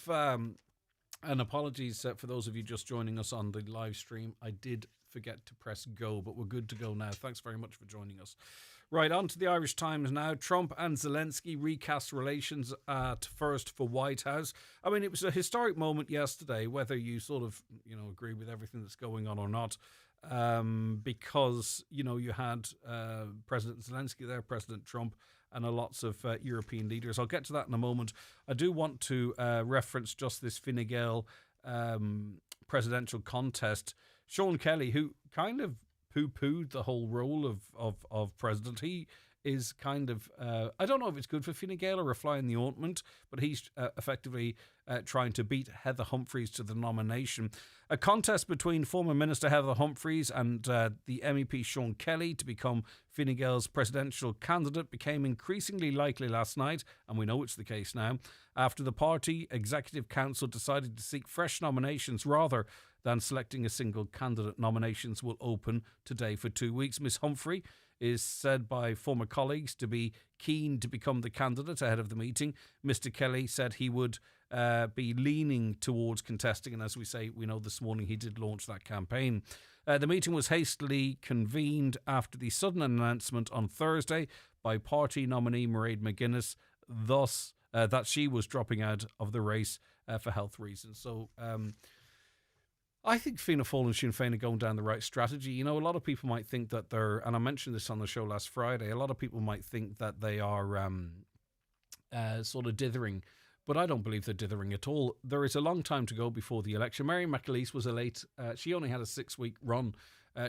and apologies for those of you just joining us on the live stream. I did forget to press go, but we're good to go now. Thanks very much for joining us. Right, on to the Irish Times now. Trump and Zelensky recast relations at first for White House. I mean, it was a historic moment yesterday, whether you sort of, agree with everything that's going on or not, because, you had President Zelensky there, President Trump, and lots of European leaders. I'll get to that in a moment. I do want to reference just this Fine Gael presidential contest. Sean Kelly, who kind of poo-pooed the whole role of president. He is kind of, I don't know if it's good for Fine Gael or a fly in the ointment, but he's effectively trying to beat Heather Humphreys to the nomination. A contest between former Minister Heather Humphreys and the MEP Sean Kelly to become Fine Gael's presidential candidate became increasingly likely last night, and we know it's the case now, after the party executive council decided to seek fresh nominations rather than selecting a single candidate. Nominations will open today for 2 weeks. Miss Humphrey is said by former colleagues to be keen to become the candidate ahead of the meeting. Mr. Kelly said he would be leaning towards contesting, and as we say, we know this morning he did launch that campaign. The meeting was hastily convened after the sudden announcement on Thursday by party nominee Mairead McGuinness, thus that she was dropping out of the race for health reasons. So I think Fianna Fáil and Sinn Féin are going down the right strategy. A lot of people might think that they're, and I mentioned this on the show last Friday, a lot of people might think that they are sort of dithering, but I don't believe they're dithering at all. There is a long time to go before the election. Mary McAleese was a late, she only had a 6-week run.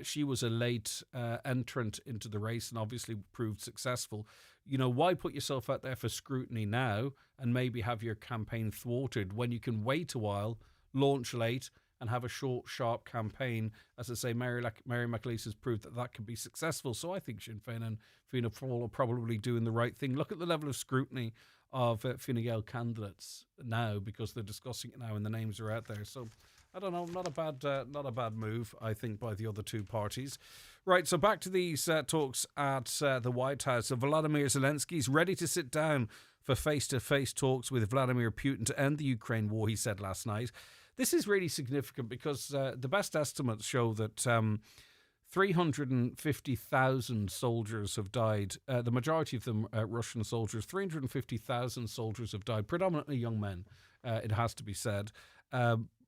She was a late entrant into the race and obviously proved successful. Why put yourself out there for scrutiny now and maybe have your campaign thwarted when you can wait a while, launch late, and have a short, sharp campaign? As I say, Mary McAleese has proved that can be successful. So I think Sinn Féin and Fianna Fáil are probably doing the right thing. Look at the level of scrutiny of Fine Gael candidates now, because they're discussing it now and the names are out there. So I don't know, not a bad move, I think, by the other two parties. Right, so back to these talks at the White House. So Volodymyr Zelensky is ready to sit down for face-to-face talks with Vladimir Putin to end the Ukraine war, he said last night. This is really significant because the best estimates show that 350,000 soldiers have died. The majority of them Russian soldiers. 350,000 soldiers have died, predominantly young men, it has to be said.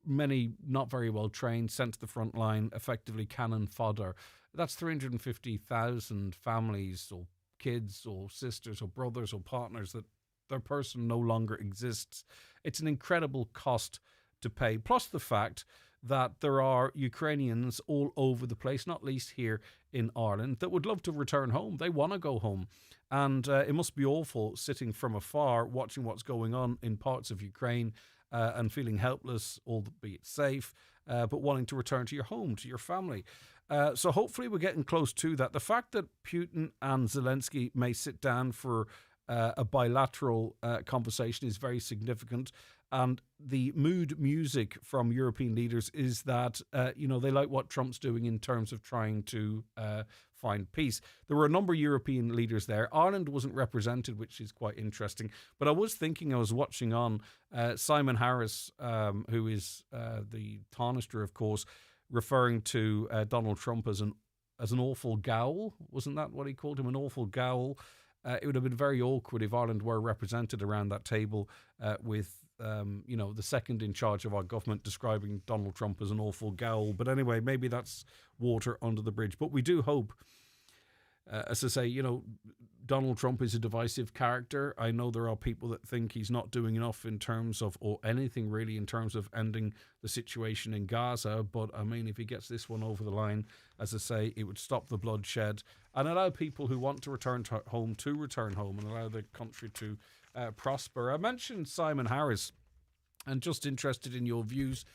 Many not very well trained, sent to the front line, effectively cannon fodder. That's 350,000 families or kids or sisters or brothers or partners that their person no longer exists. It's an incredible cost to pay, plus the fact that there are Ukrainians all over the place, not least here in Ireland, that would love to return home. They want to go home. And it must be awful sitting from afar, watching what's going on in parts of Ukraine and feeling helpless, albeit safe, but wanting to return to your home, to your family. So hopefully we're getting close to that. The fact that Putin and Zelensky may sit down for a bilateral conversation is very significant. And the mood music from European leaders is that, they like what Trump's doing in terms of trying to find peace. There were a number of European leaders there. Ireland wasn't represented, which is quite interesting. But I was watching on Simon Harris, who is the Tánaiste, of course, referring to Donald Trump as an awful Gael. Wasn't that what he called him? An awful Gael. It would have been very awkward if Ireland were represented around that table with the second in charge of our government describing Donald Trump as an awful Gael. But anyway, maybe that's water under the bridge. But we do hope, as I say, Donald Trump is a divisive character. I know there are people that think he's not doing enough in terms of, or anything really in terms of ending the situation in Gaza. But I mean, if he gets this one over the line, as I say, it would stop the bloodshed and allow people who want to return home and allow the country to prosper. I mentioned Simon Harris, and just interested in your views.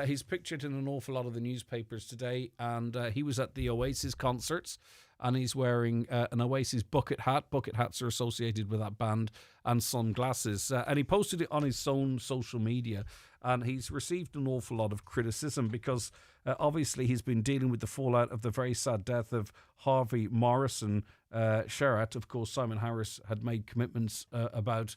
He's pictured in an awful lot of the newspapers today, and he was at the Oasis concerts, and he's wearing an Oasis bucket hat. Bucket hats are associated with that band, and sunglasses. And he posted it on his own social media, and he's received an awful lot of criticism because obviously he's been dealing with the fallout of the very sad death of Harvey Morrison Shrat. Of course, Simon Harris had made commitments about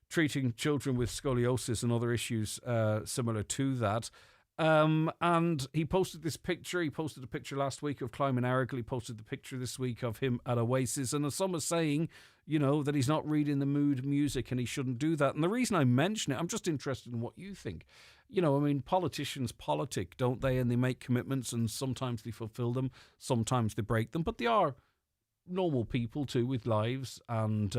treating children with scoliosis and other issues similar to that. And he posted this picture. He posted a picture last week of climbing Argyll. He posted the picture this week of him at Oasis. And some are saying, that he's not reading the mood music and he shouldn't do that. And the reason I mention it, I'm just interested in what you think. Politicians politic, don't they? And they make commitments and sometimes they fulfill them, sometimes they break them. But they are normal people too with lives and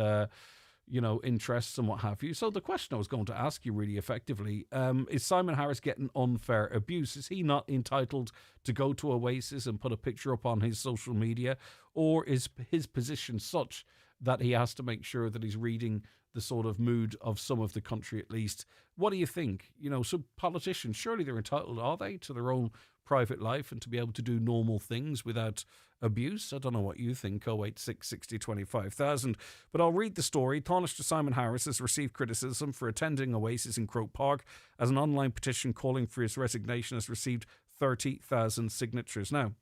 interests and what have you. So the question I was going to ask you really effectively, is Simon Harris getting unfair abuse? Is he not entitled to go to Oasis and put a picture up on his social media? Or is his position such that he has to make sure that he's reading the sort of mood of some of the country at least? What do you think? So politicians, surely they're entitled, are they, to their own private life and to be able to do normal things without abuse? I don't know what you think. 086 60 25,000. But I'll read the story. Taoiseach Simon Harris has received criticism for attending Oasis in Croke Park as an online petition calling for his resignation has received 30,000 signatures. Now,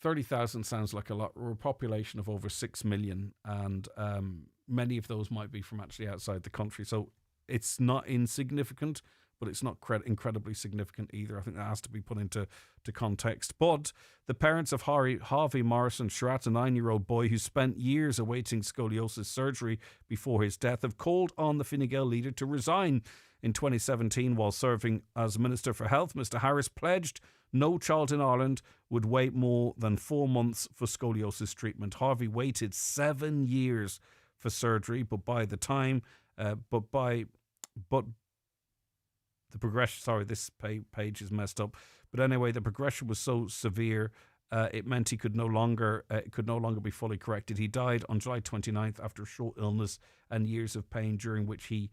30,000 sounds like a lot. We're a population of over 6 million, and many of those might be from actually outside the country. So it's not insignificant, but it's not incredibly significant either. I think that has to be put into context. But the parents of Harvey Morrison Shrat, a 9-year-old boy who spent years awaiting scoliosis surgery before his death, have called on the Fine Gael leader to resign. In 2017, while serving as Minister for Health, Mr Harris pledged no child in Ireland would wait more than 4 months for scoliosis treatment. Harvey waited 7 years for surgery, but by the time, the progression, sorry, this page is messed up. But anyway, the progression was so severe, it meant it could no longer be fully corrected. He died on July 29th after a short illness and years of pain during which he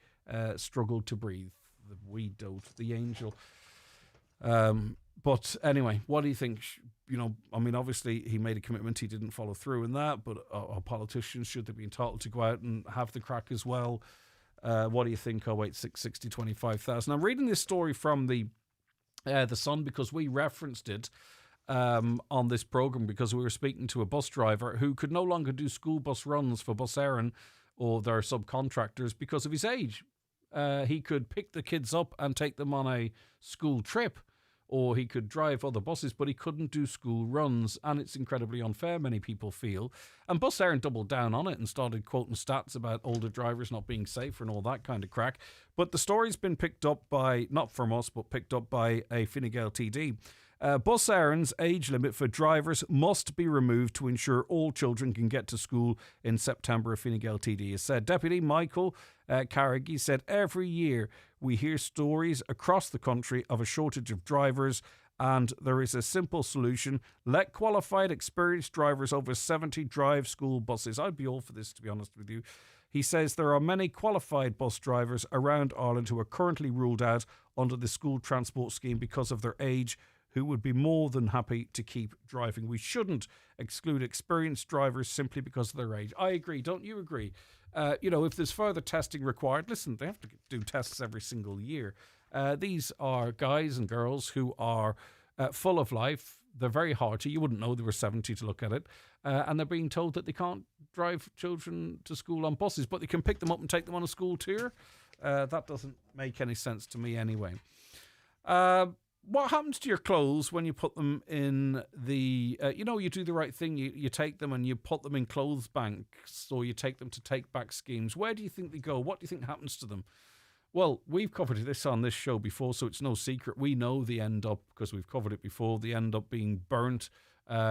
struggled to breathe. The wee dote, the angel. But anyway, what do you think? Obviously he made a commitment. He didn't follow through in that, but our politicians, should they be entitled to go out and have the crack as well? What do you think? 086 60 25,000. I'm reading this story from the Sun because we referenced it on this programme because we were speaking to a bus driver who could no longer do school bus runs for Bus Éireann or their subcontractors because of his age. He could pick the kids up and take them on a school trip, or he could drive other buses, but he couldn't do school runs, and it's incredibly unfair, many people feel. And Bus Éireann doubled down on it and started quoting stats about older drivers not being safe and all that kind of crack. But the story's been picked up by, not from us, but picked up by a Fine Gael TD. Bus Éireann's age limit for drivers must be removed to ensure all children can get to school in September, a Fine Gael TD has said. Deputy Michael Carrigy said, every year we hear stories across the country of a shortage of drivers, and there is a simple solution. Let qualified, experienced drivers over 70 drive school buses. I'd be all for this, to be honest with you. He says there are many qualified bus drivers around Ireland who are currently ruled out under the school transport scheme because of their age, who would be more than happy to keep driving. We shouldn't exclude experienced drivers simply because of their age. I agree. Don't you agree? If there's further testing required, listen, they have to do tests every single year. These are guys and girls who are full of life. They're very hearty. You wouldn't know they were 70 to look at it. And they're being told that they can't drive children to school on buses, but they can pick them up and take them on a school tour. That doesn't make any sense to me anyway. What happens to your clothes when you put them in the, you do the right thing, you take them and you put them in clothes banks, or you take them to take back schemes. Where do you think they go? What do you think happens to them? Well, we've covered this on this show before, so it's no secret. We know they end up, because we've covered it before, they end up being burnt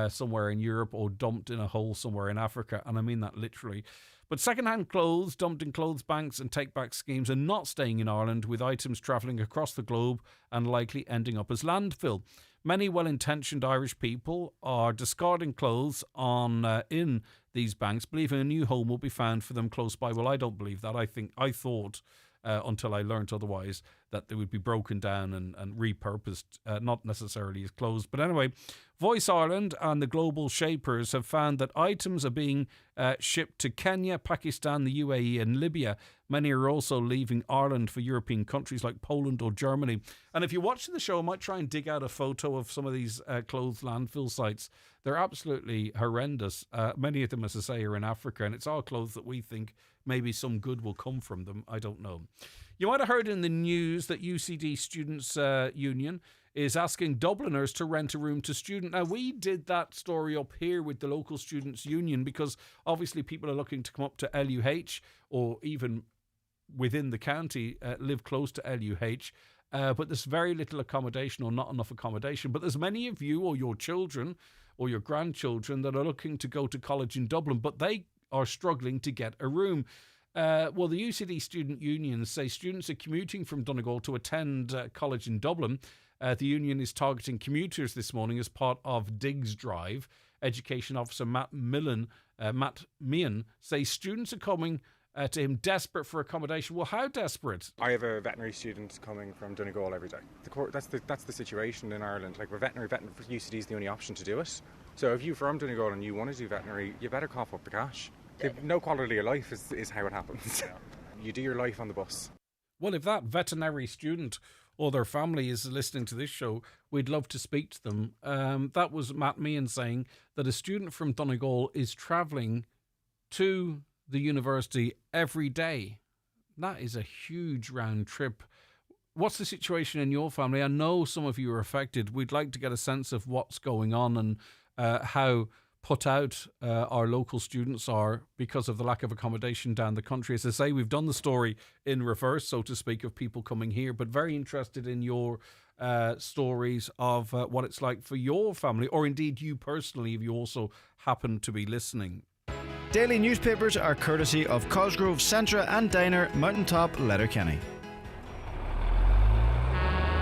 somewhere in Europe or dumped in a hole somewhere in Africa, and I mean that literally. But second-hand clothes dumped in clothes banks and take-back schemes are not staying in Ireland, with items travelling across the globe and likely ending up as landfill. Many well-intentioned Irish people are discarding clothes in these banks, believing a new home will be found for them close by. Well, I don't believe that. I thought, until I learnt otherwise, that they would be broken down and repurposed, not necessarily as clothes. But anyway, Voice Ireland and the Global Shapers have found that items are being shipped to Kenya, Pakistan, the UAE and Libya. Many are also leaving Ireland for European countries like Poland or Germany. And if you're watching the show, I might try and dig out a photo of some of these clothes landfill sites. They're absolutely horrendous. Many of them, as I say, are in Africa, and it's all clothes that we think maybe some good will come from them. I don't know. You might have heard in the news that UCD Students' Union is asking Dubliners to rent a room to student. Now, we did that story up here with the local Students' Union because obviously people are looking to come up to LUH or even within the county live close to LUH. But there's very little accommodation or not enough accommodation. But there's many of you or your children or your grandchildren that are looking to go to college in Dublin, but they are struggling to get a room. Well, the UCD Student Union say students are commuting from Donegal to attend college in Dublin. The union is targeting commuters this morning as part of Diggs Drive. Education Officer Matt Meehan says students are coming to him desperate for accommodation. Well, how desperate? I have a veterinary student coming from Donegal every day. That's the situation in Ireland. Like, we're veterinary UCD is the only option to do it. So if you're from Donegal and you want to do veterinary, you better cough up the cash. No quality of life is how it happens. You do your life on the bus. Well, if that veterinary student or their family is listening to this show, we'd love to speak to them. That was Matt Meehan saying that a student from Donegal is travelling to the university every day. That is a huge round trip. What's the situation in your family? I know some of you are affected. We'd like to get a sense of what's going on and how put out our local students are because of the lack of accommodation down the country. As I say, we've done the story in reverse, so to speak, of people coming here, but very interested in your stories of what it's like for your family, or indeed you personally, if you also happen to be listening. Daily newspapers are courtesy of Cosgrove, Centra and Diner, Mountaintop, Letterkenny.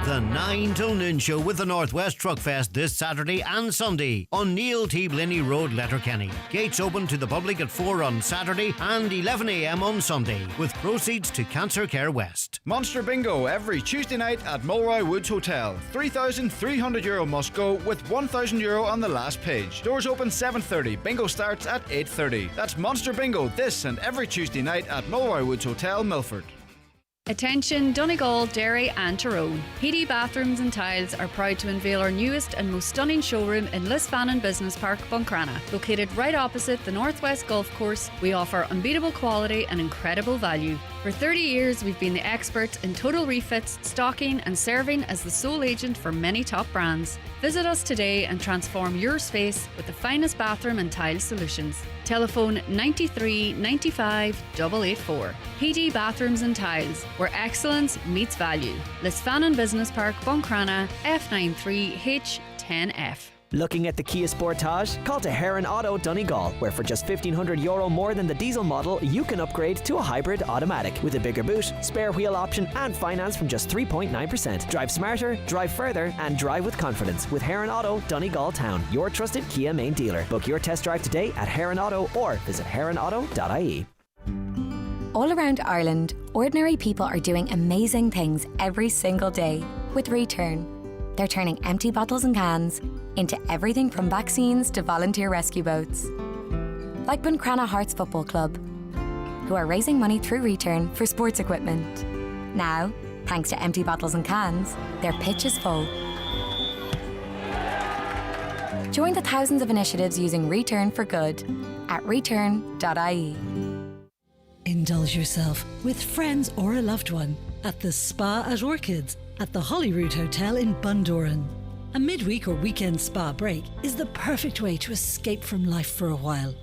The 9 till noon show with the Northwest Truck Fest this Saturday and Sunday on Neil T. Blinny Road, Letterkenny. Gates open to the public at 4 on Saturday and 11 a.m. on Sunday, with proceeds to Cancer Care West. Monster Bingo every Tuesday night at Mulroy Woods Hotel. €3,300 must go with €1,000 on the last page. Doors open 7:30. Bingo starts at 8:30. That's Monster Bingo this and every Tuesday night at Mulroy Woods Hotel, Milford. Attention Donegal, Derry and Tyrone. PD Bathrooms and Tiles are proud to unveil our newest and most stunning showroom in Lisfannon Business Park, Buncrana. Located right opposite the Northwest Golf Course, we offer unbeatable quality and incredible value. For 30 years, we've been the experts in total refits, stocking and serving as the sole agent for many top brands. Visit us today and transform your space with the finest bathroom and tile solutions. Telephone 93 95 884. PD Bathrooms and Tiles, where excellence meets value. Lisfannon Business Park, Buncrana, F93H10F. Looking at the Kia Sportage? Call to Heron Auto Donegal, where for just €1,500 more than the diesel model, you can upgrade to a hybrid automatic with a bigger boot, spare wheel option and finance from just 3.9%. Drive smarter, drive further and drive with confidence with Heron Auto Donegal Town, your trusted Kia main dealer. Book your test drive today at Heron Auto or visit heronauto.ie. All around Ireland, ordinary people are doing amazing things every single day with Return. They're turning empty bottles and cans into everything from vaccines to volunteer rescue boats. Like Buncrana Hearts Football Club, who are raising money through Return for sports equipment. Now, thanks to empty bottles and cans, their pitch is full. Join the thousands of initiatives using Return for Good at return.ie. Indulge yourself with friends or a loved one at the Spa at Orchids at the Holyrood Hotel in Bundoran. A midweek or weekend spa break is the perfect way to escape from life for a while.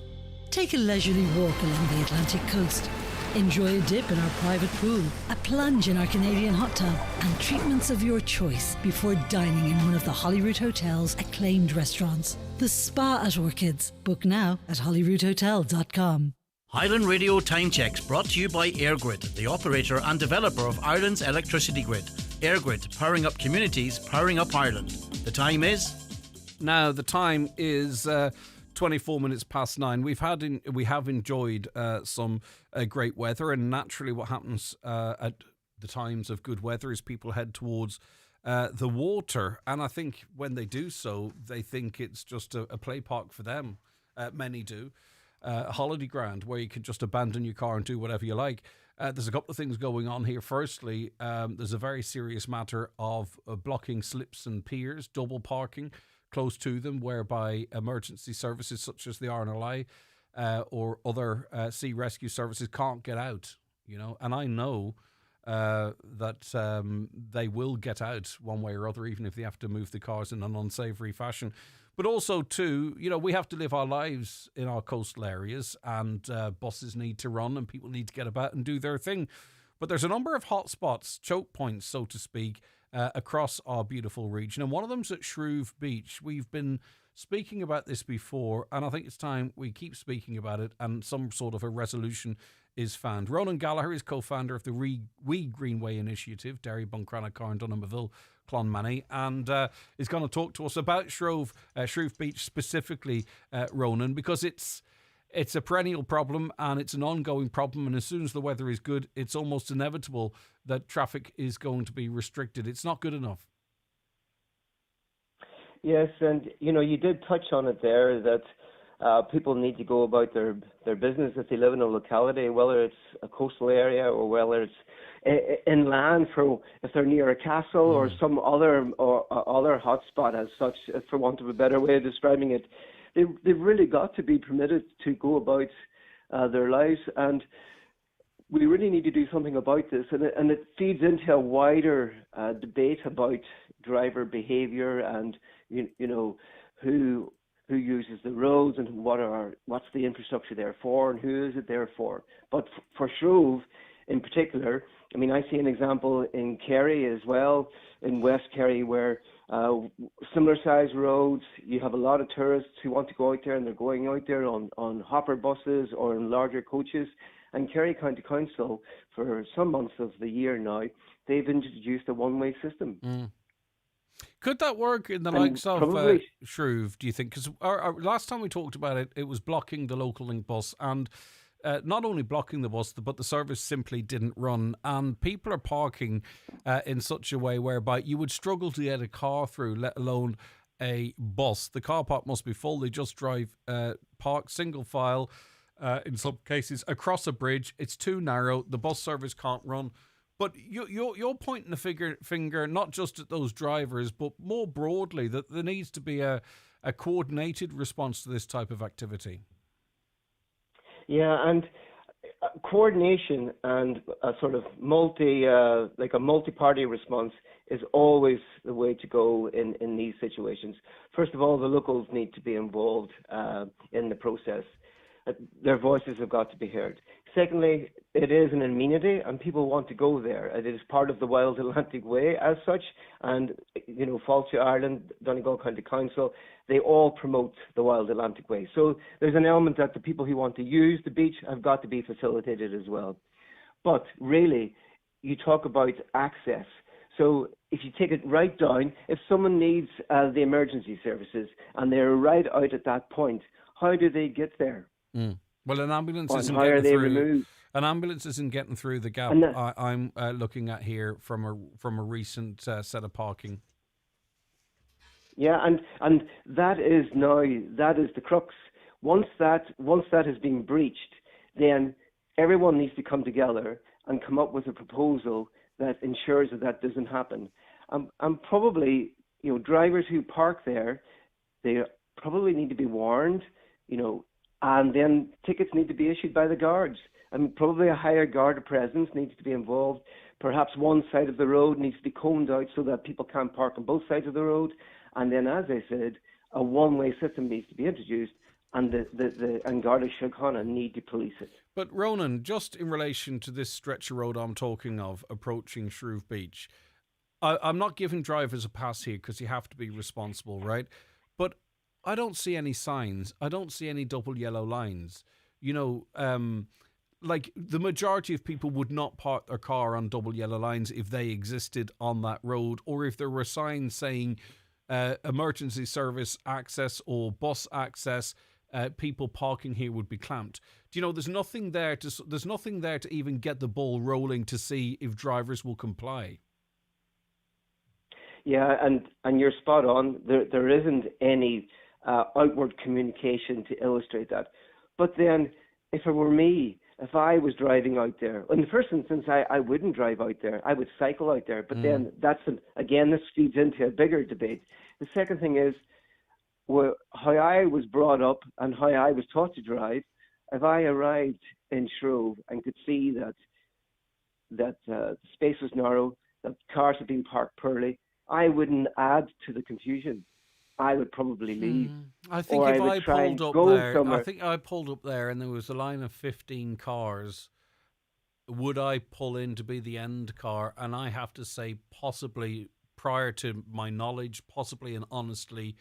Take a leisurely walk along the Atlantic coast. Enjoy a dip in our private pool, a plunge in our Canadian hot tub, and treatments of your choice before dining in one of the Holyrood Hotel's acclaimed restaurants. The Spa at Orchids. Book now at holyroodhotel.com. Highland Radio Time Checks brought to you by EirGrid, the operator and developer of Ireland's electricity grid. EirGrid, powering up communities, powering up Ireland. The time is? Now, the time is 24 minutes past 9. We have enjoyed some great weather, and naturally what happens at the times of good weather as people head towards the water. And I think when they do so, they think it's just a play park for them. Many do. A holiday ground where you can just abandon your car and do whatever you like. There's a couple of things going on here. Firstly, there's a very serious matter of blocking slips and piers, double parking close to them, whereby emergency services such as the RNLI or other sea rescue services can't get out. And I know that they will get out one way or other, even if they have to move the cars in an unsavoury fashion. But also, too, we have to live our lives in our coastal areas, and buses need to run and people need to get about and do their thing. But there's a number of hot spots, choke points, so to speak, across our beautiful region. And one of them's at Shrove Beach. We've been speaking about this before, and I think it's time we keep speaking about it and some sort of a resolution is found. Ronan Gallagher is co-founder of the We Greenway Initiative, Derry, Buncrana, Carn, Dunamaville, Clonmany, and is going to talk to us about Shrove Beach specifically, Ronan, because it's a perennial problem and it's an ongoing problem, and as soon as the weather is good, it's almost inevitable that traffic is going to be restricted. It's not good enough. Yes, and you did touch on it there, that people need to go about their business if they live in a locality, whether it's a coastal area or whether it's inland, for if they're near a castle or some other hotspot as such, for want of a better way of describing it. They've really got to be permitted to go about their lives, and we really need to do something about this. And it feeds into a wider debate about driver behaviour and who uses the roads and what's the infrastructure there for and who is it there for. But for Shrove in particular, I see an example in Kerry as well, in West Kerry, where similar sized roads, you have a lot of tourists who want to go out there, and they're going out there on hopper buses or in larger coaches. And Kerry County Council, for some months of the year now, they've introduced a one-way system. Could that work in the likes of Shrove, do you think? Because our last time we talked about it, it was blocking the local link bus, and not only blocking the bus, but the service simply didn't run. And people are parking in such a way whereby you would struggle to get a car through, let alone a bus. The car park must be full. They just drive park single file, in some cases, across a bridge. It's too narrow. The bus service can't run. But you're pointing the finger not just at those drivers, but more broadly that there needs to be a coordinated response to this type of activity. Yeah, and coordination and a sort of multi-party response is always the way to go in these situations. First of all, the locals need to be involved in the process. Their voices have got to be heard. Secondly, it is an amenity and people want to go there. It is part of the Wild Atlantic Way as such, and Fáilte Ireland, Donegal County Council, they all promote the Wild Atlantic Way. So there's an element that the people who want to use the beach have got to be facilitated as well. But really, you talk about access. So if you take it right down, if someone needs the emergency services and they're right out at that point, how do they get there? Well, an ambulance isn't getting through the gap I'm looking at here from a recent set of parking. Yeah, and that is the crux. Once that has been breached, then everyone needs to come together and come up with a proposal that ensures that doesn't happen. And probably, drivers who park there, they probably need to be warned, and then tickets need to be issued by the guards. And probably a higher Garda presence needs to be involved. Perhaps one side of the road needs to be combed out so that people can't park on both sides of the road. And then, as I said, a one-way system needs to be introduced, and and Garda Síochána need to police it. But Ronan, just in relation to this stretch of road I'm talking of, approaching Shrove Beach, I'm not giving drivers a pass here because you have to be responsible, right? But I don't see any signs. I don't see any double yellow lines. Like the majority of people would not park their car on double yellow lines if they existed on that road, or if there were signs saying emergency service access or bus access, people parking here would be clamped. Do you know, there's nothing there to even get the ball rolling to see if drivers will comply. Yeah, and you're spot on. There isn't any outward communication to illustrate that. But then, if it were me, if I was driving out there, in the first instance, I wouldn't drive out there. I would cycle out there. But then again, this feeds into a bigger debate. The second thing is, how I was brought up and how I was taught to drive. If I arrived in Shrove and could see that the space was narrow, that cars had been parked poorly, I wouldn't add to the confusion. I would probably leave. I think or if I I would try pulled and up go there, somewhere. I think I pulled up there and there was a line of 15 cars. Would I pull in to be the end car? And I have to say, possibly, prior to my knowledge, possibly and honestly,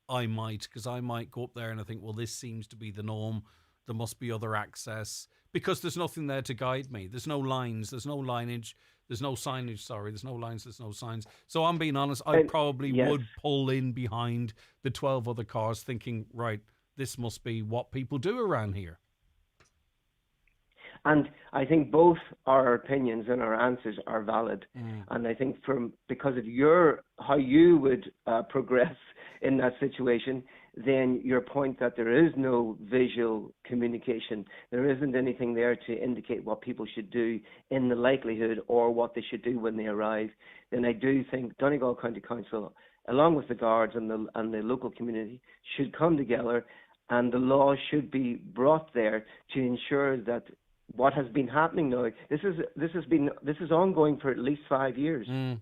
I might, because I might go up there and I think, well, this seems to be the norm. There must be other access, because there's nothing there to guide me. There's no lines, there's no lineage, there's no signage, there's no lines, there's no signs. So I'm being honest, I probably would pull in behind the 12 other cars thinking, right, this must be what people do around here. And I think both our opinions and our answers are valid. And I think because of how you would progress in that situation, then your point that there is no visual communication, there isn't anything there to indicate what people should do in the likelihood or what they should do when they arrive, then I do think Donegal County Council, along with the guards and the local community, should come together, and the law should be brought there to ensure that what has been happening now, this is ongoing for at least 5 years. I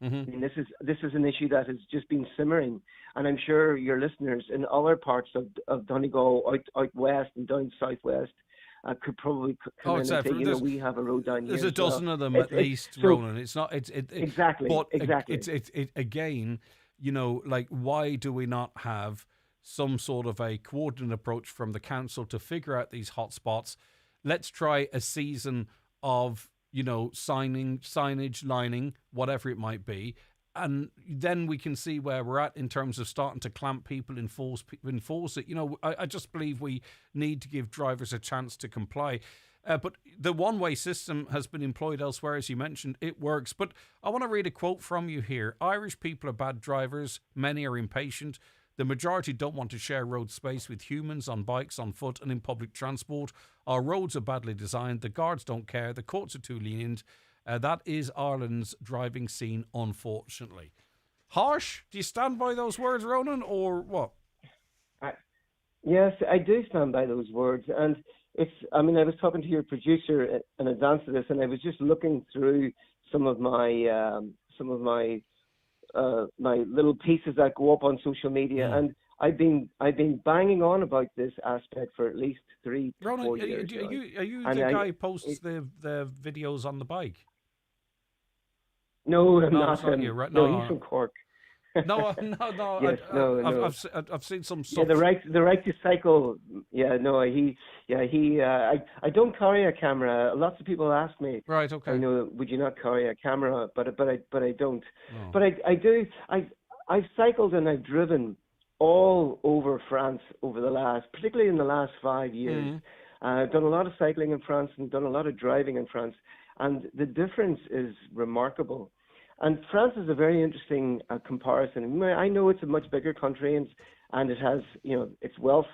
mean, this is an issue that has just been simmering, and I'm sure your listeners in other parts of Donegal, out west and down southwest, could probably come in and say, we have a road down here. There's a dozen of them at least, Ronan. It's not. Exactly. But exactly. It's again, like, why do we not have some sort of a coordinated approach from the council to figure out these hotspots? Let's try a season of signage, lining, whatever it might be, and then we can see where we're at in terms of starting to clamp people, enforce it. I just believe we need to give drivers a chance to comply. But the one-way system has been employed elsewhere, as you mentioned. It works. But I want to read a quote from you here. Irish people are bad drivers. Many are impatient. The majority don't want to share road space with humans on bikes, on foot and in public transport. Our roads are badly designed. The guards don't care. The courts are too lenient. That is Ireland's driving scene, unfortunately. Harsh? Do you stand by those words, Ronan, or what? Yes, I do stand by those words. And I was talking to your producer in advance of this, and I was just looking through some of my my little pieces that go up on social media, and I've been banging on about this aspect for at least 3 to 4 years. Are you the guy who posts the videos on the bike? No, I'm not. You, right? No, he's from Cork. No. Yes, no. I've seen some stuff. Yeah, the right to cycle. Yeah, no, I don't carry a camera. Lots of people ask me. Right. Okay. Would you not carry a camera? But I don't. Oh. But I do. I've cycled and I've driven all over France particularly in the last 5 years. I've done a lot of cycling in France and done a lot of driving in France, and the difference is remarkable. And France is a very interesting comparison. I know it's a much bigger country, and it has, its wealth.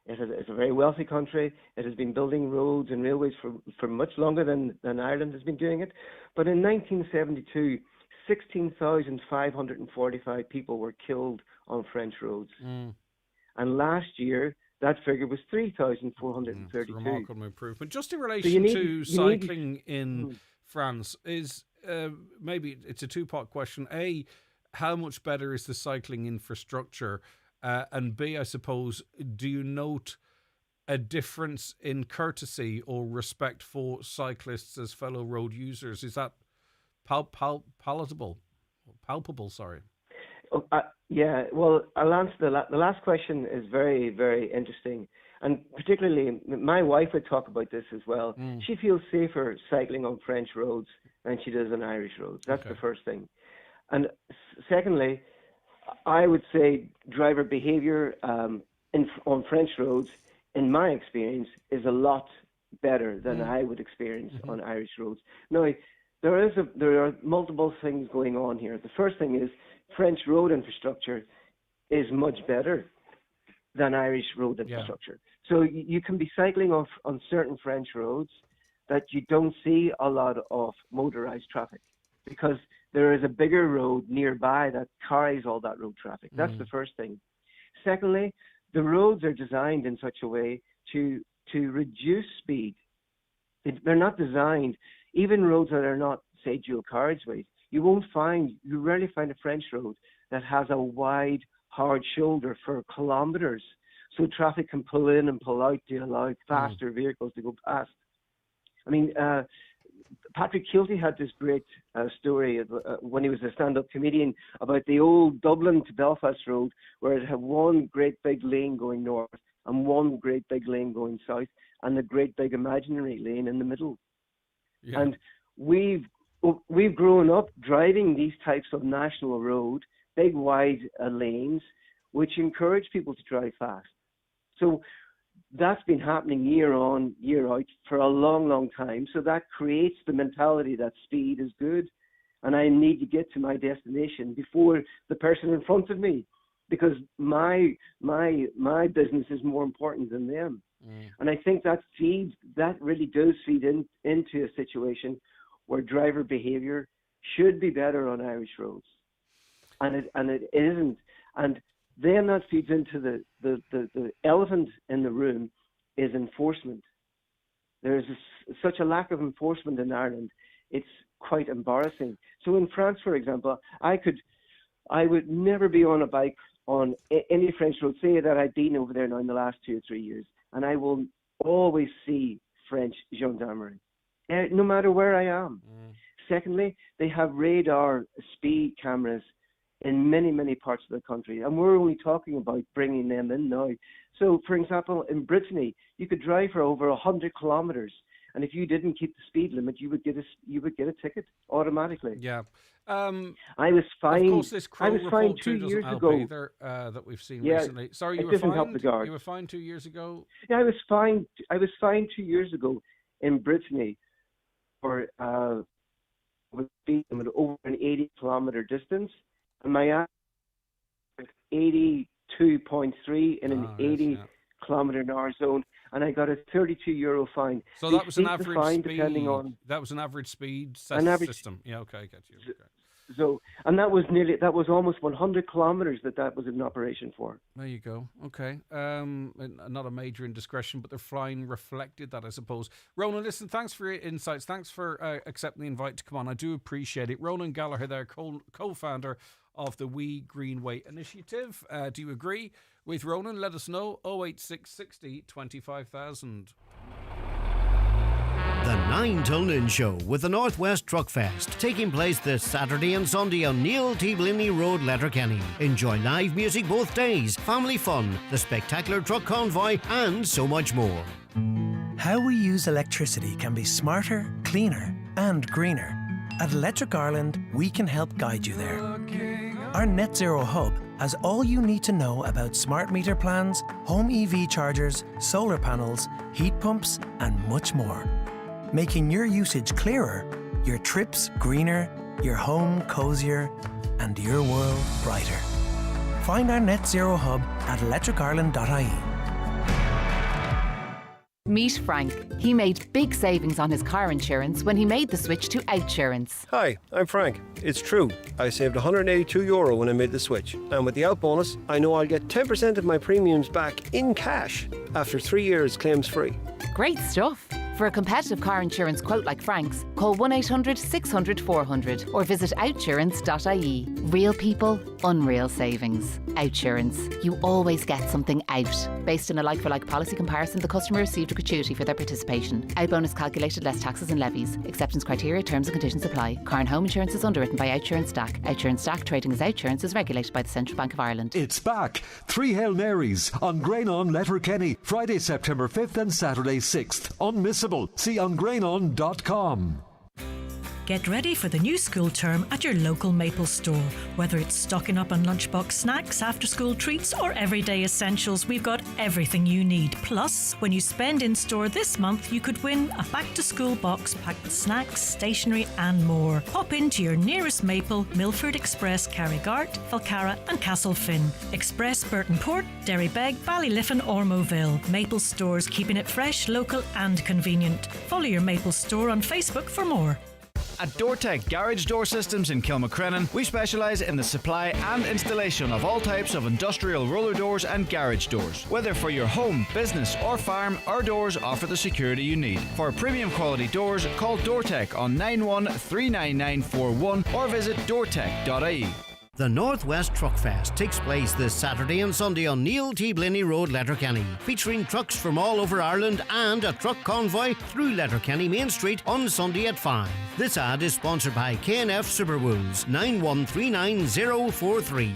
It's a very wealthy country. It has been building roads and railways for much longer than Ireland has been doing it. But in 1972, 16,545 people were killed on French roads. And last year, that figure was 3,432. Remarkable improvement. Just in relation to cycling in France, is maybe it's a two-part question. A, how much better is the cycling infrastructure? And B, I suppose, do you note a difference in courtesy or respect for cyclists as fellow road users? Is that palpable? Sorry. Yeah, well, I'll answer the last question is very, very interesting. And particularly, my wife would talk about this as well. She feels safer cycling on French roads than she does on Irish roads. That's the first thing. And secondly, I would say driver behaviour on French roads in my experience, is a lot better than I would experience on Irish roads. Now, there are multiple things going on here. The first thing is French road infrastructure is much better than Irish road infrastructure. So you can be cycling on certain French roads that you don't see a lot of motorized traffic because there is a bigger road nearby that carries all that road traffic. That's the first thing. Secondly, the roads are designed in such a way to reduce speed. They're not designed, even roads that are not, say, dual carriageways, you rarely find a French road that has a wide, hard shoulder for kilometres, so traffic can pull in and pull out to allow faster vehicles to go past. I mean, Patrick Kilty had this great story when he was a stand-up comedian about the old Dublin to Belfast road, where it had one great big lane going north and one great big lane going south, and the great big imaginary lane in the middle. Yeah. And we've grown up driving these types of national road, big wide lanes, which encourage people to drive fast. So that's been happening year on, year out for a long, long time. So that creates the mentality that speed is good, and I need to get to my destination before the person in front of me, because my business is more important than them. And I think that really does feed into a situation where driver behaviour should be better on Irish roads, and it isn't. And then that feeds into the elephant in the room is enforcement. There is such a lack of enforcement in Ireland. It's quite embarrassing. So in France, for example, I would never be on a bike on any French road, say that I've been over there now in the last 2 or 3 years, and I will always see French gendarmerie, no matter where I am. Secondly, they have radar speed cameras in many, many parts of the country, and we're only talking about bringing them in now. So, for example, in Brittany, you could drive for over 100 kilometres, and if you didn't keep the speed limit, you would get a ticket automatically. Yeah. I was fined. Of course, this I was fined 2 years ago. Either, that we've seen recently. Sorry, you were fined. You were fined 2 years ago. Yeah, I was fined 2 years ago in Brittany for speed limit over an 80-kilometre distance, and my average was 82.3 in an 80-kilometre an hour zone, and I got a €32 fine. So that was an average fine, speed. That was an average speed system. Yeah, okay, I get you. Okay. So, and that was almost 100 kilometres that was in operation for. There you go. Okay. Not a major indiscretion, but the fine reflected that, I suppose. Ronan, listen, thanks for your insights. Thanks for accepting the invite to come on. I do appreciate it. Ronan Gallagher there, co-founder of the We Greenway Initiative. Do you agree with Ronan? Let us know. 08660 25000. The 9 till noon show with the Northwest Truck Fest, taking place this Saturday and Sunday on Neil T. Blinley Road, Letterkenny. Enjoy live music both days, family fun, the spectacular truck convoy, and so much more. How we use electricity can be smarter, cleaner, and greener. At Electric Ireland, we can help guide you there. Our Net Zero Hub has all you need to know about smart meter plans, home EV chargers, solar panels, heat pumps, and much more. Making your usage clearer, your trips greener, your home cozier, and your world brighter. Find our Net Zero Hub at electricireland.ie. Meet Frank. He made big savings on his car insurance when he made the switch to Outsurance. Hi, I'm Frank. It's true. I saved €182 when I made the switch. And with the out bonus, I know I'll get 10% of my premiums back in cash after 3 years claims free. Great stuff. For a competitive car insurance quote like Frank's, call 1800 600 400 or visit outsurance.ie. Real people, unreal savings. Outsurance. You always get something out. Based on a like-for-like policy comparison, the customer received a gratuity for their participation. Out bonus calculated less taxes and levies. Acceptance criteria, terms and conditions apply. Car and home insurance is underwritten by Outsurance DAC. Outsurance DAC trading as Outsurance is regulated by the Central Bank of Ireland. It's back. 3 Hail Marys on Grainon, Letterkenny. Friday, September 5th and Saturday 6th. Unmissable. See on grainon.com. Get ready for the new school term at your local Maple store. Whether it's stocking up on lunchbox snacks, after-school treats or everyday essentials, we've got everything you need. Plus, when you spend in-store this month, you could win a back-to-school box packed with snacks, stationery and more. Pop into your nearest Maple, Milford Express, Carrigart, Falcarra and Castlefin. Express, Burtonport, Derrybeg, Ballyliffin or Moville. Maple stores, keeping it fresh, local and convenient. Follow your Maple store on Facebook for more. At DoorTech Garage Door Systems in Kilmacrennan, we specialise in the supply and installation of all types of industrial roller doors and garage doors. Whether for your home, business or farm, our doors offer the security you need. For premium quality doors, call DoorTech on 91 or visit doortech.ie. The Northwest Truck Fest takes place this Saturday and Sunday on Neil T. Blinney Road, Letterkenny, featuring trucks from all over Ireland and a truck convoy through Letterkenny Main Street on Sunday at 5. This ad is sponsored by K&F Superwools, 9139043.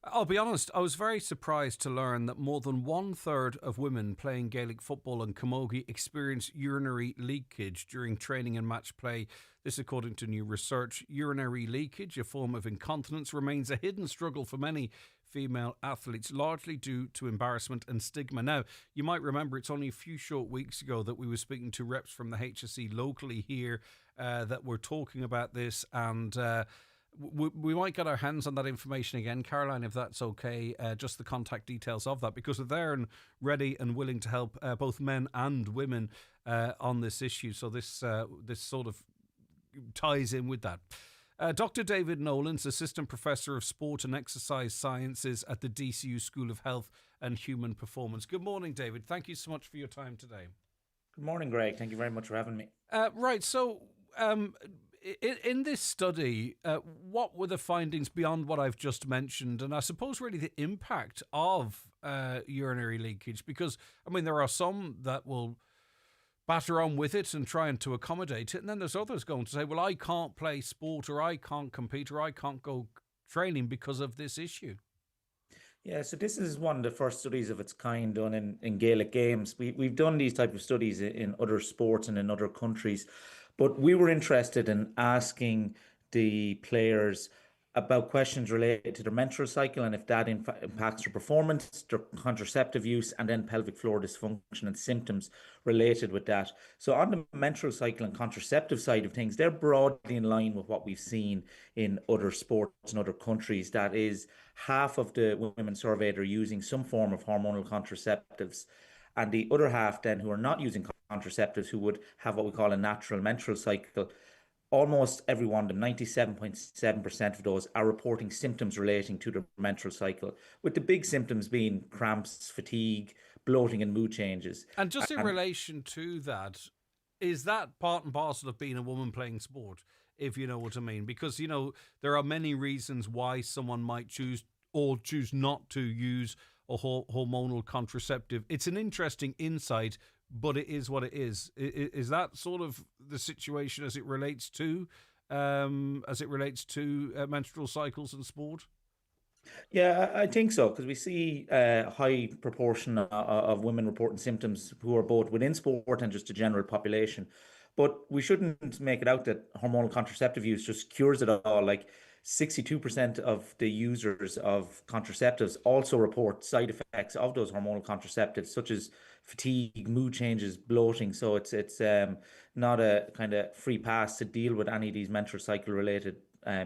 I'll be honest, I was very surprised to learn that more than 1/3 of women playing Gaelic football in Camogie experience urinary leakage during training and match play. This according to new research. Urinary leakage, a form of incontinence, remains a hidden struggle for many female athletes, largely due to embarrassment and stigma. Now, you might remember it's only a few short weeks ago that we were speaking to reps from the HSE locally here that were talking about this, and we might get our hands on that information again, Caroline, if that's okay, just the contact details of that, because they're there and ready and willing to help both men and women on this issue. So this sort of ties in with that. Dr. David Nolan's Assistant Professor of Sport and Exercise Sciences at the DCU School of Health and Human Performance. Good morning, David. Thank you so much for your time today. Good morning, Greg. Thank you very much for having me. Right, so in this study, what were the findings beyond what I've just mentioned? And I suppose really the impact of urinary leakage, because, I mean, there are some that will batter on with it and trying to accommodate it. And then there's others going to say, well, I can't play sport or I can't compete or I can't go training because of this issue. Yeah, so this is one of the first studies of its kind done in Gaelic games. We've done these type of studies in other sports and in other countries, but we were interested in asking the players about questions related to their menstrual cycle and if that impacts their performance, their contraceptive use, and then pelvic floor dysfunction and symptoms related with that. So on the menstrual cycle and contraceptive side of things, they're broadly in line with what we've seen in other sports in other countries. That is, half of the women surveyed are using some form of hormonal contraceptives, and the other half then who are not using contraceptives, who would have what we call a natural menstrual cycle, almost every one of them, 97.7% of those, are reporting symptoms relating to their menstrual cycle, with the big symptoms being cramps, fatigue, bloating and mood changes. And just in relation to that, is that part and parcel of being a woman playing sport, if you know what I mean? Because, you know, there are many reasons why someone might choose or choose not to use a hormonal contraceptive. It's an interesting insight, but it is what it is. Is that sort of the situation as it relates to menstrual cycles and sport? Yeah, I think so, because we see a high proportion of women reporting symptoms who are both within sport and just the general population. But we shouldn't make it out that hormonal contraceptive use just cures it all. Like 62% of the users of contraceptives also report side effects of those hormonal contraceptives, such as fatigue, mood changes, bloating. So it's not a kind of free pass to deal with any of these menstrual cycle related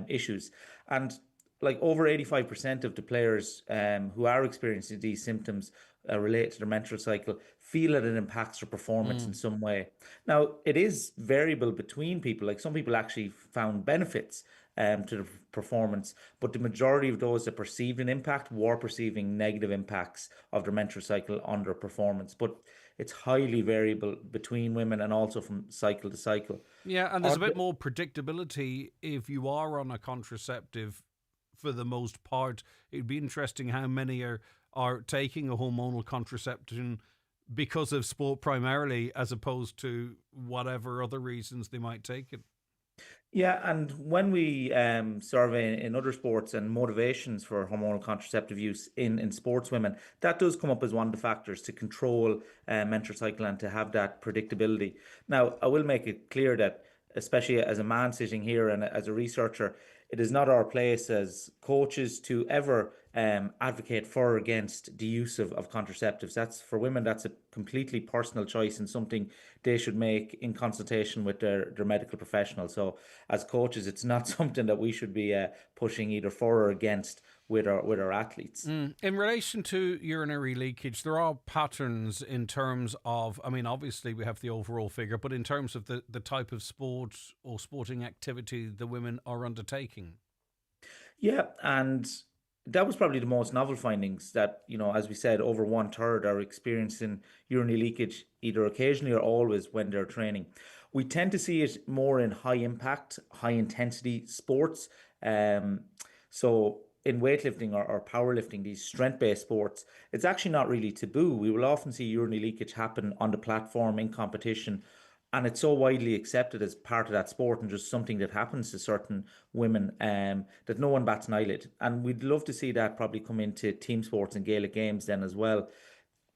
issues. And like over 85% of the players who are experiencing these symptoms related to their menstrual cycle feel that it impacts their performance in some way. Now, it is variable between people. Like some people actually found benefits to the performance, but the majority of those that perceived an impact were perceiving negative impacts of their menstrual cycle on their performance. But it's highly variable between women and also from cycle to cycle. Yeah, and there's a bit more predictability if you are on a contraceptive for the most part. It'd be interesting how many are taking a hormonal contraception because of sport primarily, as opposed to whatever other reasons they might take it. Yeah, and when we survey in other sports and motivations for hormonal contraceptive use in sportswomen, that does come up as one of the factors to control menstrual cycle and to have that predictability. Now, I will make it clear that especially as a man sitting here and as a researcher, it is not our place as coaches to ever advocate for or against the use of contraceptives. That's for women, that's a completely personal choice and something they should make in consultation with their medical professional. So as coaches, it's not something that we should be pushing either for or against with our athletes. In relation to urinary leakage, there are patterns in terms of, I mean, obviously we have the overall figure, but in terms of the type of sport or sporting activity the women are undertaking. Yeah, and that was probably the most novel findings that, as we said, over 1/3 are experiencing urinary leakage either occasionally or always when they're training. We tend to see it more in high impact, high intensity sports. So in weightlifting or powerlifting, these strength-based sports, it's actually not really taboo. We will often see urinary leakage happen on the platform in competition, and it's so widely accepted as part of that sport and just something that happens to certain women that no one bats an eyelid. And we'd love to see that probably come into team sports and Gaelic games then as well,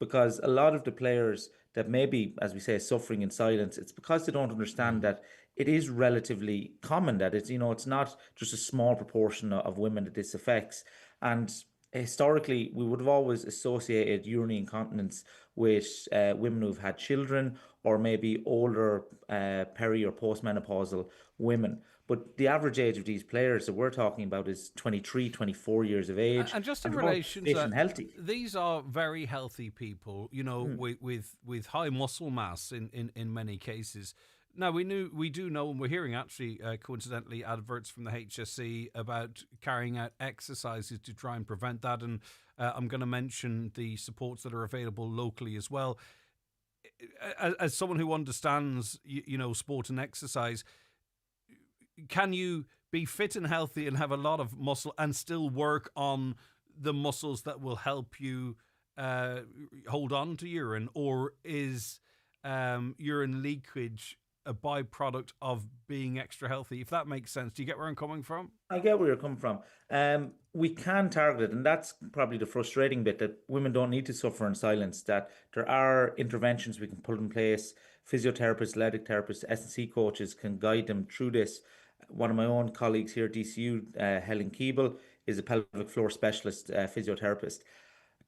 because a lot of the players that may be, as we say, suffering in silence, it's because they don't understand that it is relatively common, that it's not just a small proportion of women that this affects. And historically, we would have always associated urinary incontinence with women who've had children or maybe older peri or postmenopausal women. But the average age of these players that we're talking about is 23, 24 years of age. And just in they're relation fit to and healthy. these are very healthy people, with high muscle mass in many cases. Now, we do know, and we're hearing actually, coincidentally, adverts from the HSE about carrying out exercises to try and prevent that. And I'm going to mention the supports that are available locally as well. As someone who understands, sport and exercise, can you be fit and healthy and have a lot of muscle and still work on the muscles that will help you hold on to urine? Or is urine leakage a byproduct of being extra healthy, if that makes sense? Do you get where I'm coming from? I get where you're coming from. We can target it, and that's probably the frustrating bit, that women don't need to suffer in silence, that there are interventions we can put in place. Physiotherapists, athletic therapists, S&C coaches can guide them through this. One of my own colleagues here at DCU, Helen Keeble, is a pelvic floor specialist physiotherapist.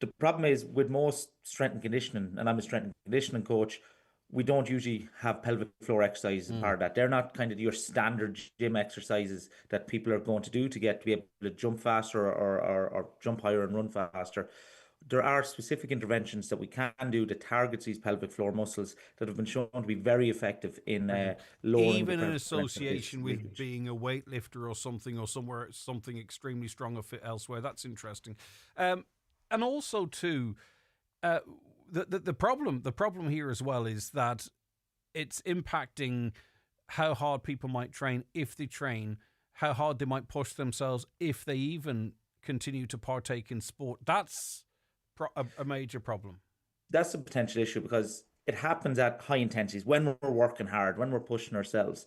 The problem is with most strength and conditioning, and I'm a strength and conditioning coach, we don't usually have pelvic floor exercises as part of that. They're not kind of your standard gym exercises that people are going to do to be able to jump faster or jump higher and run faster. There are specific interventions that we can do that targets these pelvic floor muscles that have been shown to be very effective in lowering. Even in association with being a weightlifter or something extremely strong or fit elsewhere. That's interesting. And also too, the problem here as well is that it's impacting how hard people might train if they train, how hard they might push themselves if they even continue to partake in sport. That's a major problem. That's a potential issue because it happens at high intensities when we're working hard, when we're pushing ourselves.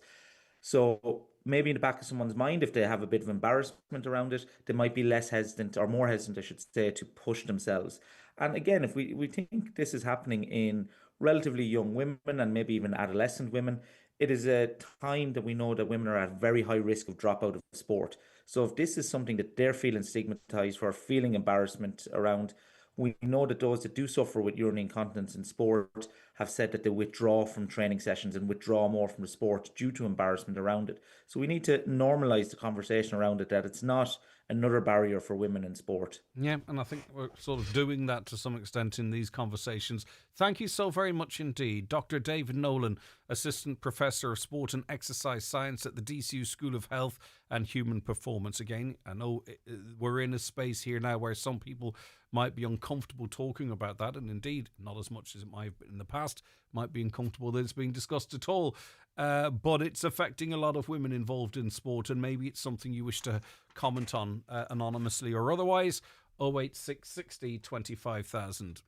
So maybe in the back of someone's mind, if they have a bit of embarrassment around it, they might be less hesitant, or more hesitant, I should say, to push themselves. And again, if we think this is happening in relatively young women and maybe even adolescent women, it is a time that we know that women are at very high risk of dropout of sport. So if this is something that they're feeling stigmatized for, feeling embarrassment around, we know that those that do suffer with urinary incontinence in sport have said that they withdraw from training sessions and withdraw more from the sport due to embarrassment around it. So we need to normalise the conversation around it, that it's not another barrier for women in sport. Yeah, and I think we're sort of doing that to some extent in these conversations. Thank you so very much indeed. Dr. David Nolan, Assistant Professor of Sport and Exercise Science at the DCU School of Health and Human Performance. Again, I know we're in a space here now where some people might be uncomfortable talking about that, and indeed, not as much as it might have been in the past, might be uncomfortable that it's being discussed at all. But it's affecting a lot of women involved in sport, and maybe it's something you wish to comment on anonymously or otherwise. 08660 25,000.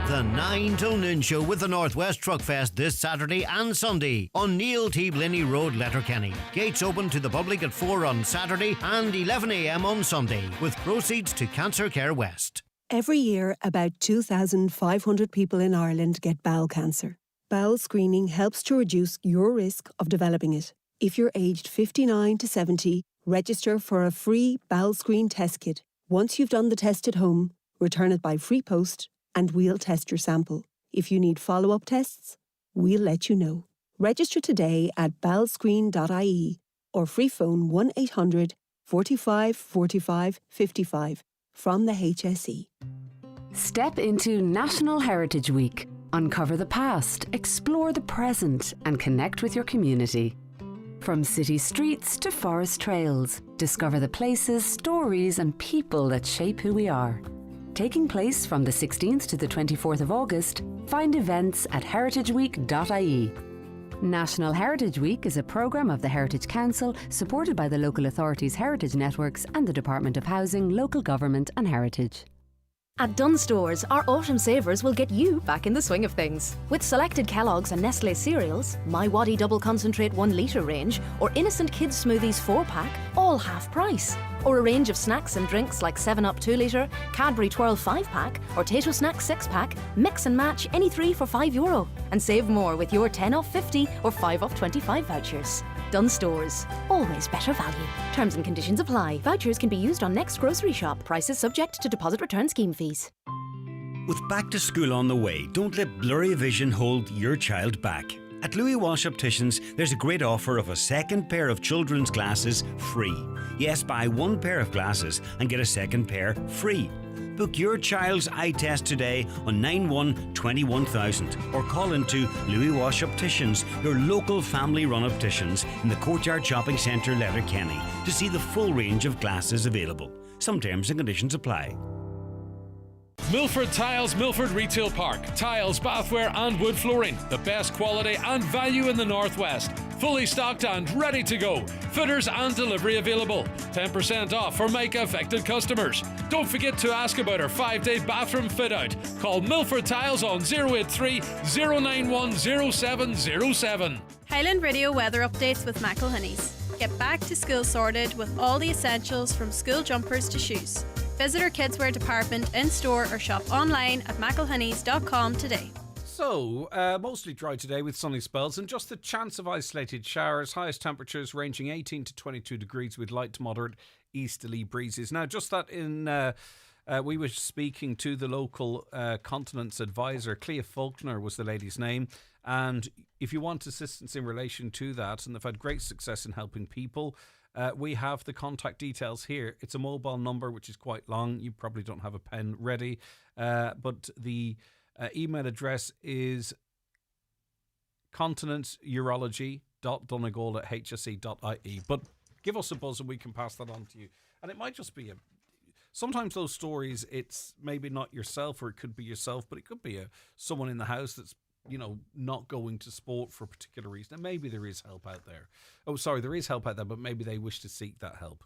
The 9 till noon show with the Northwest Truck Fest this Saturday and Sunday on Neil T. Blinney Road, Letterkenny. Gates open to the public at 4 on Saturday and 11 a.m. on Sunday, with proceeds to Cancer Care West. Every year, about 2,500 people in Ireland get bowel cancer. bowel screening helps to reduce your risk of developing it. If you're aged 59 to 70, register for a free bowel screen test kit. Once you've done the test at home, return it by free post and we'll test your sample. If you need follow-up tests, we'll let you know. Register today at bowelscreen.ie or free phone 1-800 45 45 55 from the HSE. Step into National Heritage Week. Uncover the past, explore the present, and connect with your community. From city streets to forest trails, discover the places, stories, and people that shape who we are. Taking place from the 16th to the 24th of August, find events at heritageweek.ie. National Heritage Week is a programme of the Heritage Council, supported by the local authorities' heritage networks and the Department of Housing, Local Government and Heritage. At Dunnes Stores, our autumn savers will get you back in the swing of things. With selected Kellogg's and Nestlé cereals, My Waddy Double Concentrate 1 litre range, or Innocent Kids Smoothies 4-pack, all half price. Or a range of snacks and drinks like 7-Up 2 litre, Cadbury Twirl 5-pack, or Tato Snacks 6-pack, mix and match any 3 for €5. And save more with your 10 off 50 or 5 off 25 vouchers. Dunnes Stores, always better value. Terms and conditions apply. Vouchers can be used on next grocery shop. Prices subject to deposit return scheme fees. With back to school on the way, don't let blurry vision hold your child back. At Louis Walsh Opticians, there's a great offer of a second pair of children's glasses free. Yes, buy one pair of glasses and get a second pair free. Book your child's eye test today on 91 or call into Louis Walsh Opticians, your local family-run opticians in the Courtyard Shopping Centre, Letterkenny, to see the full range of glasses available. Some terms and conditions apply. Milford Tiles, Milford Retail Park. Tiles, bathware and wood flooring. The best quality and value in the Northwest. Fully stocked and ready to go. Fitters and delivery available. 10% off for Mica affected customers. Don't forget to ask about our 5-day bathroom fit out. Call Milford Tiles on 083 091 0707. Highland Radio weather updates with McElhinney's. Get back to school sorted with all the essentials from school jumpers to shoes. Visit our kidswear department in store or shop online at mcelhinneys.com today. So, mostly dry today with sunny spells and just the chance of isolated showers. Highest temperatures ranging 18 to 22 degrees with light to moderate easterly breezes. Now, just that we were speaking to the local continence advisor. Clea Faulkner was the lady's name. And if you want assistance in relation to that, and they've had great success in helping people, we have the contact details here. It's a mobile number, which is quite long. You probably don't have a pen ready. But the email address is continenceurology.donegal@hse.ie. But give us a buzz and we can pass that on to you. And it might just be sometimes those stories, it's maybe not yourself, or it could be yourself, but it could be someone in the house that's, not going to sport for a particular reason. And maybe there is help out there. Oh, sorry, there is help out there, but maybe they wish to seek that help.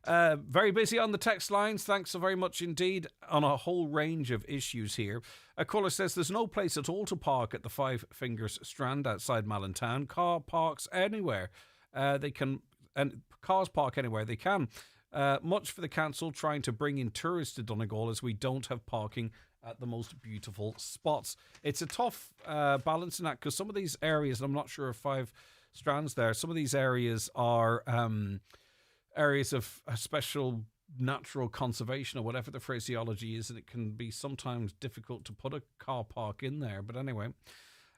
Very busy on the text lines. Thanks so very much indeed on a whole range of issues here. A caller says there's no place at all to park at the Five Fingers Strand outside Mallintown. Car parks anywhere. Cars park anywhere they can. Much for the council trying to bring in tourists to Donegal, as we don't have parking at the most beautiful spots. It's a tough balance in that, because some of these areas, and I'm not sure if Five Strands there, some of these areas are areas of special natural conservation, or whatever the phraseology is, and it can be sometimes difficult to put a car park in there. But anyway,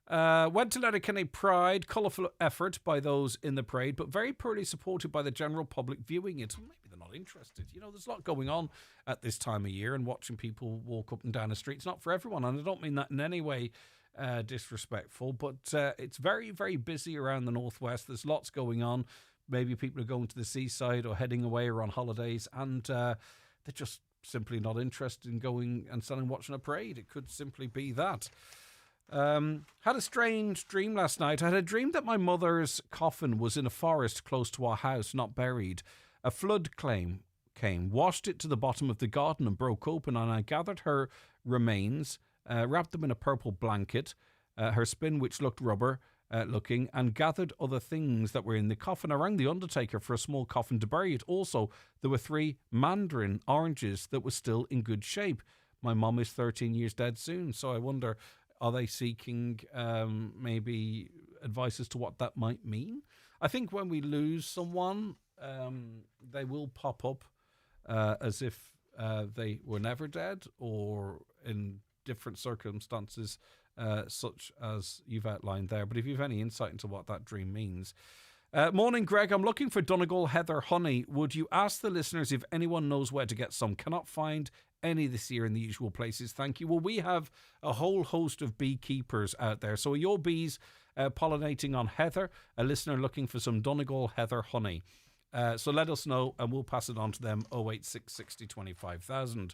went to Letterkenny Pride. Colourful effort by those in the parade, but very poorly supported by the general public viewing it. Maybe they're not interested. There's a lot going on at this time of year, and watching people walk up and down the streets, not for everyone. And I don't mean that in any way disrespectful, but it's very, very busy around the Northwest. There's lots going on. Maybe people are going to the seaside or heading away or on holidays, and they're just simply not interested in going and watching a parade. It could simply be that. Had a strange dream last night. I had a dream that my mother's coffin was in a forest close to our house, not buried. A flood came, washed it to the bottom of the garden and broke open, and I gathered her remains, wrapped them in a purple blanket, her spin, which looked rubber looking, and gathered other things that were in the coffin. I rang the undertaker for a small coffin to bury it. Also, there were 3 mandarin oranges that were still in good shape. My mum is 13 years dead soon, so I wonder, Are they seeking maybe advice as to what that might mean? I think when we lose someone, they will pop up as if they were never dead, or in different circumstances such as you've outlined there. But if you have any insight into what that dream means. Morning, Greg. I'm looking for Donegal heather honey. Would you ask the listeners if anyone knows where to get some? Cannot find any this year in the usual places. Thank you. Well, we have a whole host of beekeepers out there. So are your bees pollinating on heather? A listener looking for some Donegal heather honey. So let us know and we'll pass it on to them. 086 60 25,000.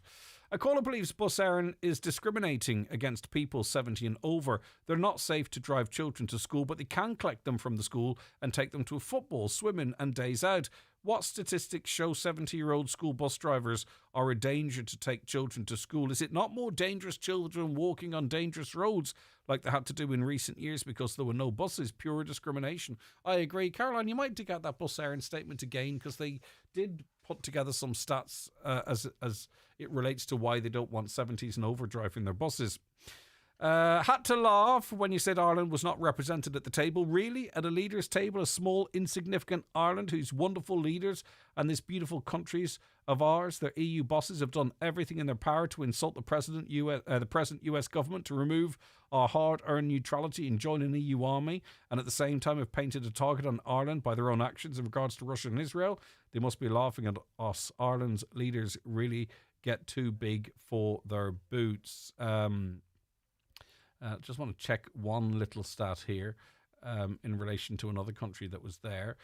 A caller believes Bus Éireann is discriminating against people 70 and over. They're not safe to drive children to school, but they can collect them from the school and take them to football, swimming and days out. What statistics show 70-year-old school bus drivers are a danger to take children to school? Is it not more dangerous children walking on dangerous roads like they had to do in recent years because there were no buses? Pure discrimination. I agree. Caroline, you might dig out that Bus Éireann statement again, because they did put together some stats as it relates to why they don't want 70s and over driving their buses. Had to laugh when you said Ireland was not represented at the table. Really? At a leaders' table, a small, insignificant Ireland whose wonderful leaders and this beautiful countries of ours, their EU bosses, have done everything in their power to insult the present US government, to remove our hard-earned neutrality and join an EU army, and at the same time have painted a target on Ireland by their own actions in regards to Russia and Israel. They must be laughing at us. Ireland's leaders really get too big for their boots. Just want to check one little stat here in relation to another country that was there.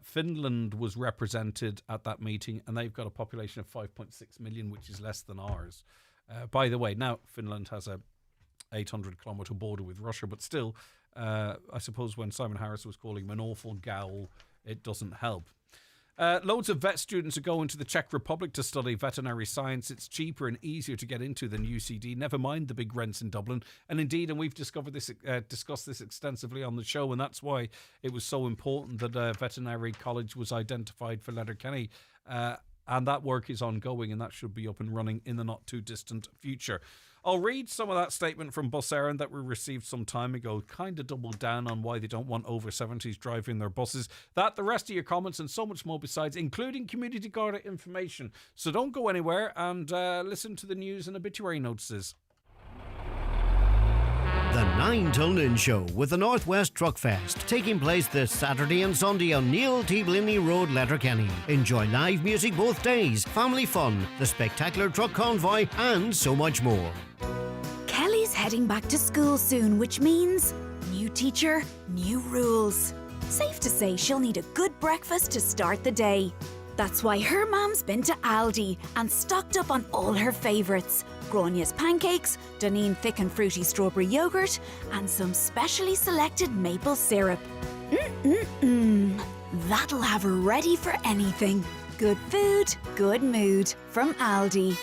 Finland was represented at that meeting, and they've got a population of 5.6 million, which is less than ours. By the way, now Finland has a 800-kilometre border with Russia, but still, I suppose when Simon Harris was calling him an awful Gael, it doesn't help. Loads of vet students are going to the Czech Republic to study veterinary science. It's cheaper and easier to get into than UCD, never mind the big rents in Dublin. And indeed, and we've discussed this extensively on the show, and that's why it was so important that a veterinary college was identified for Letterkenny. And that work is ongoing, and that should be up and running in the not too distant future. I'll read some of that statement from Bus Éireann that we received some time ago, kind of doubled down on why they don't want over 70s driving their buses. That, the rest of your comments, and so much more besides, including community Garda information. So don't go anywhere, and listen to the news and obituary notices. The 9 till noon show with the Northwest Truck Fest, taking place this Saturday and Sunday on Neil T. Blinley Road, Letterkenny. Enjoy live music both days, family fun, the spectacular truck convoy, and so much more. Kelly's heading back to school soon, which means new teacher, new rules. Safe to say she'll need a good breakfast to start the day. That's why her mum's been to Aldi and stocked up on all her favourites. Gronya's pancakes, Duneen thick and fruity strawberry yoghurt, and some specially selected maple syrup. That'll have her ready for anything. Good food, good mood from Aldi.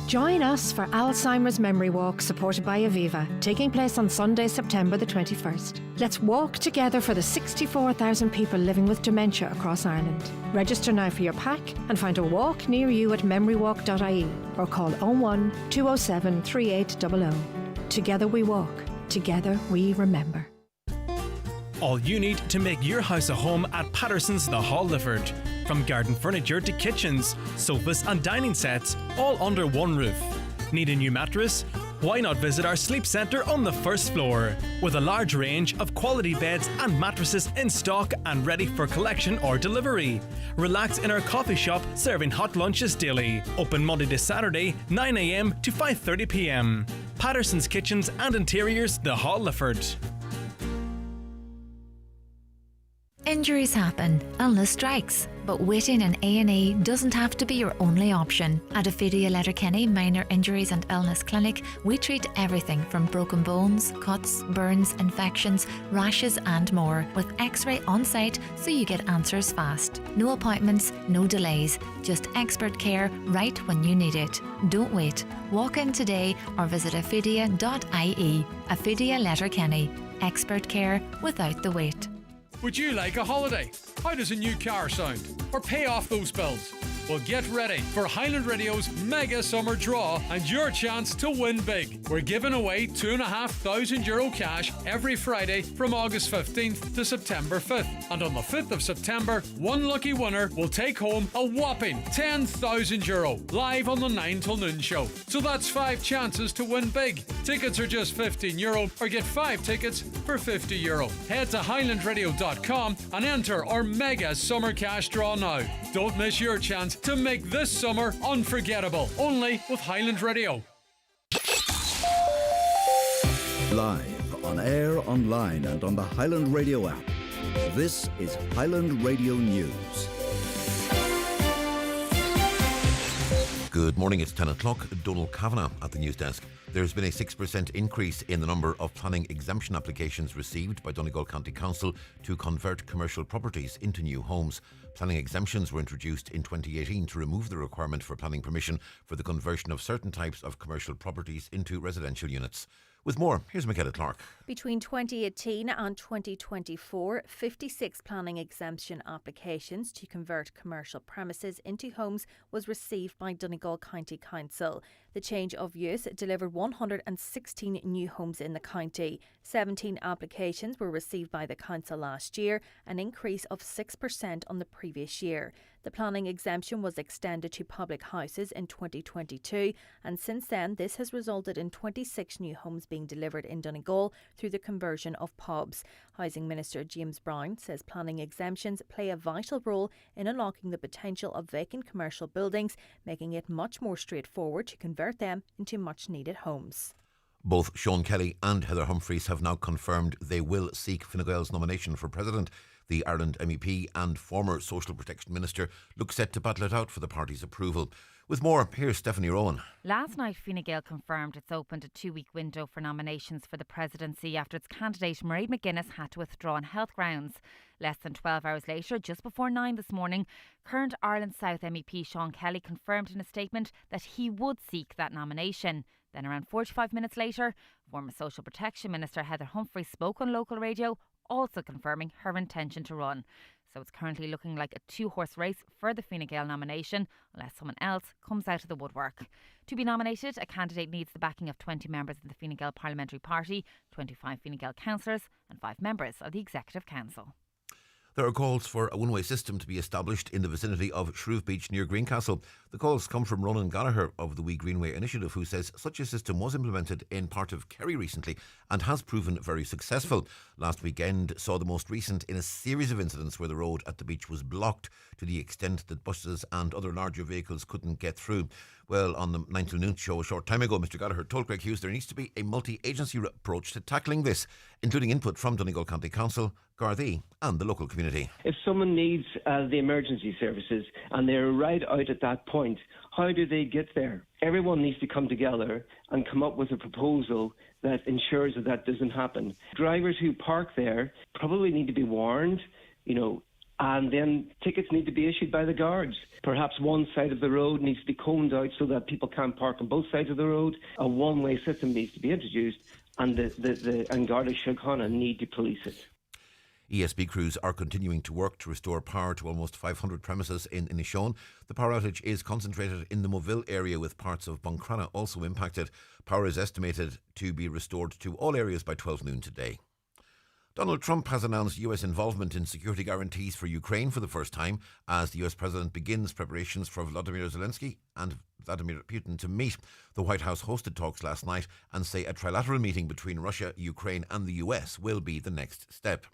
Join us for Alzheimer's Memory Walk, supported by Aviva, taking place on Sunday, September the 21st. Let's walk together for the 64,000 people living with dementia across Ireland. Register now for your pack and find a walk near you at memorywalk.ie or call 01 207 3800. Together we walk, together we remember. All you need to make your house a home at Patterson's The Halliford. From garden furniture to kitchens, sofas and dining sets, all under one roof. Need a new mattress? Why not visit our sleep centre on the first floor, with a large range of quality beds and mattresses in stock and ready for collection or delivery. Relax in our coffee shop, serving hot lunches daily. Open Monday to Saturday, 9 a.m. to 5:30 p.m. Patterson's Kitchens and Interiors, The Halliford. Injuries happen, illness strikes, but waiting in A&E doesn't have to be your only option. At Ophidia Letterkenny Minor Injuries and Illness Clinic, we treat everything from broken bones, cuts, burns, infections, rashes and more, with X-ray on site so you get answers fast. No appointments, no delays, just expert care right when you need it. Don't wait. Walk in today or visit ophidia.ie. Ophidia Letterkenny. Expert care without the wait. Would you like a holiday? How does a new car sound? Or pay off those bills? Well, get ready for Highland Radio's mega summer draw and your chance to win big. We're giving away €2,500 cash every Friday from August 15th to September 5th. And on the 5th of September, one lucky winner will take home a whopping €10,000 live on the 9 till noon show. So that's 5 chances to win big. Tickets are just €15 or get 5 tickets for €50. Head to highlandradio.com and enter our mega summer cash draw now. Don't miss your chance to make this summer unforgettable. Only with Highland Radio. Live, on air, online and on the Highland Radio app. This is Highland Radio News. Good morning, it's 10 o'clock. Donal Kavanagh at the news desk. There's been a 6% increase in the number of planning exemption applications received by Donegal County Council to convert commercial properties into new homes. Planning exemptions were introduced in 2018 to remove the requirement for planning permission for the conversion of certain types of commercial properties into residential units. With more, here's Michaela Clark. Between 2018 and 2024, 56 planning exemption applications to convert commercial premises into homes was received by Donegal County Council. The change of use delivered 116 new homes in the county. 17 applications were received by the council last year, an increase of 6% on the previous year. The planning exemption was extended to public houses in 2022, and since then this has resulted in 26 new homes being delivered in Donegal through the conversion of pubs. Housing Minister James Brown says planning exemptions play a vital role in unlocking the potential of vacant commercial buildings, making it much more straightforward to convert them into much needed homes. Both Sean Kelly and Heather Humphreys have now confirmed they will seek Fine Gael's nomination for president. The Ireland MEP and former Social Protection Minister look set to battle it out for the party's approval. With more, here's Stephanie Rowan. Last night, Fine Gael confirmed it's opened a 2-week window for nominations for the presidency after its candidate Mairead McGuinness had to withdraw on health grounds. Less than 12 hours later, just before 9 this morning, current Ireland South MEP Sean Kelly confirmed in a statement that he would seek that nomination. Then around 45 minutes later, former Social Protection Minister Heather Humphreys spoke on local radio, also confirming her intention to run. So it's currently looking like a 2-horse race for the Fine Gael nomination, unless someone else comes out of the woodwork. To be nominated, a candidate needs the backing of 20 members of the Fine Gael Parliamentary Party, 25 Fine Gael councillors and 5 members of the Executive Council. There are calls for a one-way system to be established in the vicinity of Shrove Beach near Greencastle. The calls come from Ronan Gallagher of the We Greenway Initiative, who says such a system was implemented in part of Kerry recently and has proven very successful. Last weekend saw the most recent in a series of incidents where the road at the beach was blocked to the extent that buses and other larger vehicles couldn't get through. Well, on the 9 till noon show a short time ago, Mr Gallagher told Greg Hughes there needs to be a multi-agency approach to tackling this, including input from Donegal County Council, Garda and the local community. If someone needs the emergency services and they're right out at that point, how do they get there? Everyone needs to come together and come up with a proposal that ensures that that doesn't happen. Drivers who park there probably need to be warned, and then tickets need to be issued by the guards. Perhaps one side of the road needs to be combed out so that people can't park on both sides of the road. A one-way system needs to be introduced, and the Garda Síochána need to police it. ESB crews are continuing to work to restore power to almost 500 premises in Inishowen. The power outage is concentrated in the Moville area, with parts of Buncrana also impacted. Power is estimated to be restored to all areas by 12 noon today. Donald Trump has announced US involvement in security guarantees for Ukraine for the first time as the US president begins preparations for Volodymyr Zelensky and Vladimir Putin to meet. The White House hosted talks last night and say a trilateral meeting between Russia, Ukraine and the US will be the next step.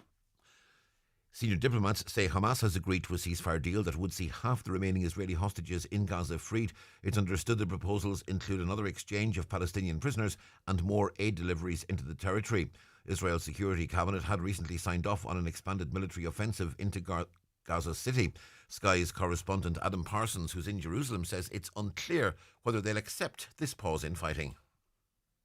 Senior diplomats say Hamas has agreed to a ceasefire deal that would see half the remaining Israeli hostages in Gaza freed. It's understood the proposals include another exchange of Palestinian prisoners and more aid deliveries into the territory. Israel's Security Cabinet had recently signed off on an expanded military offensive into Gaza City. Sky's correspondent Adam Parsons, who's in Jerusalem, says it's unclear whether they'll accept this pause in fighting.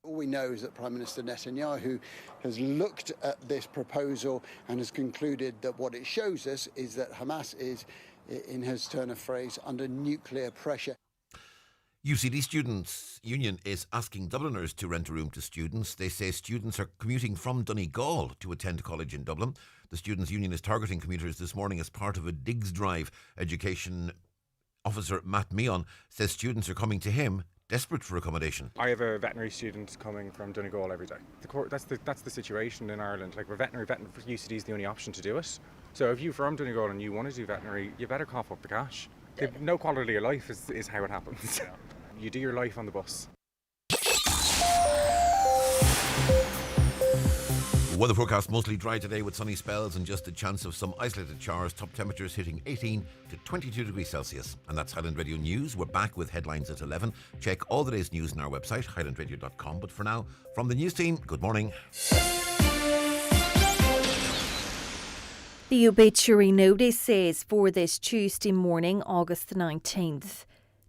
All we know is that Prime Minister Netanyahu has looked at this proposal and has concluded that what it shows us is that Hamas is, in his turn of phrase, under nuclear pressure. UCD Students' Union is asking Dubliners to rent a room to students. They say students are commuting from Donegal to attend college in Dublin. The Students' Union is targeting commuters this morning as part of a digs drive. Education Officer Matt Meon says students are coming to him desperate for accommodation. I have a veterinary student coming from Donegal every day. That's the situation in Ireland. Like, we're veterinary UCD is the only option to do it. So if you're from Donegal and you want to do veterinary, you better cough up the cash. No quality of life is how it happens. You do your life on the bus. Weather forecast mostly dry today with sunny spells and just a chance of some isolated showers. Top temperatures hitting 18 to 22 degrees Celsius. And that's Highland Radio News. We're back with headlines at 11. Check all the day's news on our website, highlandradio.com. But for now, from the news team, good morning. The obituary notice says for this Tuesday morning, August the 19th.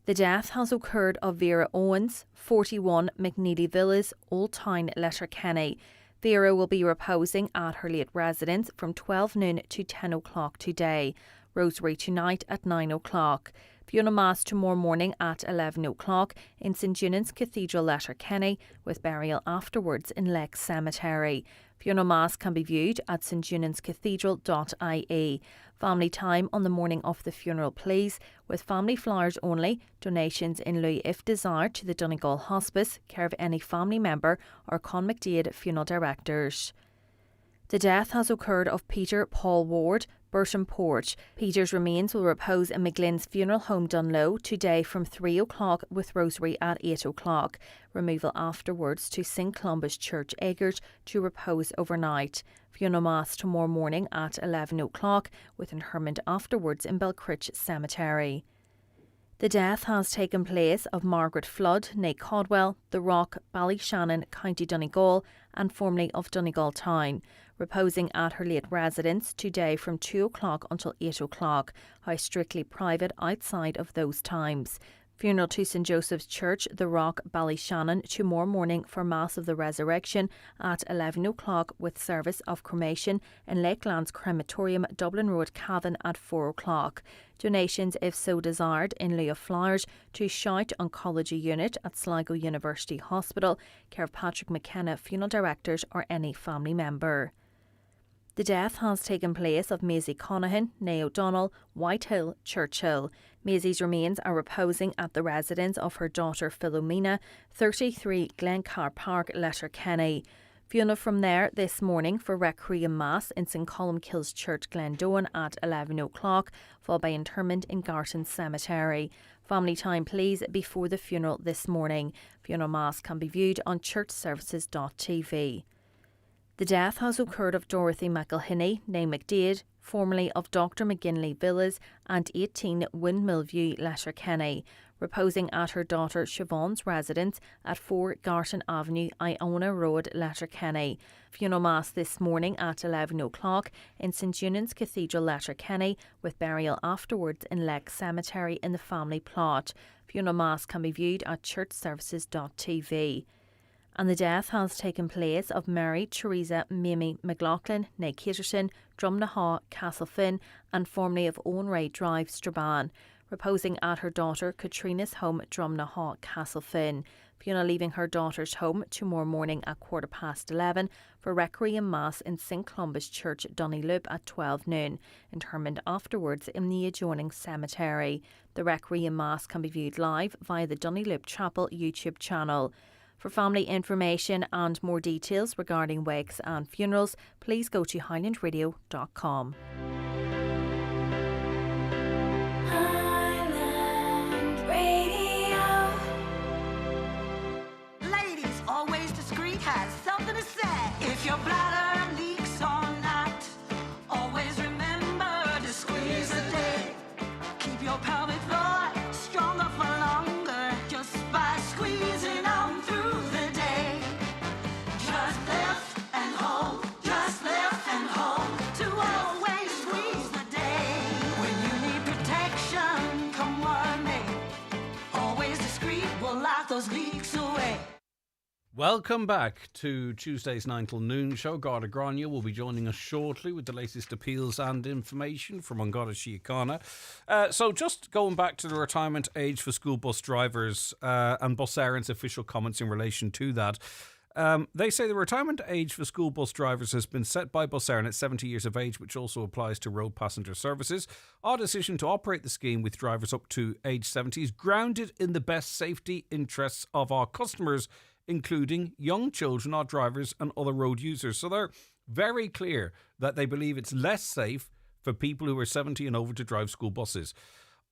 The death has occurred of Vera Owens, 41, McNeely Villas, Old Town, Letterkenny. Vera will be reposing at her late residence from 12 noon to 10 o'clock today. Rosary tonight at 9 o'clock. Funeral Mass tomorrow morning at 11 o'clock in St Eunan's Cathedral, Letterkenny, with burial afterwards in Leck Cemetery. Funeral Mass can be viewed at steunanscathedral.ie. Family time on the morning of the funeral, please, with family flowers only. Donations in lieu, if desired, to the Donegal Hospice, care of any family member or Con McDaid funeral directors. The death has occurred of Peter Paul Ward, Burton Porch. Peter's remains will repose in McGlynn's Funeral Home, Dunlow, today from 3 o'clock with Rosary at 8 o'clock. Removal afterwards to St Columba's Church, Eggers, to repose overnight. Funeral Mass tomorrow morning at 11 o'clock with interment afterwards in Belcritch Cemetery. The death has taken place of Margaret Flood, née Codwell, The Rock, Ballyshannon, County Donegal, and formerly of Donegal Town, reposing at her late residence today from 2 o'clock until 8 o'clock, house strictly private outside of those times. Funeral to St Joseph's Church, The Rock, Ballyshannon, tomorrow morning for Mass of the Resurrection at 11 o'clock with service of cremation in Lakelands Crematorium, Dublin Road, Cavan at 4 o'clock. Donations, if so desired, in lieu of flowers to Shout Oncology Unit at Sligo University Hospital, care of Patrick McKenna, funeral directors or any family member. The death has taken place of Maisie Conahan, née O'Donnell, Whitehill, Churchill. Maisie's remains are reposing at the residence of her daughter Philomena, 33 Glencar Park, Letterkenny. Funeral from there this morning for Requiem Mass in St Columkille's Church, Glendowen at 11 o'clock, followed by interment in Garton Cemetery. Family time, please, before the funeral this morning. Funeral Mass can be viewed on churchservices.tv. The death has occurred of Dorothy McElhinney, née McDaid, formerly of Dr McGinley Villas and 18 Windmill View, Letterkenny, reposing at her daughter Siobhan's residence at 4 Garton Avenue, Iona Road, Letterkenny. Funeral Mass this morning at 11 o'clock in St Eunan's Cathedral, Letterkenny, with burial afterwards in Leck Cemetery in the family plot. Funeral Mass can be viewed at churchservices.tv. And the death has taken place of Mary Teresa Mamie McLaughlin, née Caterson, Drumnahaw, Castlefin, and formerly of Owenray Drive, Strabane, reposing at her daughter Katrina's home, Drumnahaw, Castlefin. Fiona leaving her daughter's home tomorrow morning at 11:15 for Requiem Mass in St Columba's Church, Doneloop at 12 noon, interment afterwards in the adjoining cemetery. The Requiem Mass can be viewed live via the Doneloop Chapel YouTube channel. For family information and more details regarding wakes and funerals, please go to highlandradio.com. Highland Radio. Ladies, always discreet, has something to say. If your bladder leaks or not, always remember to squeeze a day. Keep your pelvic floor stronger for longer just by squeezing on through. Welcome back to Tuesday's 9 till noon show. Garda Grania will be joining us shortly with the latest appeals and information from An Garda Síochána. So just going back to the retirement age for school bus drivers and Bus Éireann's official comments in relation to that. They say the retirement age for school bus drivers has been set by Bus Éireann at 70 years of age, which also applies to road passenger services. Our decision to operate the scheme with drivers up to age 70 is grounded in the best safety interests of our customers, including young children, our drivers and other road users. So they're very clear that they believe it's less safe for people who are 70 and over to drive school buses.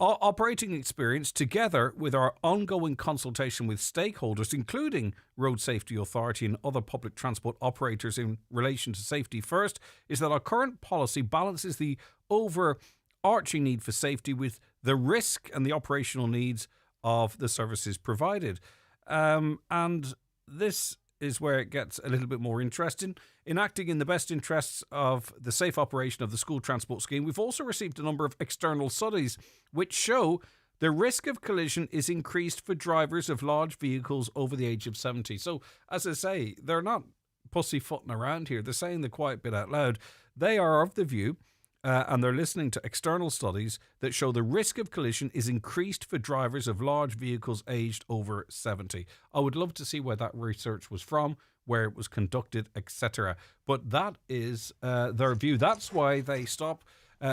Our operating experience, together with our ongoing consultation with stakeholders, including Road Safety Authority and other public transport operators in relation to safety first, is that our current policy balances the overarching need for safety with the risk and the operational needs of the services provided. And this is where it gets a little bit more interesting. In acting in the best interests of the safe operation of the school transport scheme, we've also received a number of external studies which show the risk of collision is increased for drivers of large vehicles over the age of 70. So, as I say, they're not pussyfooting around here. They're saying the quiet bit out loud. They are of the view, and they're listening to external studies that show the risk of collision is increased for drivers of large vehicles aged over 70. I would love to see where that research was from, where it was conducted, etc. But that is their view. That's why they stop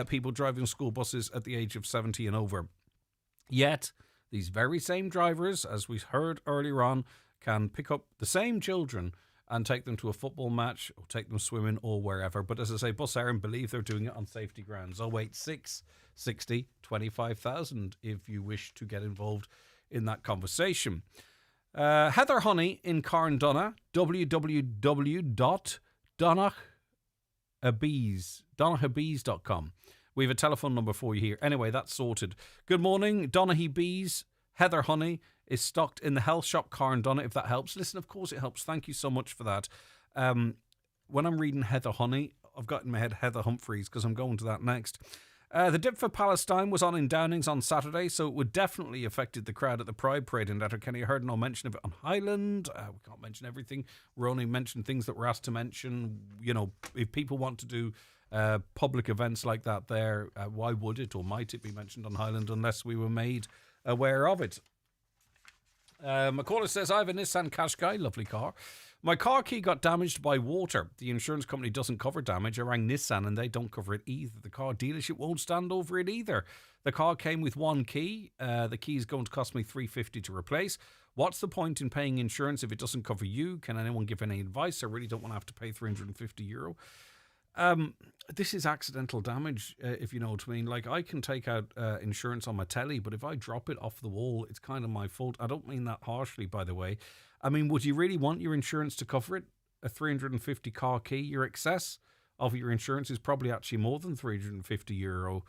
people driving school buses at the age of 70 and over. Yet, these very same drivers, as we heard earlier on, can pick up the same children and take them to a football match or take them swimming or wherever. But as I say, Bus Éireann believe they're doing it on safety grounds. 086 60 25,000 if you wish to get involved in that conversation. Heather Honey in Carndonagh, www.donaghabees.com. We have a telephone number for you here. Anyway, that's sorted. Good morning, Donaghy Bees. Heather Honey is stocked in the health shop Carndonagh, if that helps. Listen, of course it helps. Thank you so much for that. When I'm reading Heather Honey, I've got in my head Heather Humphreys because I'm going to that next. The Dip for Palestine was on in Downings on Saturday, so it would definitely affected the crowd at the Pride Parade in Letterkenny. I heard no mention of it on Highland. We can't mention everything. We're only mentioning things that we're asked to mention. You know, if people want to do public events like that there, why would it or might it be mentioned on Highland unless we were made aware of it? McCullough says, I have a Nissan Qashqai, lovely car. My car key got damaged by water. The insurance company doesn't cover damage. I rang Nissan and they don't cover it either. The car dealership won't stand over it either. The car came with one key. The key is going to cost me $350 to replace. What's the point in paying insurance if it doesn't cover you? Can anyone give any advice? I really don't want to have to pay €350. This is accidental damage, if you know what I mean. Like, I can take out insurance on my telly, but if I drop it off the wall, it's kind of my fault. I don't mean that harshly, by the way. I mean, would you really want your insurance to cover it? A $350 car key, your excess of your insurance is probably actually more than €350.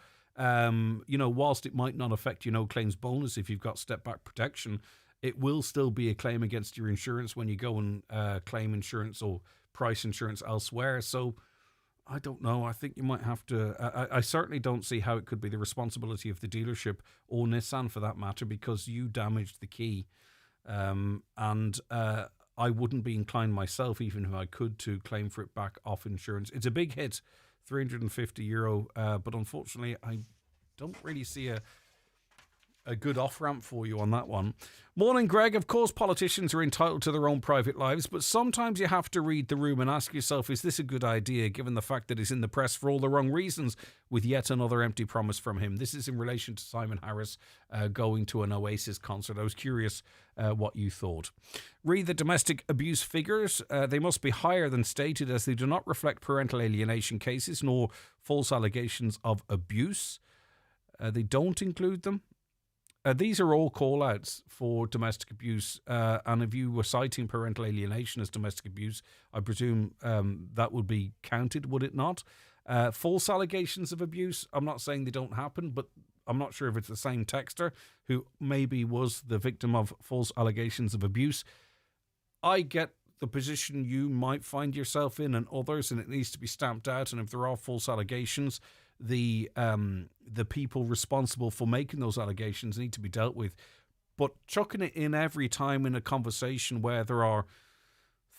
You know, whilst it might not affect your no claims bonus if you've got step back protection, it will still be a claim against your insurance when you go and claim insurance or price insurance elsewhere. So I don't know. I think you might have to... I certainly don't see how it could be the responsibility of the dealership or Nissan for that matter, because you damaged the key. And I wouldn't be inclined myself, even if I could, to claim for it back off insurance. It's a big hit, €350, but unfortunately I don't really see a good off-ramp for you on that one. Morning, Greg. Of course, politicians are entitled to their own private lives, but sometimes you have to read the room and ask yourself, is this a good idea, given the fact that he's in the press for all the wrong reasons, with yet another empty promise from him? This is in relation to Simon Harris going to an Oasis concert. I was curious what you thought. Read the domestic abuse figures. They must be higher than stated, as they do not reflect parental alienation cases nor false allegations of abuse. They don't include them. These are all call-outs for domestic abuse, and if you were citing parental alienation as domestic abuse, I presume that would be counted, would it not? False allegations of abuse, I'm not saying they don't happen, but I'm not sure if it's the same texter who maybe was the victim of false allegations of abuse. I get the position you might find yourself in and others, and it needs to be stamped out, and if there are false allegations, the people responsible for making those allegations need to be dealt with. But chucking it in every time in a conversation where there are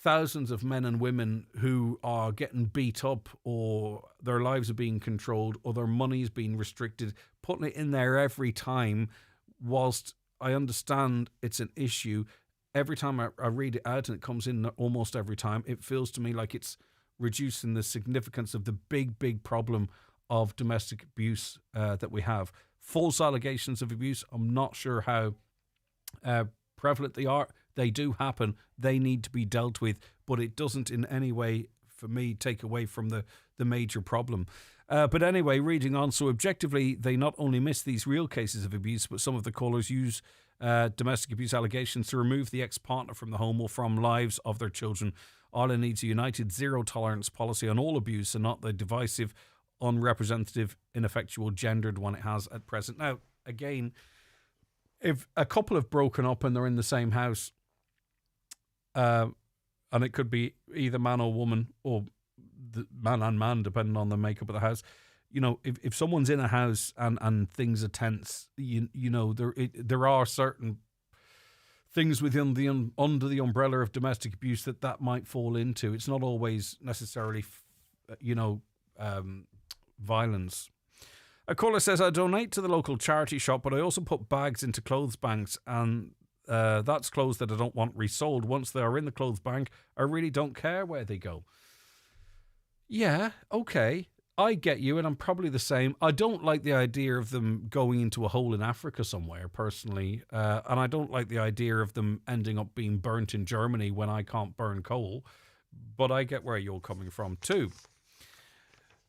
thousands of men and women who are getting beat up, or their lives are being controlled, or their money is being restricted, putting it in there every time, whilst I understand it's an issue, every time I read it out, and it comes in almost every time, it feels to me like it's reducing the significance of the big problem of domestic abuse that we have. False allegations of abuse, I'm not sure how prevalent they are. They do happen. They need to be dealt with, but it doesn't in any way, for me, take away from the major problem. But anyway, reading on, so objectively, they not only miss these real cases of abuse, but some of the callers use domestic abuse allegations to remove the ex-partner from the home or from lives of their children. Ireland needs a united zero-tolerance policy on all abuse and not the divisive, unrepresentative, ineffectual, gendered one it has at present. Now, again, if a couple have broken up and they're in the same house, and it could be either man or woman, or the man and man, depending on the makeup of the house. You know, if someone's in a house and things are tense, you know, there are certain things within under the umbrella of domestic abuse that might fall into. It's not always necessarily, violence. A caller says, I donate to the local charity shop, but I also put bags into clothes banks, and that's clothes that I don't want resold. Once they are in the clothes bank, I really don't care where they go. Yeah, okay, I get you, and I'm probably the same. I don't like the idea of them going into a hole in Africa somewhere, personally, and I don't like the idea of them ending up being burnt in Germany when I can't burn coal, but I get where you're coming from too.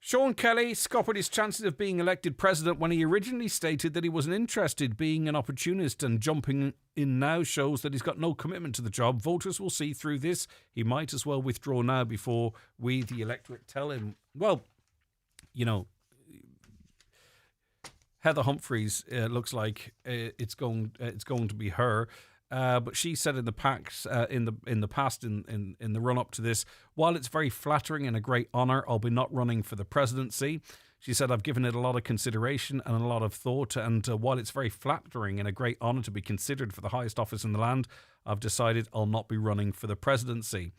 Sean Kelly scuppered his chances of being elected president when he originally stated that he wasn't interested. Being an opportunist and jumping in now shows that he's got no commitment to the job. Voters will see through this. He might as well withdraw now before we, the electorate, tell him. Well, you know, Heather Humphreys looks like it's going to be her. But she said in the past, in the run up to this, while it's very flattering and a great honour, I'll be not running for the presidency. She said, I've given it a lot of consideration and a lot of thought, and while it's very flattering and a great honour to be considered for the highest office in the land, I've decided I'll not be running for the presidency.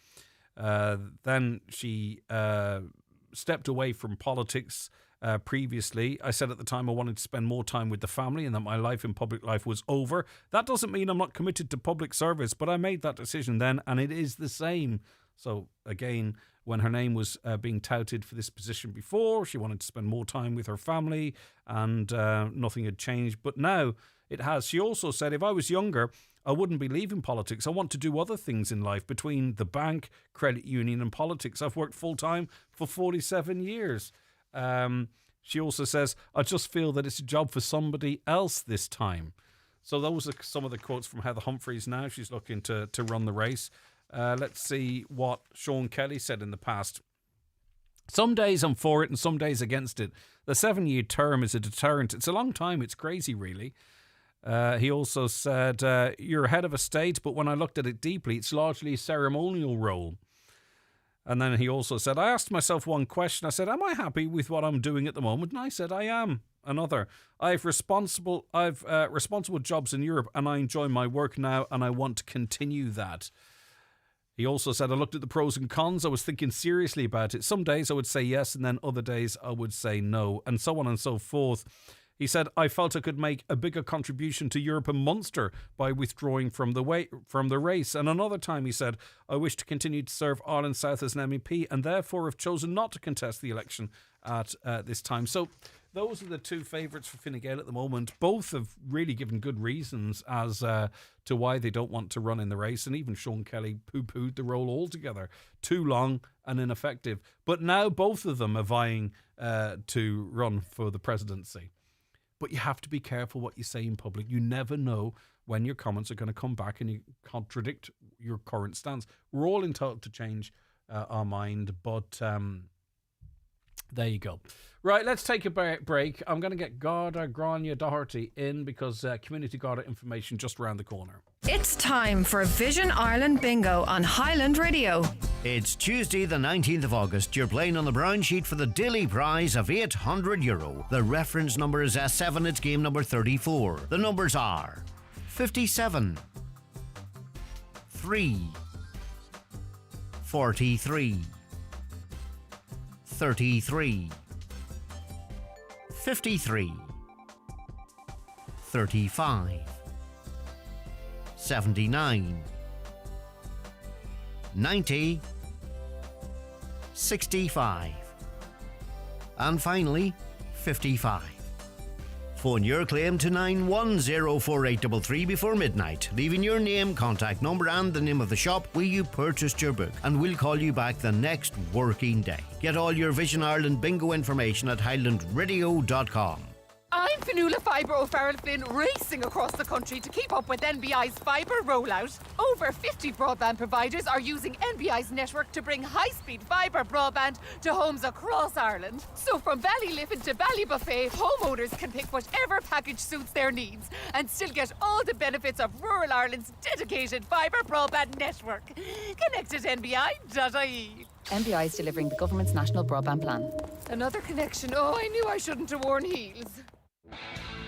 Then she stepped away from politics. Previously, I said at the time I wanted to spend more time with the family and that my life in public life was over. That doesn't mean I'm not committed to public service, but I made that decision then, and it is the same. So again, when her name was being touted for this position before, she wanted to spend more time with her family, and nothing had changed. But now it has. She also said, if I was younger, I wouldn't be leaving politics. I want to do other things in life between the bank, credit union and politics. I've worked full-time for 47 years. She also says, I just feel that it's a job for somebody else this time. So those are some of the quotes from Heather Humphreys now. She's looking to run the race. Let's see what Sean Kelly said in the past. Some days I'm for it and some days against it. The 7-year term is a deterrent. It's a long time. It's crazy, really. He also said, you're head of a state, but when I looked at it deeply, it's largely a ceremonial role. And then he also said, I asked myself one question. I said, am I happy with what I'm doing at the moment? And I said, I am. Another, I've responsible jobs in Europe and I enjoy my work now and I want to continue that. He also said, I looked at the pros and cons. I was thinking seriously about it. Some days I would say yes and then other days I would say no, and so on and so forth. He said, I felt I could make a bigger contribution to Europe and Munster by withdrawing from the race. And another time he said, I wish to continue to serve Ireland South as an MEP and therefore have chosen not to contest the election at this time. So those are the two favourites for Fine Gael at the moment. Both have really given good reasons as to why they don't want to run in the race. And even Sean Kelly poo-pooed the role altogether. Too long and ineffective. But now both of them are vying to run for the presidency. But you have to be careful what you say in public. You never know when your comments are going to come back and you contradict your current stance. We're all entitled to change our mind, but there you go. Right, let's take a break. I'm going to get Garda Grania Doherty in because Community Garda Information just around the corner. It's time for Vision Ireland Bingo on Highland Radio. It's Tuesday the 19th of August. You're playing on the brown sheet for the daily prize of €800. The reference number is S7. It's game number 34. The numbers are 57, 3, 43, 33, 53, 35, 79, 90 65. And finally, 55. Phone your claim to 9104833 before midnight, leaving your name, contact number and the name of the shop where you purchased your book, and we'll call you back the next working day. Get all your Vision Ireland bingo information at highlandradio.com. I'm Fionnuala Fibre O'Farrell Flynn, racing across the country to keep up with NBI's fibre rollout. Over 50 broadband providers are using NBI's network to bring high-speed fibre broadband to homes across Ireland. So from Ballyliffin to Ballybuffet, homeowners can pick whatever package suits their needs and still get all the benefits of rural Ireland's dedicated fibre broadband network. Connect at nbi.ie. NBI is delivering the government's national broadband plan. Another connection. Oh, I knew I shouldn't have worn heels.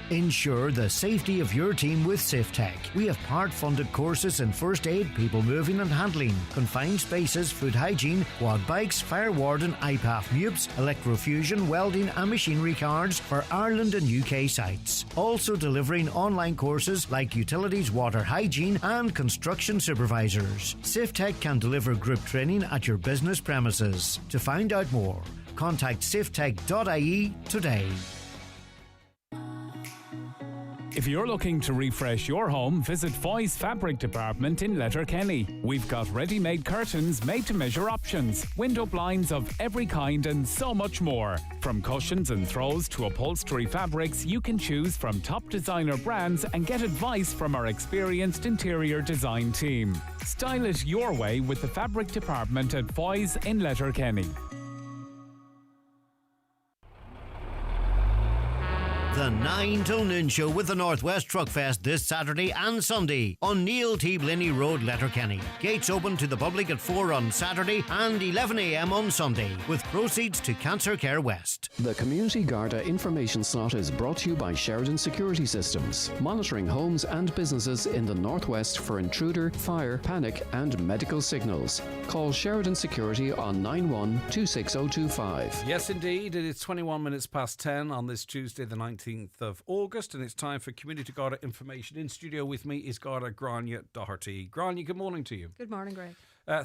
Ensure the safety of your team with SafeTech. We have part-funded courses in first aid, people moving and handling, confined spaces, food hygiene, quad bikes, fire warden, IPAF MUPS, electrofusion, welding and machinery cards for Ireland and UK sites. Also delivering online courses like utilities, water hygiene and construction supervisors. SafeTech can deliver group training at your business premises. To find out more, contact safetech.ie today. If you're looking to refresh your home, visit Foy's Fabric Department in Letterkenny. We've got ready-made curtains, made-to-measure options, window blinds of every kind and so much more. From cushions and throws to upholstery fabrics, you can choose from top designer brands and get advice from our experienced interior design team. Style it your way with the Fabric Department at Foy's in Letterkenny. The 9 till noon show with the Northwest Truck Fest this Saturday and Sunday on Neil T. Blinny Road, Letterkenny. Gates open to the public at 4 on Saturday and 11 a.m. on Sunday, with proceeds to Cancer Care West. The Community Garda Information slot is brought to you by Sheridan Security Systems, monitoring homes and businesses in the Northwest for intruder, fire, panic and medical signals. Call Sheridan Security on 91 26025. Yes, indeed. It is 21 minutes past 10 on this Tuesday, the 19th of August, and it's time for Community Garda Information. In studio with me is Garda Grania Doherty. Grania, good morning to you. Good morning, Greg.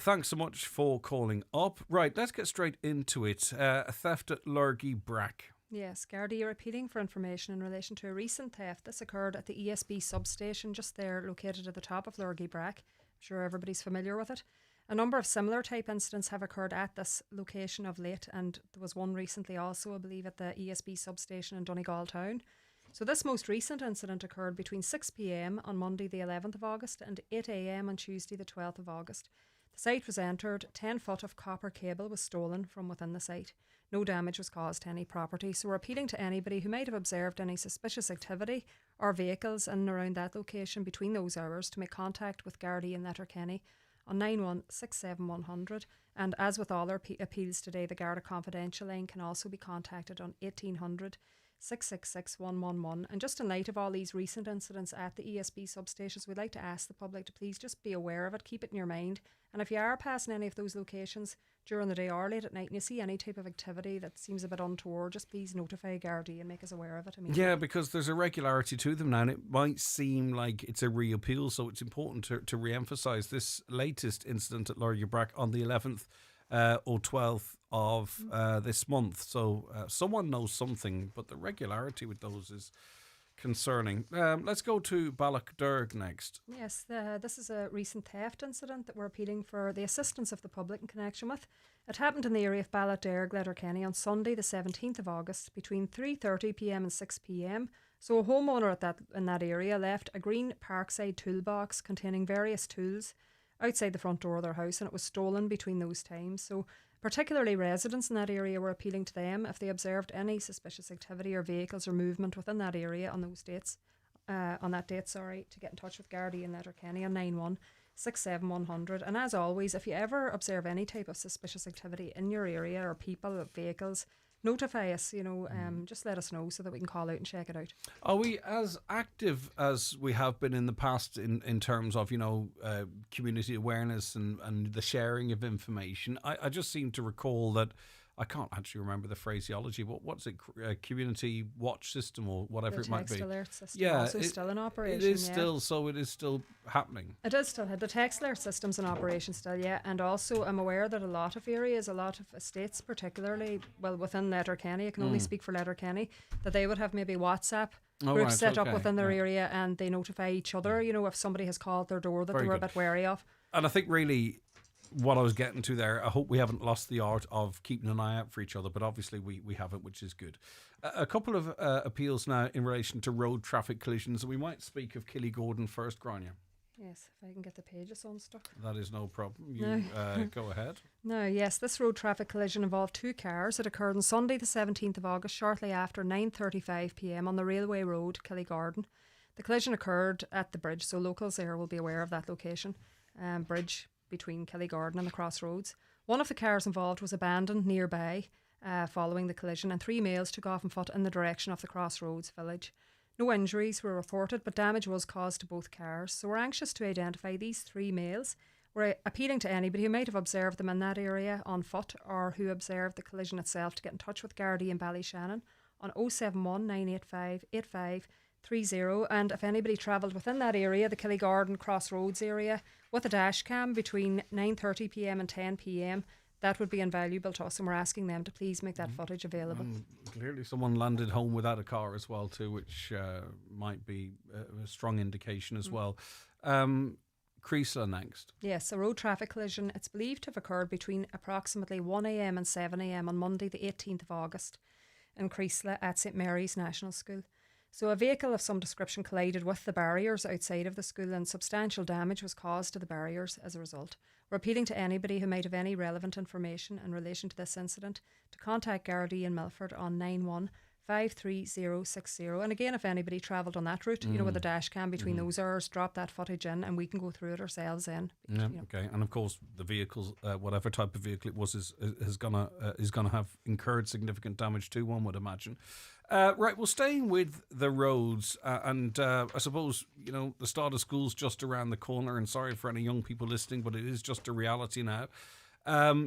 Thanks so much for calling up. Right, let's get straight into it. A theft at Lurgy Brack. Yes, Garda are appealing for information in relation to a recent theft. This occurred at the ESB substation just there, located at the top of Lurgy Brack. I'm sure everybody's familiar with it. A number of similar type incidents have occurred at this location of late, and there was one recently also, I believe, at the ESB substation in Donegal town. So this most recent incident occurred between 6 p.m. on Monday the 11th of August and 8 a.m. on Tuesday the 12th of August. The site was entered, 10 foot of copper cable was stolen from within the site. No damage was caused to any property, so we're appealing to anybody who might have observed any suspicious activity or vehicles in and around that location between those hours to make contact with Garda in Letterkenny on 9167100, and as with all our appeals today, the Garda Confidential line can also be contacted on 1800 666 111. And just in light of all these recent incidents at the ESB substations, we'd like to ask the public to please just be aware of it, keep it in your mind, and if you are passing any of those locations during the day or late at night and you see any type of activity that seems a bit untoward, just please notify Garda and make us aware of it immediately. Yeah, because there's a regularity to them now, and it might seem like it's a reappeal, so it's important to re-emphasise this latest incident at Lurgy Brack on the 11th or 12th of this month. So someone knows something, but the regularity with those is concerning. Let's go to Ballochderg next. Yes, this is a recent theft incident that we're appealing for the assistance of the public in connection with. It happened in the area of Ballochderg, Letterkenny, on Sunday the 17th of August between 3:30 p.m. and 6 p.m. So a homeowner in that area left a green Parkside toolbox containing various tools outside the front door of their house, and it was stolen between those times. So particularly residents in that area were appealing to them if they observed any suspicious activity or vehicles or movement within that area on those dates, to get in touch with Garda in Letterkenny on 9167100. And as always, if you ever observe any type of suspicious activity in your area or people or vehicles, notify us, just let us know so that we can call out and check it out. Are we as active as we have been in the past in terms of, community awareness and the sharing of information? I just seem to recall that I can't actually remember the phraseology. What's it? Community watch system or whatever The it might be. text alert system Yeah, also still in operation. It is still, so it is still happening. It is still. The text alert system's in operation still, yeah. And also I'm aware that a lot of areas, a lot of estates, particularly, well, within Letterkenny, I can only speak for Letterkenny, that they would have maybe WhatsApp groups set up within their area, and they notify each other, if somebody has called their door that they were a bit wary of. And I think really what I was getting to there, I hope we haven't lost the art of keeping an eye out for each other, but obviously we haven't, which is good. A couple of appeals now in relation to road traffic collisions. We might speak of Killygordon first, Grania. Yes, if I can get the pages unstuck. That is no problem. You go ahead. No, yes, this road traffic collision involved two cars. It occurred on Sunday the 17th of August, shortly after 9:35pm on the Railway Road, Killygordon. The collision occurred at the bridge, so locals there will be aware of that location. Bridge between Killygordon and the crossroads. One of the cars involved was abandoned nearby following the collision, and 3 males took off on foot in the direction of the crossroads village. No injuries were reported, but damage was caused to both cars. So we're anxious to identify these 3 males. We're appealing to anybody who might have observed them in that area on foot or who observed the collision itself to get in touch with Garda in Ballyshannon on 071 985 8530. And if anybody travelled within that area, the Killygordon Crossroads area, with a dash cam between 9:30pm and 10pm, that would be invaluable to us, and we're asking them to please make that footage available. Clearly someone landed home without a car as well too, which might be a strong indication as well. Creasla next. Yes, a road traffic collision. It's believed to have occurred between approximately 1am and 7am on Monday the 18th of August in Creasla at St Mary's National School. So a vehicle of some description collided with the barriers outside of the school, and substantial damage was caused to the barriers as a result. We're appealing to anybody who might have any relevant information in relation to this incident to contact Garda in Milford on 91 53060. And again, if anybody travelled on that route, with a dash cam between those hours, drop that footage in and we can go through it ourselves then. Yeah, okay. And of course the vehicles, whatever type of vehicle it was, is gonna have incurred significant damage too, one would imagine. Right, well, staying with the roads, and I suppose, the start of school's just around the corner, and sorry for any young people listening, but it is just a reality now.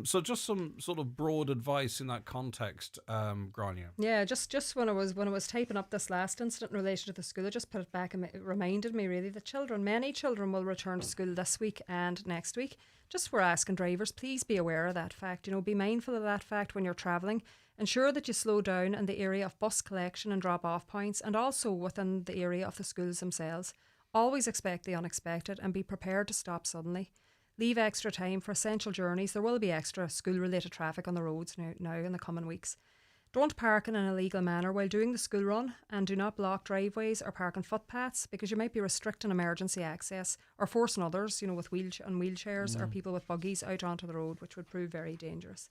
So just some sort of broad advice in that context, Grania. Yeah, just when I was typing up this last incident in relation to the school, I just put it back, and it reminded me really that many children will return to school this week and next week. Just we're asking drivers, please be aware of that fact. Be mindful of that fact when you're travelling. Ensure that you slow down in the area of bus collection and drop-off points, and also within the area of the schools themselves. Always expect the unexpected and be prepared to stop suddenly. Leave extra time for essential journeys. There will be extra school-related traffic on the roads now in the coming weeks. Don't park in an illegal manner while doing the school run, and do not block driveways or park on footpaths, because you might be restricting emergency access or forcing others, with wheelchairs or people with buggies out onto the road, which would prove very dangerous.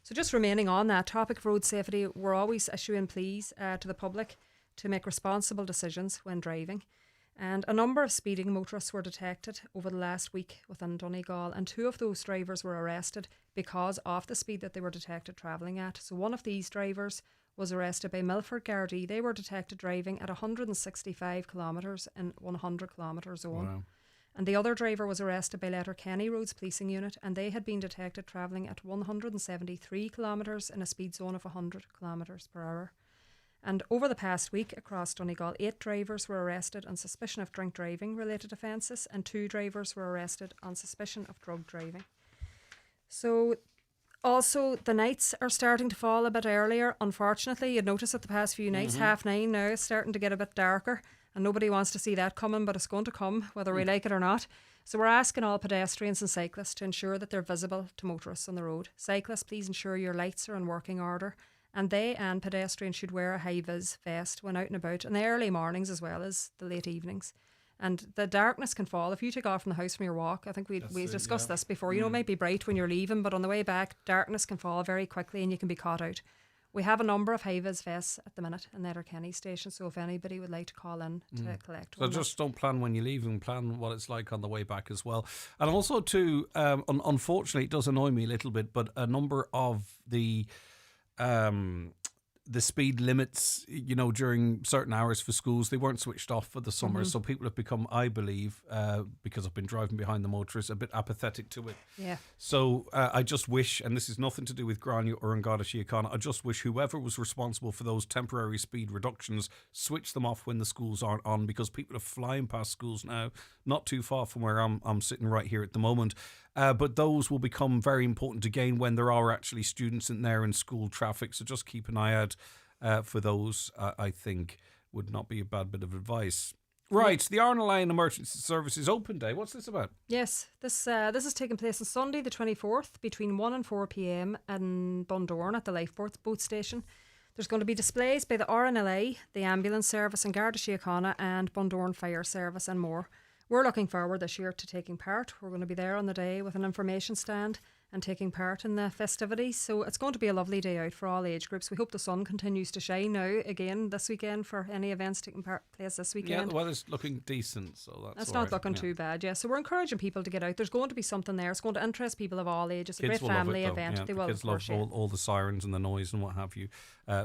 So just remaining on that topic of road safety, we're always issuing pleas to the public to make responsible decisions when driving. And a number of speeding motorists were detected over the last week within Donegal, and 2 of those drivers were arrested because of the speed that they were detected travelling at. So one of these drivers was arrested by Milford Gardaí. They were detected driving at 165 kilometres in 100 kilometre zone. Wow. And the other driver was arrested by Letterkenny Roads Policing Unit, and they had been detected travelling at 173 kilometres in a speed zone of 100 kilometres per hour. And over the past week across Donegal, 8 drivers were arrested on suspicion of drink driving related offences, and 2 drivers were arrested on suspicion of drug driving. So also the nights are starting to fall a bit earlier. Unfortunately, you'd notice that the past few nights, 9:30 now, it's starting to get a bit darker. And nobody wants to see that coming, but it's going to come, whether we like it or not. So we're asking all pedestrians and cyclists to ensure that they're visible to motorists on the road. Cyclists, please ensure your lights are in working order. And they and pedestrians should wear a high-vis vest when out and about in the early mornings as well as the late evenings. And the darkness can fall. If you take off from the house from your walk, I think we discussed this before, it might be bright when you're leaving, but on the way back, darkness can fall very quickly and you can be caught out. We have a number of high-vis vests at the minute in Letterkenny station, so if anybody would like to call in to collect one. So just don't plan when you leave, and plan what it's like on the way back as well. And also too, unfortunately, it does annoy me a little bit, but a number of the the speed limits, during certain hours for schools, they weren't switched off for the summer. So people have become, I believe, because I've been driving behind the motorists, a bit apathetic to it. Yeah. So I just wish, and this is nothing to do with Grania or Garda Síochána, I just wish whoever was responsible for those temporary speed reductions switch them off when the schools aren't on, because people are flying past schools now, not too far from where I'm sitting right here at the moment. But those will become very important again when there are actually students in there in school traffic. So just keep an eye out for those, I think, would not be a bad bit of advice. Right, the Ireland Line Emergency Services Open Day. What's this about? Yes, this is taking place on Sunday the 24th between 1 and 4 p.m. in Bundoran at the Lifeboat boat station. There's going to be displays by the RNLA, the Ambulance Service and Garda Síochána and Bundoran Fire Service and more. We're looking forward this year to taking part. We're going to be there on the day with an information stand and taking part in the festivities. So it's going to be a lovely day out for all age groups. We hope the sun continues to shine now again this weekend for any events taking place this weekend. Yeah, the weather's looking decent, so that's not looking too bad, yeah. So we're encouraging people to get out. There's going to be something there. It's going to interest people of all ages. It's a great family event. Yeah, they the will, kids of course, love all the sirens and the noise and what have you.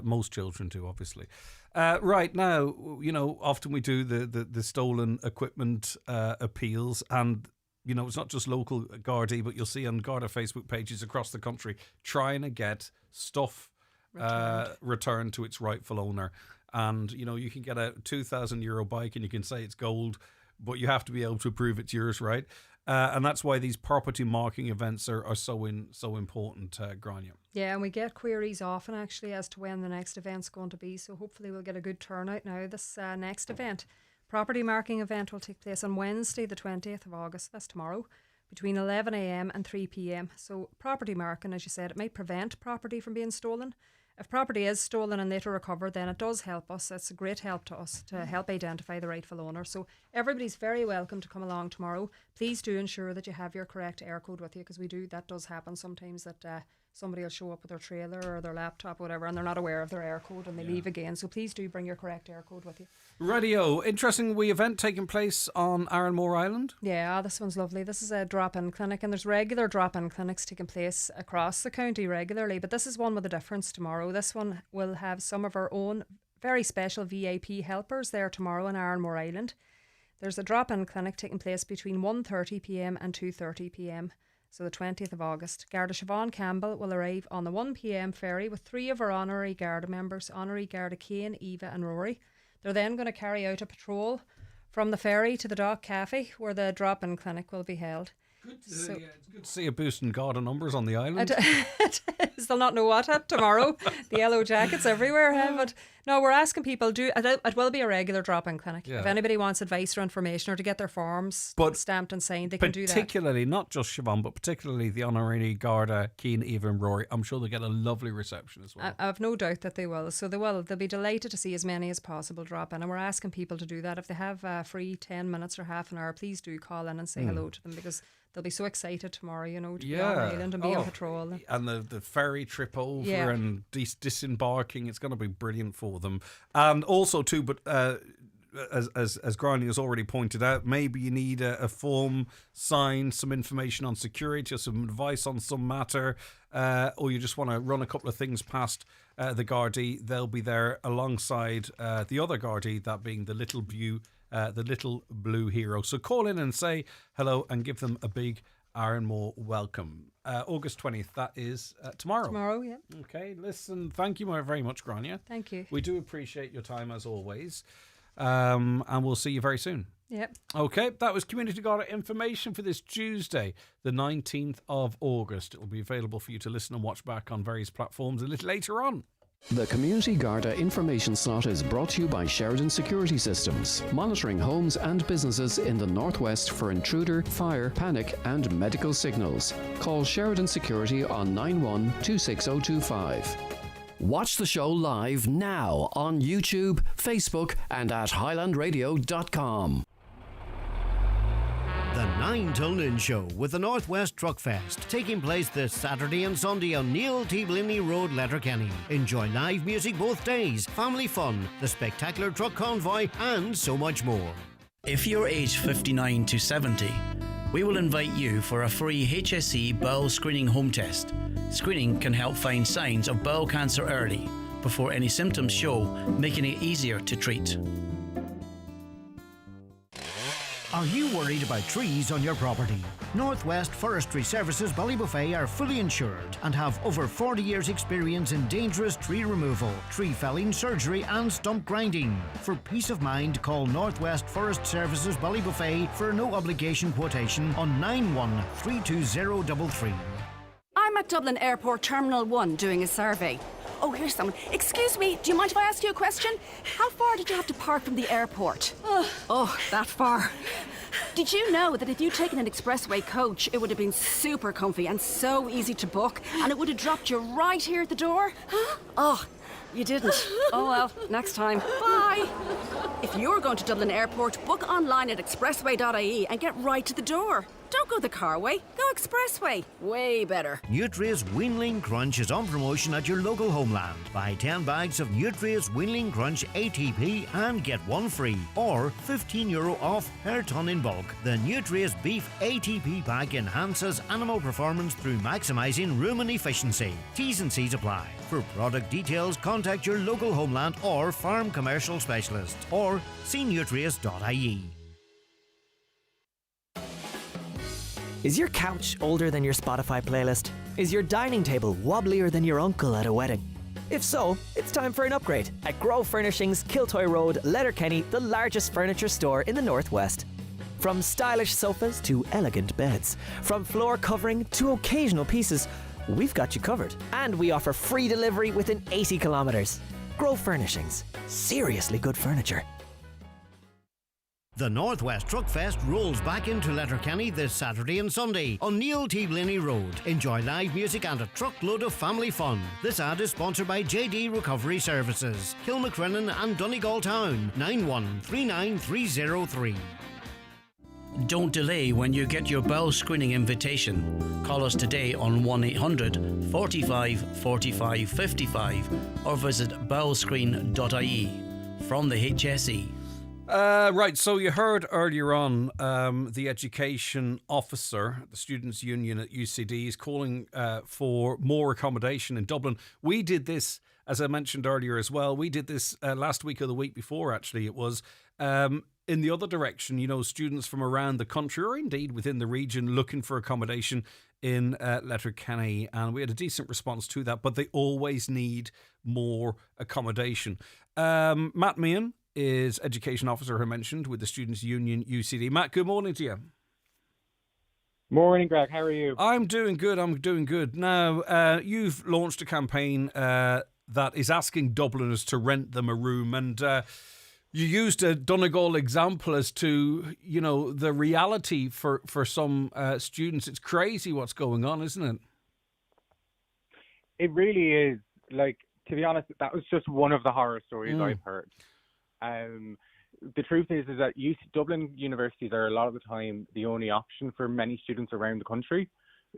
Most children do, obviously. Right now, often we do the stolen equipment appeals, and it's not just local Gardaí, but you'll see on Garda Facebook pages across the country trying to get stuff returned to its rightful owner. And you can get a €2,000 bike and you can say it's gold, but you have to be able to prove it's yours, right? And that's why these property marking events are so important, Grania. Yeah, and we get queries often actually as to when the next event's going to be. So hopefully we'll get a good turnout now. This next event, property marking event, will take place on Wednesday the 20th of August. That's tomorrow, between 11 a.m. and 3 p.m. So property marking, as you said, it might prevent property from being stolen. If property is stolen and later recovered, then it does help us. It's a great help to us to help identify the rightful owner. So everybody's very welcome to come along tomorrow. Please do ensure that you have your correct air code with you, because that does happen sometimes, that somebody will show up with their trailer or their laptop or whatever and they're not aware of their air code and they leave again. So please do bring your correct air code with you. Radio, interesting wee event taking place on Arranmore Island. Yeah, this one's lovely. This is a drop-in clinic, and there's regular drop-in clinics taking place across the county regularly, but this is one with a difference tomorrow. This one will have some of our own very special VIP helpers there tomorrow on Arranmore Island. There's a drop-in clinic taking place between 1:30 p.m. and 2:30 p.m. So the 20th of August. Garda Siobhan Campbell will arrive on the 1 p.m. ferry with 3 of our honorary Garda members, honorary Garda Kane, Eva and Rory. They're then going to carry out a patrol from the ferry to the Dock Cafe, where the drop-in clinic will be held. It's good to see a boost in Garda numbers on the island. It is. They'll not know what at tomorrow. The yellow jackets everywhere. But no, we're asking people, it will be a regular drop-in clinic. Yeah. If anybody wants advice or information or to get their forms stamped and signed, they can do that. Particularly, not just Siobhan, but particularly the honorary Garda, Keane, Eva and Rory. I'm sure they'll get a lovely reception as well. I have no doubt that they will. So they will. They'll be delighted to see as many as possible drop in, and we're asking people to do that. If they have free 10 minutes or half an hour, please do call in and say hello to them, because they'll be so excited tomorrow, to be on island and be on patrol. And the ferry trip over and disembarking, it's going to be brilliant for them. And also too, but as Grania has already pointed out, maybe you need a form signed, some information on security or some advice on some matter, or you just want to run a couple of things past the Gardaí. They'll be there alongside the other Gardaí, that being the Little Blue Hero. So call in and say hello and give them a big Arranmore welcome. August 20th, that is tomorrow. Tomorrow, yeah. Okay, listen, thank you very much, Grania. Thank you. We do appreciate your time as always. And we'll see you very soon. Yep. Okay, that was Community Garda Information for this Tuesday, the 19th of August. It will be available for you to listen and watch back on various platforms a little later on. The Community Garda Information Slot is brought to you by Sheridan Security Systems, monitoring homes and businesses in the Northwest for intruder, fire, panic and medical signals. Call Sheridan Security on 91 26025. Watch the show live now on YouTube, Facebook and at highlandradio.com. The 9 till noon show with the Northwest Truck Fest, taking place this Saturday and Sunday on Neil T. Blinley Road, Letterkenny. Enjoy live music both days, family fun, the spectacular truck convoy and so much more. If you're aged 59 to 70, we will invite you for a free HSE bowel screening home test. Screening can help find signs of bowel cancer early, before any symptoms show, making it easier to treat. Are you worried about trees on your property? Northwest Forestry Services Ballybuffet are fully insured and have over 40 years experience in dangerous tree removal, tree felling, surgery and stump grinding. For peace of mind, call Northwest Forest Services Ballybuffet for a no obligation quotation on 913233. I'm at Dublin Airport Terminal 1 doing a survey. Oh, here's someone. Excuse me, do you mind if I ask you a question? How far did you have to park from the airport? Oh, that far. Did you know that if you'd taken an expressway coach, it would have been super comfy and so easy to book, and it would have dropped you right here at the door? Oh, you didn't. Oh well, next time. Bye. If you're going to Dublin Airport, book online at expressway.ie and get right to the door. Don't go the car way, go expressway. Way better. Nutria's Weanling Crunch is on promotion at your local Homeland. Buy 10 bags of Nutria's Weanling Crunch ATP and get one free, or €15 off per tonne in bulk. The Nutria's Beef ATP pack enhances animal performance through maximising rumen efficiency. T's and C's apply. For product details, contact your local Homeland or farm commercial specialist, or see nutrias.ie. Is your couch older than your Spotify playlist? Is your dining table wobblier than your uncle at a wedding? If so, it's time for an upgrade at Grove Furnishings, Kiltoy Road, Letterkenny, the largest furniture store in the Northwest. From stylish sofas to elegant beds, from floor covering to occasional pieces, we've got you covered. And we offer free delivery within 80 kilometres. Grove Furnishings. Seriously good furniture. The Northwest Truck Fest rolls back into Letterkenny this Saturday and Sunday on Neil T. Blaney Road. Enjoy live music and a truckload of family fun. This ad is sponsored by JD Recovery Services, Kilmacrennan and Donegal Town, 9139303. Don't delay when you get your bowel screening invitation. Call us today on 1-800 45 45 55 or visit bowelscreen.ie. From the HSE. Right, so you heard earlier on the education officer, the Students' Union at UCD, is calling for more accommodation in Dublin. We did this, as I mentioned earlier as well, we did this last week or the week before, actually, it was, in the other direction, you know, students from around the country or indeed within the region looking for accommodation in Letterkenny, and we had a decent response to that, but they always need more accommodation. Matt Meehan is education officer, I mentioned, with the Students' Union UCD. Matt, good morning to you. Morning, Greg. How are you? I'm doing good. Now, you've launched a campaign that is asking Dubliners to rent them a room, and you used a Donegal example as to, you know, the reality for some students. It's crazy what's going on, isn't it? It really is. Like, to be honest, that was just one of the horror stories I've heard. The truth is that Dublin universities are a lot of the time the only option for many students around the country.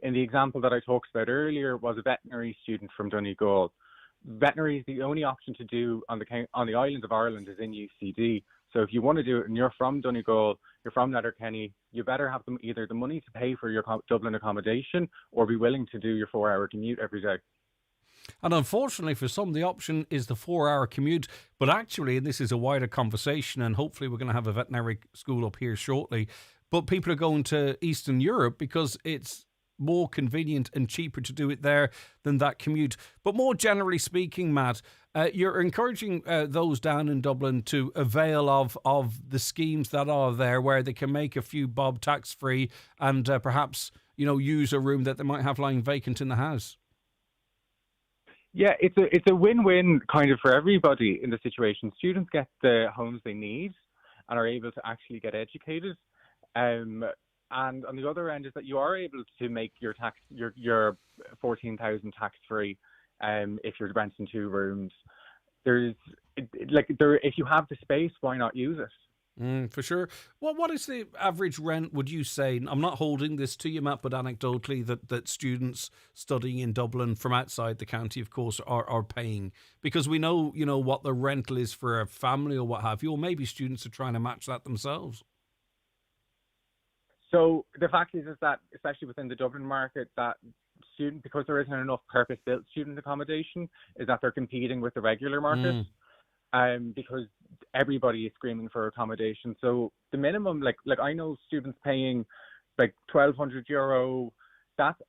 In the example that I talked about earlier was a veterinary student from Donegal. Veterinary is the only option to do on the island of Ireland is in UCD. So if you want to do it and you're from Donegal, you're from Letterkenny, you better have either the money to pay for your Dublin accommodation or be willing to do your 4-hour commute every day. And unfortunately for some, the option is the 4-hour commute. But actually, and this is a wider conversation, and hopefully we're going to have a veterinary school up here shortly, but people are going to Eastern Europe because it's more convenient and cheaper to do it there than that commute. But more generally speaking, Matt, you're encouraging those down in Dublin to avail of the schemes that are there where they can make a few bob tax-free and perhaps, you know, use a room that they might have lying vacant in the house. Yeah, it's a win-win kind of for everybody in the situation. Students get the homes they need and are able to actually get educated. And on the other end is that you are able to make your 14,000 tax-free if you're renting 2 rooms. If you have the space, why not use it? For sure. What is the average rent, would you say? I'm not holding this to you, Matt, but anecdotally that students studying in Dublin from outside the county, of course, are paying. Because we know, you know, what the rental is for a family or what have you, or maybe students are trying to match that themselves. So the fact is that, especially within the Dublin market, that because there isn't enough purpose-built student accommodation, is that they're competing with the regular market. Because everybody is screaming for accommodation. So the minimum, like I know students paying like €1,200. That's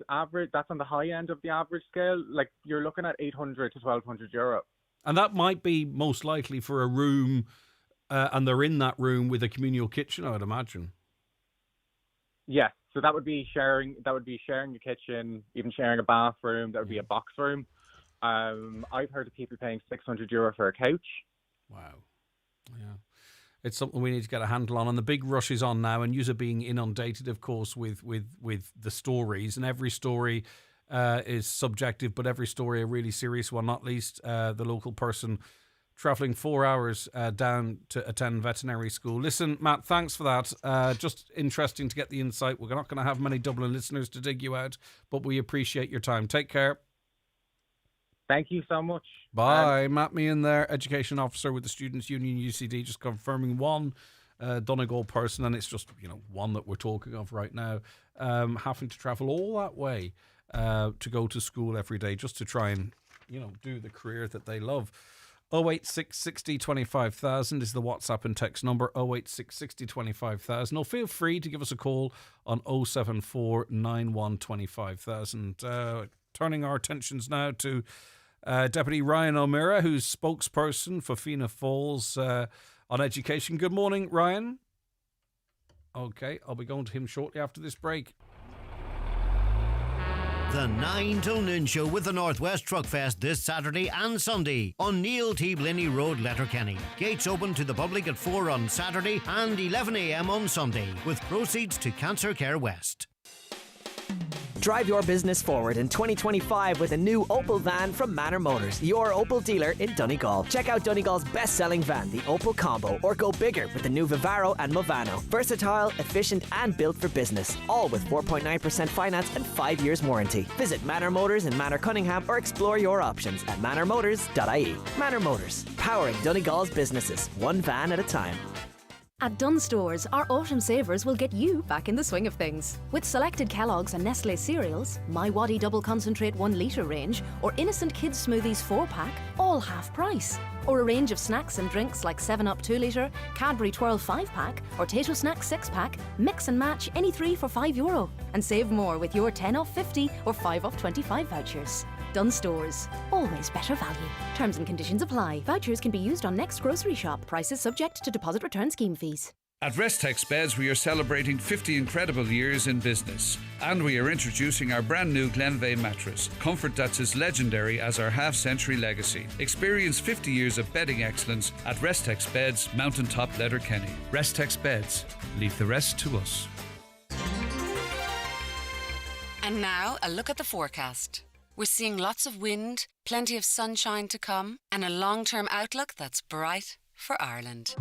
average. That's on the high end of the average scale. Like you're looking at €800 to €1,200. And that might be most likely for a room, and they're in that room with a communal kitchen, I would imagine. Yes, so that would be sharing. That would be sharing a kitchen, even sharing a bathroom. That would be a box room. I've heard of people paying €600 for a couch. Wow. Yeah. It's something we need to get a handle on. And the big rush is on now, and you are being inundated, of course, with the stories. And every story is subjective, but every story a really serious one, not least the local person travelling 4 hours down to attend veterinary school. Listen, Matt, thanks for that. Just interesting to get the insight. We're not going to have many Dublin listeners to dig you out, but we appreciate your time. Take care. Thank you so much. Bye. Matt Meehan there, Education Officer with the Students' Union UCD, just confirming one Donegal person, and it's just one that we're talking of right now, having to travel all that way to go to school every day just to try and do the career that they love. 086 60 25,000 is the WhatsApp and text number, 086 60 25,000. Or feel free to give us a call on 074 91 25,000. Turning our attentions now to Deputy Ryan O'Meara, who's spokesperson for Fianna Fáil's on education. Good morning, Ryan. Okay, I'll be going to him shortly after this break. The 9 till noon show with the Northwest Truck Fest this Saturday and Sunday on Neil T. Blinny Road, Letterkenny. Gates open to the public at 4 on Saturday and 11 a.m. on Sunday, with proceeds to Cancer Care West. Drive your business forward in 2025 with a new Opel van from Manor Motors, your Opel dealer in Donegal. Check out Donegal's best-selling van, the Opel Combo, or go bigger with the new Vivaro and Movano. Versatile, efficient and built for business, all with 4.9% finance and 5 years warranty. Visit Manor Motors in Manor Cunningham or explore your options at manormotors.ie. Manor Motors, powering Donegal's businesses, one van at a time. At Dunn Stores, our autumn savers will get you back in the swing of things. With selected Kellogg's and Nestle cereals, My Waddy Double Concentrate 1 litre range, or Innocent Kids Smoothies 4-pack, all half price. Or a range of snacks and drinks like 7-Up 2 litre, Cadbury Twirl 5-pack, or Tato Snack 6-pack, mix and match any 3 for €5. And save more with your 10 off 50 or 5 off 25 vouchers. Dunn Stores, always better value. Terms and conditions apply. Vouchers can be used on next grocery shop. Prices subject to deposit return scheme fees. At Restex Beds, we are celebrating 50 incredible years in business. And we are introducing our brand new Glenveigh mattress. Comfort that's as legendary as our half-century legacy. Experience 50 years of bedding excellence at Restex Beds, Mountaintop, Letterkenny. Restex Beds. Leave the rest to us. And now, a look at the forecast. We're seeing lots of wind, plenty of sunshine to come, and a long-term outlook that's bright for Ireland.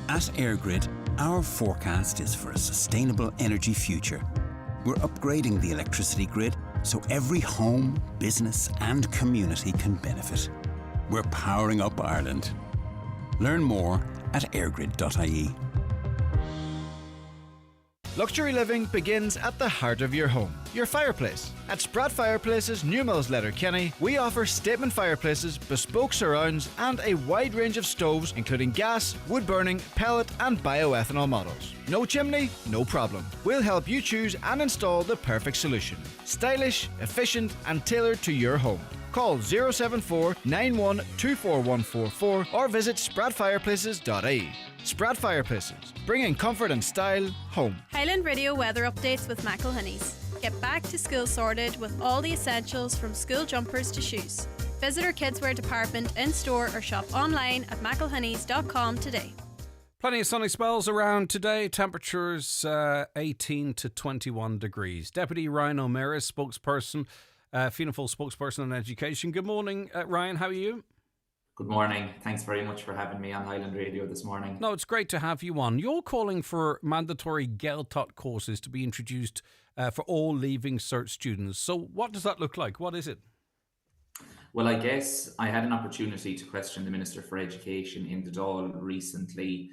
At EirGrid, our forecast is for a sustainable energy future. We're upgrading the electricity grid so every home, business and community can benefit. We're powering up Ireland. Learn more at airgrid.ie. Luxury living begins at the heart of your home, your fireplace. At Sprat Fireplaces, Newmills, Letterkenny, we offer statement fireplaces, bespoke surrounds, and a wide range of stoves, including gas, wood burning, pellet, and bioethanol models. No chimney? No problem. We'll help you choose and install the perfect solution. Stylish, efficient, and tailored to your home. Call 074 91 24144 or visit spratfireplaces.ie. Sprat Fireplaces, bringing comfort and style home. Highland Radio weather updates with McElhinney's. Get back to school sorted with all the essentials from school jumpers to shoes. Visit our kidswear department in store or shop online at mcelhinneys.com today. Plenty of sunny spells around today. Temperatures 18 to 21 degrees. Deputy Ryan O'Meara, spokesperson, Fianna Fáil spokesperson on education. Good morning, Ryan. How are you? Good morning. Thanks very much for having me on Highland Radio this morning. No, it's great to have you on. You're calling for mandatory Gael taught courses to be introduced for all Leaving Cert students. So what does that look like? What is it? Well, I guess I had an opportunity to question the Minister for Education in the Dáil recently.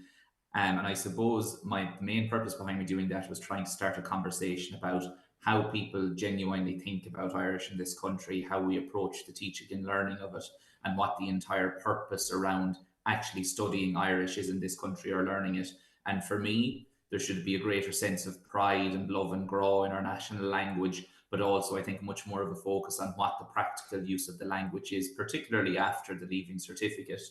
And I suppose the main purpose behind me doing that was trying to start a conversation about how people genuinely think about Irish in this country, how we approach the teaching and learning of it, and what the entire purpose around actually studying Irish is in this country or learning it. And for me, there should be a greater sense of pride and love and grow in our national language, but also I think much more of a focus on what the practical use of the language is, particularly after the Leaving Certificate.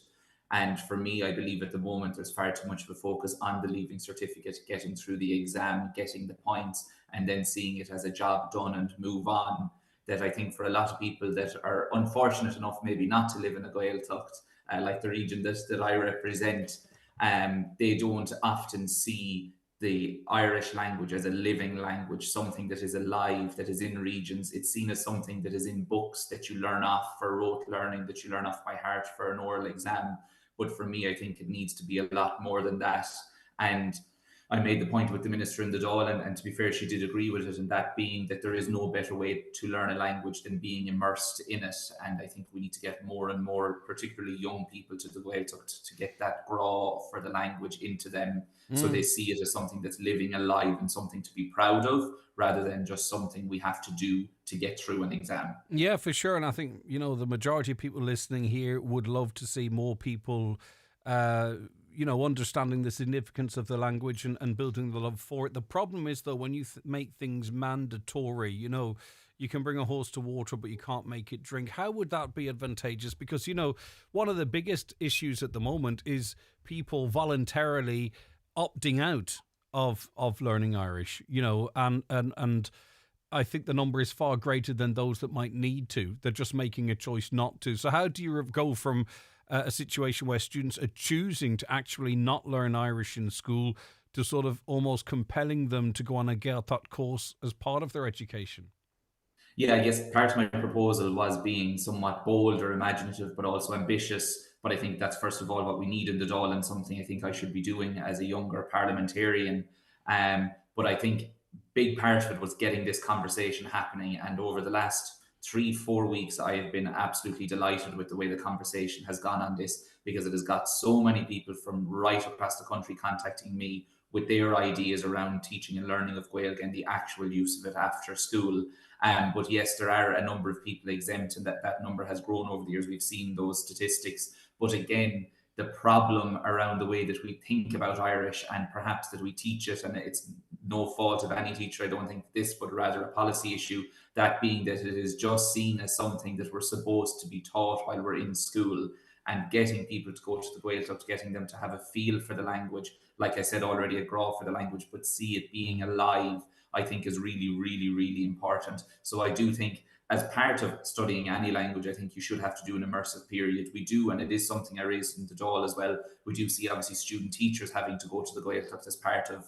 And for me, I believe at the moment there's far too much of a focus on the Leaving Certificate, getting through the exam, getting the points, and then seeing it as a job done and move on. That I think for a lot of people that are unfortunate enough maybe not to live in a Gaeltacht, like the region that I represent, they don't often see the Irish language as a living language, something that is alive, that is in regions. It's seen as something that is in books that you learn off for rote learning, that you learn off by heart for an oral exam. But for me, I think it needs to be a lot more than that. And I made the point with the Minister in the Dáil, and to be fair, she did agree with it, and that being that there is no better way to learn a language than being immersed in it. And I think we need to get more and more, particularly young people, to the Gaeltacht to get that draw for the language into them, so they see it as something that's living, alive, and something to be proud of, rather than just something we have to do to get through an exam. Yeah, for sure. And I think, you know, the majority of people listening here would love to see more people understanding the significance of the language and building the love for it. The problem is, though, when you make things mandatory, you can bring a horse to water, but you can't make it drink. How would that be advantageous? Because, one of the biggest issues at the moment is people voluntarily opting out of learning Irish, and I think the number is far greater than those that might need to. They're just making a choice not to. So how do you go from a situation where students are choosing to actually not learn Irish in school to sort of almost compelling them to go on a Gaeltacht course as part of their education? Yeah, I guess part of my proposal was being somewhat bold or imaginative, but also ambitious. But I think that's first of all what we need in the Dáil, and something I think I should be doing as a younger parliamentarian. But I think big part of it was getting this conversation happening. And over the last 3-4 weeks, I have been absolutely delighted with the way the conversation has gone on this, because it has got so many people from right across the country contacting me with their ideas around teaching and learning of Gaelic and the actual use of it after school. But yes, there are a number of people exempt, and that number has grown over the years. We've seen those statistics. But again, the problem around the way that we think about Irish and perhaps that we teach it, and it's no fault of any teacher, I don't think this, but rather a policy issue, that being that it is just seen as something that we're supposed to be taught while we're in school, and getting people to go to the Gaeltacht, getting them to have a feel for the language, like I said already, a grow for the language, but see it being alive, I think is really, really, really important. So I do think as part of studying any language, I think you should have to do an immersive period. We do, and it is something I raised in the Dáil as well. We do see obviously student teachers having to go to the Gaeltacht as part of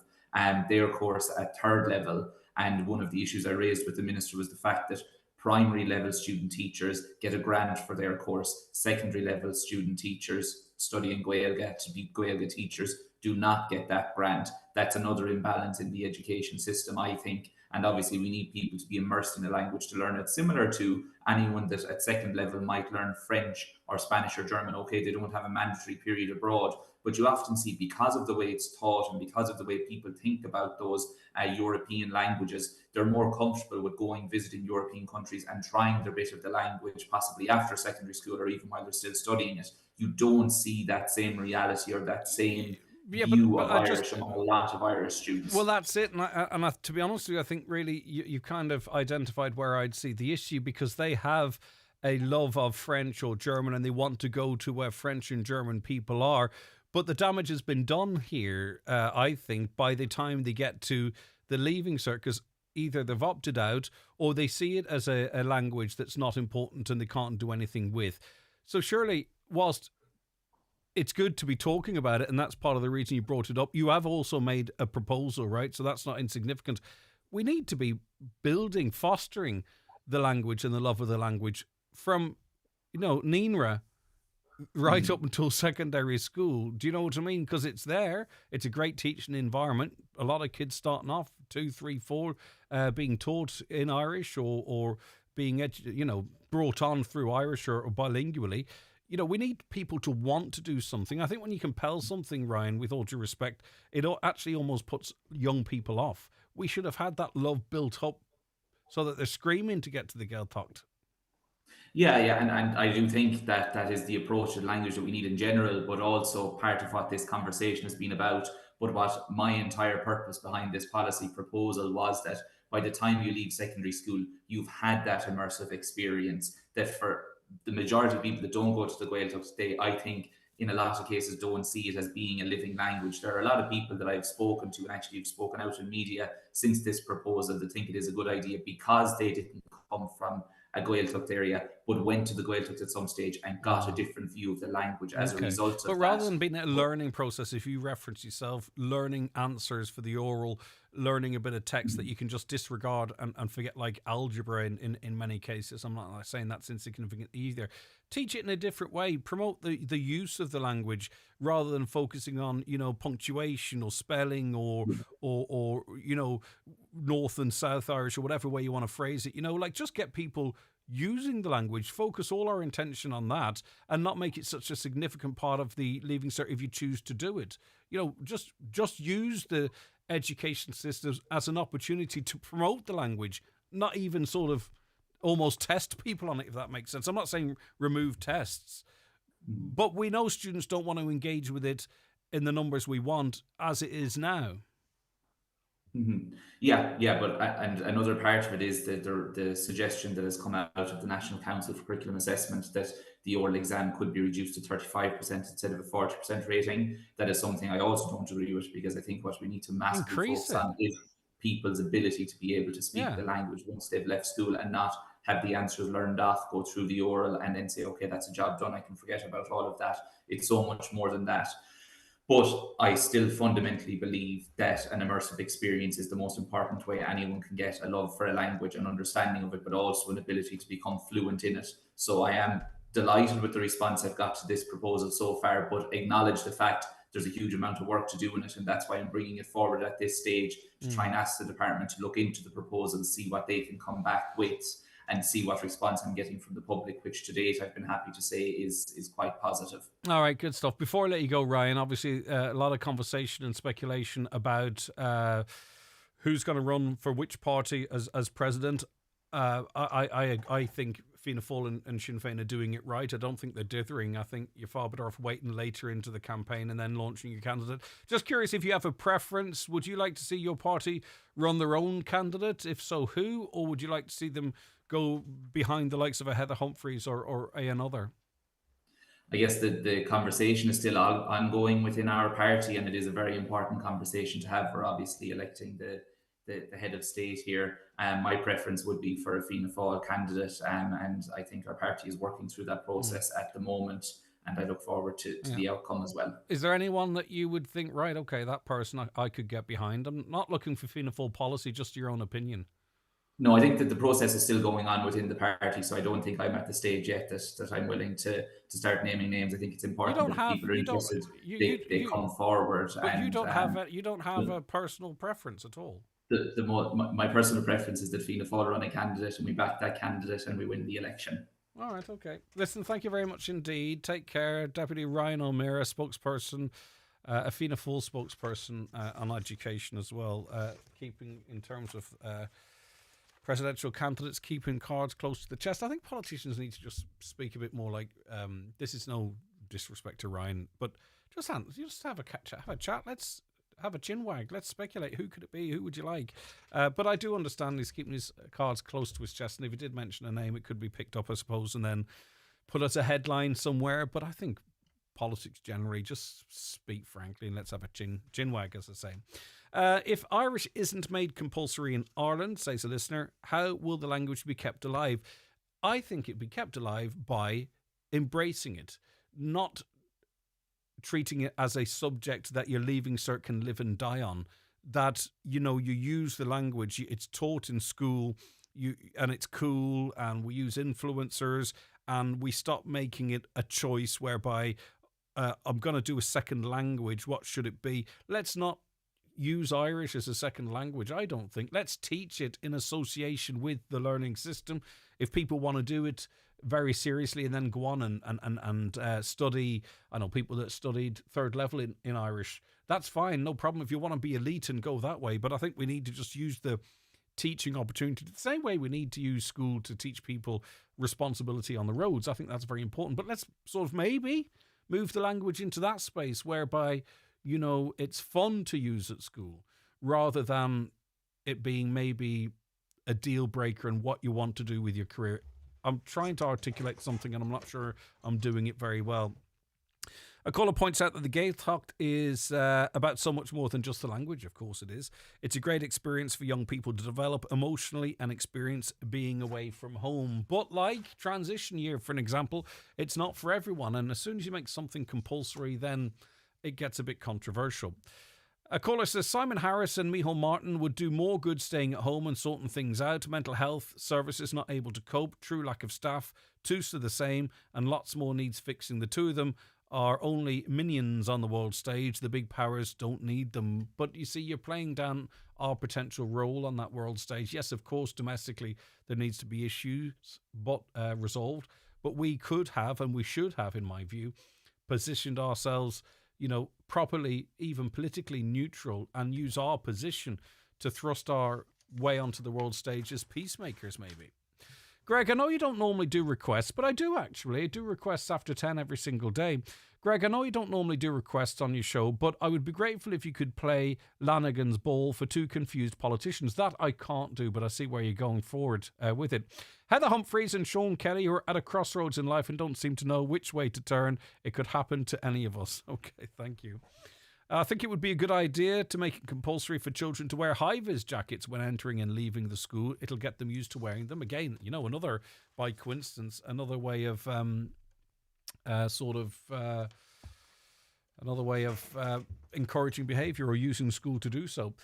their course at third level. And one of the issues I raised with the Minister was the fact that primary level student teachers get a grant for their course. Secondary level student teachers studying Gaeilge to be Gaeilge teachers do not get that grant. That's another imbalance in the education system, I think. And obviously we need people to be immersed in a language to learn it, similar to anyone that at second level might learn French or Spanish or German. Okay, they don't have a mandatory period abroad, but you often see, because of the way it's taught and because of the way people think about those European languages, they're more comfortable with going, visiting European countries and trying their bit of the language, possibly after secondary school or even while they're still studying it. You don't see that same reality or that same view of Irish among a lot of Irish students. Well, that's it. And to be honest with you, I think really you kind of identified where I'd see the issue, because they have a love of French or German and they want to go to where French and German people are. But the damage has been done here, I think, by the time they get to the Leaving Cert, because either they've opted out or they see it as a language that's not important and they can't do anything with. So surely, whilst it's good to be talking about it, and that's part of the reason you brought it up, you have also made a proposal, right? So that's not insignificant. We need to be building, fostering the language and the love of the language from, Nínra right up until secondary school. Do you know what I mean? Because it's there. It's a great teaching environment. A lot of kids starting off 2, 3, 4, being taught in Irish or being, brought on through Irish or bilingually. We need people to want to do something. I think when you compel something, Ryan, with all due respect, it actually almost puts young people off. We should have had that love built up so that they're screaming to get to the Gaeltacht. Yeah, and I do think that that is the approach to language that we need in general, but also part of what this conversation has been about. But what my entire purpose behind this policy proposal was that by the time you leave secondary school, you've had that immersive experience. That for the majority of people that don't go to the Gaeltacht, they, I think, in a lot of cases, don't see it as being a living language. There are a lot of people that I've spoken to and actually have spoken out in media since this proposal that think it is a good idea because they didn't come from a Gaeltacht area, but went to the Gaeltacht at some stage and got a different view of the language as a result of that. But rather than being a learning process, if you reference yourself, learning answers for the oral, learning a bit of text that you can just disregard and forget, like algebra in many cases. I'm not saying that's insignificant either. Teach it in a different way. Promote the use of the language rather than focusing on, punctuation or spelling or North and South Irish or whatever way you want to phrase it. Like just get people using the language, focus all our intention on that and not make it such a significant part of the leaving cert if you choose to do it. Just use the education systems as an opportunity to promote the language, not even sort of almost test people on it, if that makes sense. I'm not saying remove tests, but we know students don't want to engage with it in the numbers we want as it is now. Mm-hmm. Yeah, but and another part of it is the suggestion that has come out of the National Council for Curriculum Assessment that the oral exam could be reduced to 35% instead of a 40% rating. That is something I also don't agree with, because I think what we need to massively focus on is people's ability to be able to speak the language once they've left school and not have the answers learned off, go through the oral and then say, okay, that's a job done, I can forget about all of that. It's so much more than that. But I still fundamentally believe that an immersive experience is the most important way anyone can get a love for a language, an understanding of it, but also an ability to become fluent in it. So I am delighted with the response I've got to this proposal so far, but acknowledge the fact there's a huge amount of work to do in it, and that's why I'm bringing it forward at this stage to try and ask the department to look into the proposal, see what they can come back with, and see what response I'm getting from the public, which to date I've been happy to say is quite positive. All right, good stuff. Before I let you go, Ryan, obviously a lot of conversation and speculation about who's going to run for which party as president. I think Fianna Fáil and Sinn Féin are doing it right. I don't think they're dithering. I think you're far better off waiting later into the campaign and then launching your candidate. Just curious if you have a preference. Would you like to see your party run their own candidate? If so, who? Or would you like to see them go behind the likes of a Heather Humphreys or another? I guess the conversation is still ongoing within our party, and it is a very important conversation to have. We're obviously electing the head of state here. My preference would be for a Fianna Fáil candidate, and I think our party is working through that process at the moment, and I look forward to the outcome as well. Is there anyone that you would think, right, okay, that person I could get behind? I'm not looking for Fianna Fáil policy, just your own opinion. No, I think that the process is still going on within the party, so I don't think I'm at the stage yet that I'm willing to start naming names. I think it's important that people are interested. They come forward. But you don't have a personal preference at all. My personal preference is that Fianna Fáil run a candidate and we back that candidate and we win the election. All right, okay. Listen, thank you very much indeed. Take care. Deputy Ryan O'Meara, spokesperson, a Fianna Fáil spokesperson on education as well, keeping in terms of presidential candidates, keeping cards close to the chest. I think politicians need to just speak a bit more like, this is no disrespect to Ryan, but just have a chat. Let's have a chin wag. Let's speculate. Who could it be? Who would you like? But I do understand he's keeping his cards close to his chest, and if he did mention a name, it could be picked up, I suppose, and then put as a headline somewhere. But I think politics generally, just speak frankly, and let's have a chin wag, as I say. If Irish isn't made compulsory in Ireland, says a listener, how will the language be kept alive? I think it'd be kept alive by embracing it, not treating it as a subject that your leaving cert can live and die on. That, you use the language, it's taught in school, and it's cool, and we use influencers, and we stop making it a choice whereby I'm going to do a second language. What should it be? Let's not use Irish as a second language, I don't think. Let's teach it in association with the learning system. If people want to do it very seriously and then go on and study, I know people that studied third level in Irish, that's fine, no problem if you want to be elite and go that way, but I think we need to just use the teaching opportunity. The same way we need to use school to teach people responsibility on the roads. I think that's very important. But let's sort of maybe move the language into that space whereby, it's fun to use at school rather than it being maybe a deal breaker in what you want to do with your career. I'm trying to articulate something and I'm not sure I'm doing it very well. A caller points out that the Gaeltacht is about so much more than just the language. Of course it is. It's a great experience for young people to develop emotionally and experience being away from home. But like transition year, for an example, it's not for everyone. And as soon as you make something compulsory, then it gets a bit controversial. A caller says Simon Harris and Micheál Martin would do more good staying at home and sorting things out. Mental health services not able to cope, true lack of staff, TUS are the same, and lots more needs fixing. The two of them are only minions on the world stage. The big powers don't need them. But you see, you're playing down our potential role on that world stage. Yes, of course, domestically there needs to be issues but resolved. But we could have, and we should have, in my view, positioned ourselves, properly, even politically neutral, and use our position to thrust our way onto the world stage as peacemakers, maybe. Greg, I know you don't normally do requests, but I do actually. I do requests after 10 every single day. Greg, I know you don't normally do requests on your show, but I would be grateful if you could play Lanigan's Ball for Two Confused Politicians. That I can't do, but I see where you're going forward with it. Heather Humphreys and Sean Kelly are at a crossroads in life and don't seem to know which way to turn. It could happen to any of us. Okay, thank you. I think it would be a good idea to make it compulsory for children to wear high-vis jackets when entering and leaving the school. It'll get them used to wearing them. Again, another, by coincidence, another way of encouraging behaviour or using school to do so.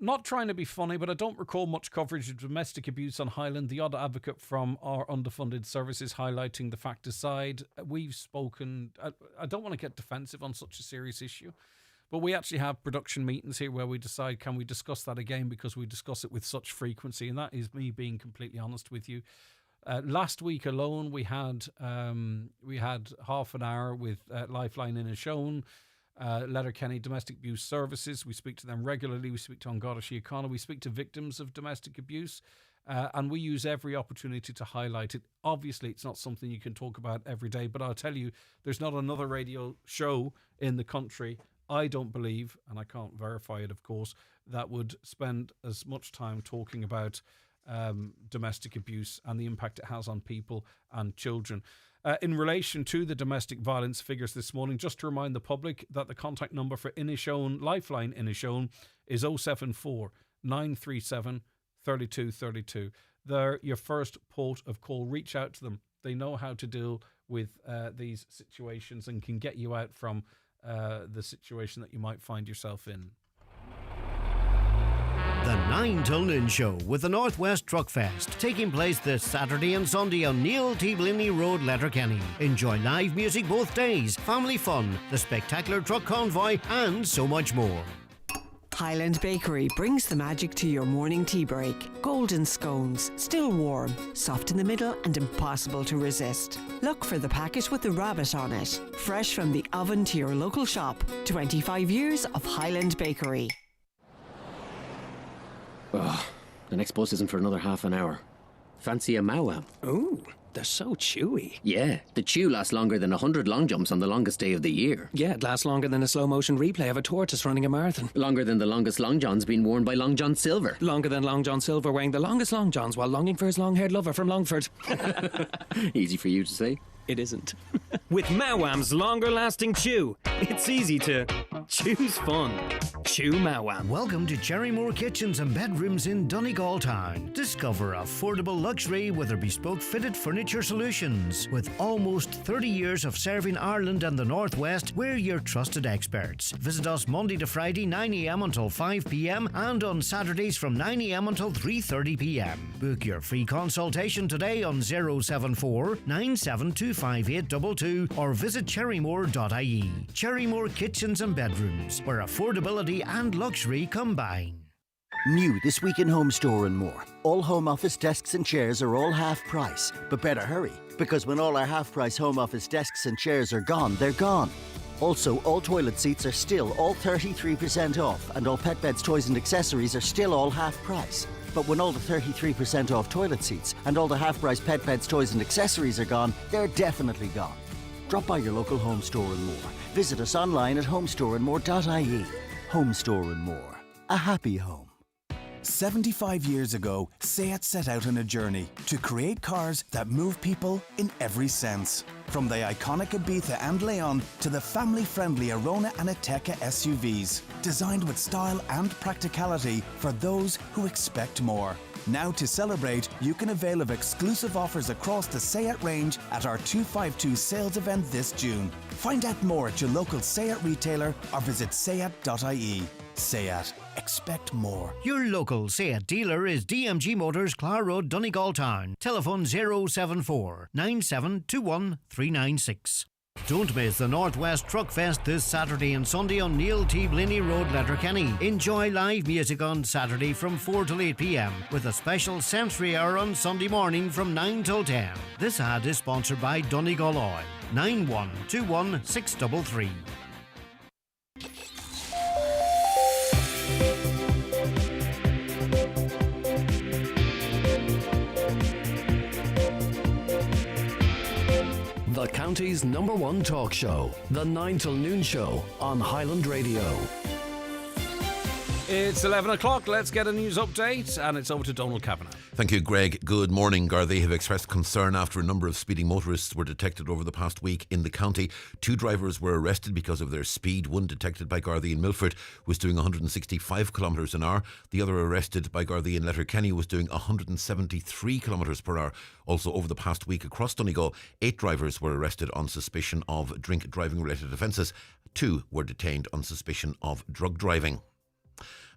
Not trying to be funny, but I don't recall much coverage of domestic abuse on Highland. The odd advocate from our underfunded services highlighting the fact aside. We've spoken. I don't want to get defensive on such a serious issue, but we actually have production meetings here where we decide, can we discuss that again, because we discuss it with such frequency, and that is me being completely honest with you. Last week alone, we had half an hour with Lifeline in a shown. Letterkenny Domestic Abuse Services. We speak to them regularly. We speak to An Garda Síochána. We speak to victims of domestic abuse. And we use every opportunity to highlight it. Obviously, it's not something you can talk about every day, but I'll tell you, there's not another radio show in the country, I don't believe, and I can't verify it, of course, that would spend as much time talking about domestic abuse and the impact it has on people and children. In relation to the domestic violence figures this morning, just to remind the public that the contact number for Inishowen, Lifeline Inishowen, is 074 937 3232. They're your first port of call. Reach out to them. They know how to deal with these situations and can get you out from the situation that you might find yourself in. The 9 till noon show with the Northwest Truck Fest, taking place this Saturday and Sunday on Neil T. Blinley Road, Letterkenny. Enjoy live music both days, family fun, the spectacular truck convoy, and so much more. Highland Bakery brings the magic to your morning tea break. Golden scones, still warm, soft in the middle and impossible to resist. Look for the packet with the rabbit on it. Fresh from the oven to your local shop. 25 years of Highland Bakery. Oh, the next bus isn't for another half an hour. Fancy a Mawam? Ooh, they're so chewy. Yeah, the chew lasts longer than 100 long jumps on the longest day of the year. Yeah, it lasts longer than a slow motion replay of a tortoise running a marathon. Longer than the longest Long John's been worn by Long John Silver. Longer than Long John Silver wearing the longest Long Johns while longing for his long-haired lover from Longford. Easy for you to say. It isn't. With Mawam's longer-lasting chew, it's easy to choose fun. Chew Mawam. Welcome to Cherrymore Kitchens and Bedrooms in Donegal Town. Discover affordable luxury with their bespoke fitted furniture solutions. With almost 30 years of serving Ireland and the Northwest, we're your trusted experts. Visit us Monday to Friday 9 a.m. until 5 p.m. and on Saturdays from 9 a.m. until 3:30 p.m. Book your free consultation today on 074 972 5822 or visit cherrymore.ie. Cherrymore Kitchens and Bedrooms, where affordability and luxury combine. New this week in Home Store and More. All home office desks and chairs are all half price, but better hurry, because when all our half price home office desks and chairs are gone, they're gone. Also, all toilet seats are still all 33% off, and all pet beds, toys and accessories are still all half price. But when all the 33% off toilet seats and all the half-price pet beds, toys and accessories are gone, they're definitely gone. Drop by your local Home Store and More. Visit us online at homestoreandmore.ie. Home Store and More. A happy home. 75 years ago, SEAT set out on a journey to create cars that move people in every sense. From the iconic Ibiza and Leon to the family-friendly Arona and Ateca SUVs, designed with style and practicality for those who expect more. Now to celebrate, you can avail of exclusive offers across the SEAT range at our 252 sales event this June. Find out more at your local SEAT retailer or visit seat.ie. SEAT. Expect more. Your local SEAT dealer is DMG Motors, Clara Road, Donegal Town. Telephone 074 9721 396. Don't miss the Northwest Truck Fest this Saturday and Sunday on Neil T. Blinny Road, Letterkenny. Enjoy live music on Saturday from 4 till 8 p.m. with a special Sensory Hour on Sunday morning from 9 till 10. This ad is sponsored by Donegal Oil. 9121633. The county's #1 talk show, The 9 till Noon Show on Highland Radio. It's 11 o'clock. Let's get a news update, and it's over to Donald Kavanagh. Thank you, Greg. Good morning. Garda have expressed concern after a number of speeding motorists were detected over the past week in the county. 2 drivers were arrested because of their speed. One detected by Garda in Milford was doing 165 kilometres an hour. The other arrested by Garda in Letterkenny was doing 173 kilometres per hour. Also over the past week across Donegal, 8 drivers were arrested on suspicion of drink driving related offences. 2 were detained on suspicion of drug driving.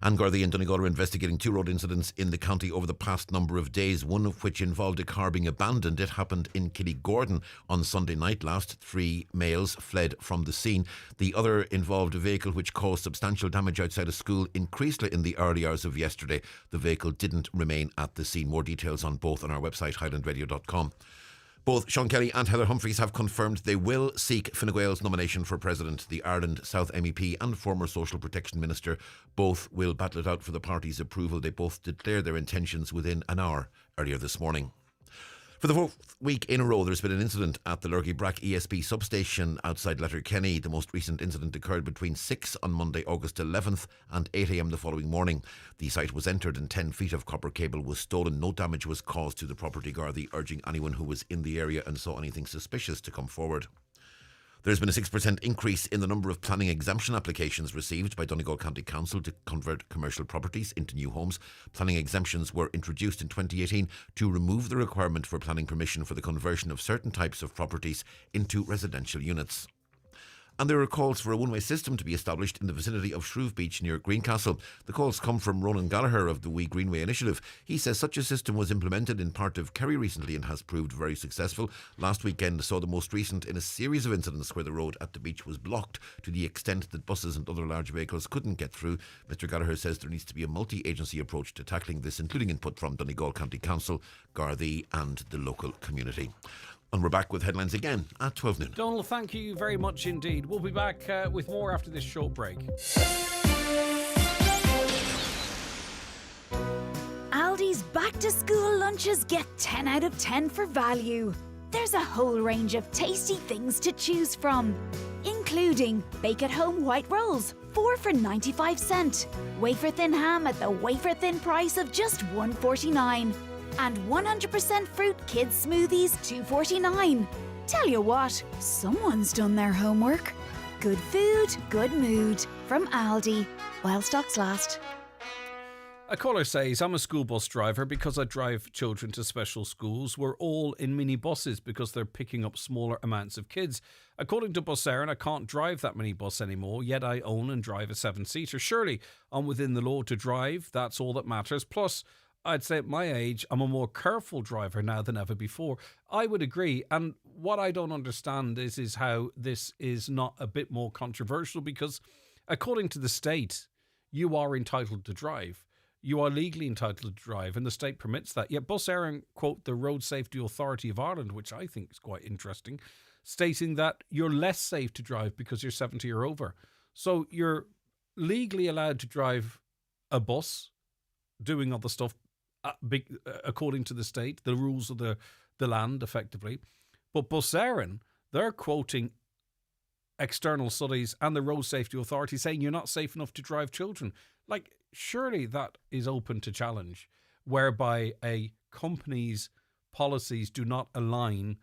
And Garda and Donegal are investigating 2 road incidents in the county over the past number of days, one of which involved a car being abandoned. It happened in Killygordon on Sunday night last. 3 males fled from the scene. The other involved a vehicle which caused substantial damage outside a school in Creasla in the early hours of yesterday. The vehicle didn't remain at the scene. More details on both on our website, highlandradio.com. Both Sean Kelly and Heather Humphreys have confirmed they will seek Fine Gael's nomination for President. The Ireland South MEP and former Social Protection Minister both will battle it out for the party's approval. They both declared their intentions within an hour earlier this morning. For the 4th week in a row, there's been an incident at the Lurgy Brack ESB substation outside Letterkenny. The most recent incident occurred between 6 on Monday, August 11th and 8 a.m. the following morning. The site was entered and 10 feet of copper cable was stolen. No damage was caused to the property. Garda urging anyone who was in the area and saw anything suspicious to come forward. There's been a 6% increase in the number of planning exemption applications received by Donegal County Council to convert commercial properties into new homes. Planning exemptions were introduced in 2018 to remove the requirement for planning permission for the conversion of certain types of properties into residential units. And there are calls for a one-way system to be established in the vicinity of Shrove Beach near Greencastle. The calls come from Ronan Gallagher of the We Greenway Initiative. He says such a system was implemented in part of Kerry recently and has proved very successful. Last weekend saw the most recent in a series of incidents where the road at the beach was blocked to the extent that buses and other large vehicles couldn't get through. Mr Gallagher says there needs to be a multi-agency approach to tackling this, including input from Donegal County Council, Garda and the local community. And we're back with headlines again at 12 noon. Donald, thank you very much indeed. We'll be back with more after this short break. Aldi's back-to-school lunches get 10 out of 10 for value. There's a whole range of tasty things to choose from, including bake-at-home white rolls, 4 for 95 cents, wafer-thin ham at the wafer-thin price of just $1.49. And 100% fruit kids smoothies, $2.49. Tell you what, someone's done their homework. Good food, good mood. From Aldi, while stocks last. A caller says, I'm a school bus driver because I drive children to special schools. We're all in mini buses because they're picking up smaller amounts of kids. According to Bus Éireann, I can't drive that mini bus anymore, yet I own and drive a 7-seater. Surely I'm within the law to drive. That's all that matters. Plus, I'd say at my age, I'm a more careful driver now than ever before. I would agree. And what I don't understand is how this is not a bit more controversial, because according to the state, you are entitled to drive. You are legally entitled to drive, and the state permits that. Yet Bus Éireann quote the Road Safety Authority of Ireland, which I think is quite interesting, stating that you're less safe to drive because you're 70 or over. So you're legally allowed to drive a bus, doing other stuff, according to the state, the rules of the land, effectively. But Bus Éireann, they're quoting external studies and the Road Safety Authority saying you're not safe enough to drive children. Like, surely that is open to challenge, whereby a company's policies do not align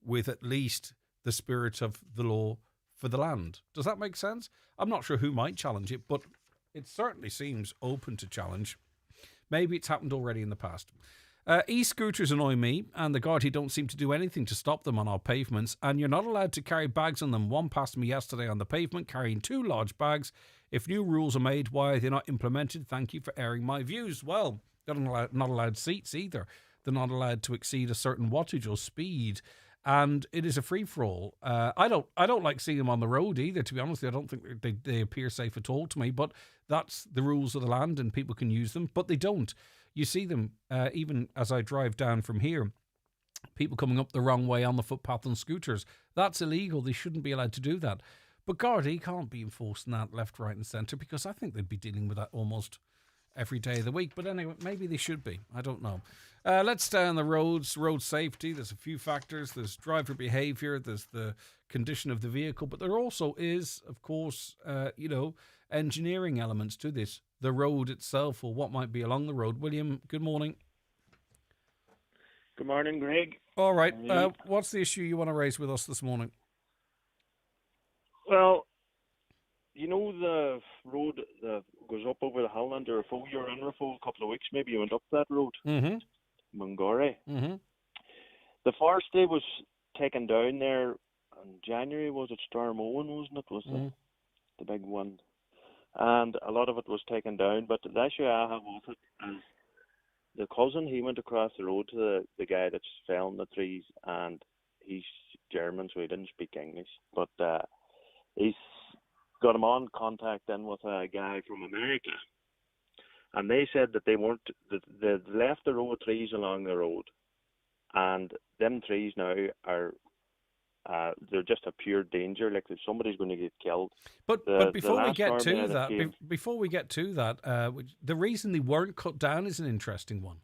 with at least the spirit of the law for the land. Does that make sense? I'm not sure who might challenge it, but it certainly seems open to challenge. Maybe it's happened already in the past. E-scooters annoy me, and the Gardaí don't seem to do anything to stop them on our pavements, and you're not allowed to carry bags on them. One passed me yesterday on the pavement carrying 2 large bags. If new rules are made, why are they not implemented? Thank you for airing my views. Well, they're not allowed seats either. They're not allowed to exceed a certain wattage or speed, and it is a free-for-all. I don't like seeing them on the road either, to be honest. I don't think they appear safe at all to me, but that's the rules of the land and people can use them, but they don't. You see them, even as I drive down from here, people coming up the wrong way on the footpath on scooters. That's illegal. They shouldn't be allowed to do that. But Gardaí can't be enforcing that left, right and centre, because I think they'd be dealing with that almost every day of the week. But anyway, maybe they should be. I don't know. Let's stay on the roads. Road safety. There's a few factors. There's driver behaviour. There's the condition of the vehicle. But there also is, of course, engineering elements to this. The road itself, or what might be along the road. William, good morning. Good morning, Greg. All right. What's the issue you want to raise with us this morning? Well, you know the road that goes up over the hill under Rafo, you're in Rafo a couple of weeks, maybe you went up that road. Mm-hmm. Mungore. Mm-hmm. The forestry was taken down there in January, was it Storm Owen, wasn't it? Was the big one. And a lot of it was taken down, but the issue I have with it is the cousin, he went across the road to the guy that's felling the trees, and he's German, so he didn't speak English, but he's got him on contact then with a guy from America, and they said that they left the row of trees along the road, and them trees now are they're just a pure danger. Like if somebody's going to get killed. But before we get to that, the reason they weren't cut down is an interesting one.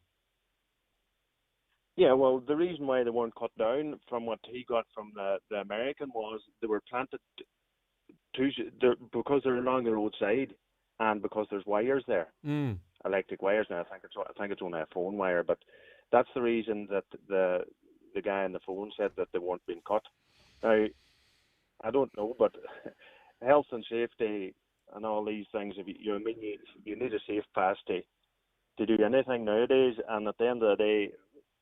Yeah, well, the reason why they weren't cut down, from what he got from the American, was they were planted because they're along the roadside, and because there's wires there, electric wires. Now I think it's only a phone wire, but that's the reason that the guy on the phone said that they weren't being cut. Now, I don't know, but health and safety and all these things, you need a safe pass to do anything nowadays, and at the end of the day,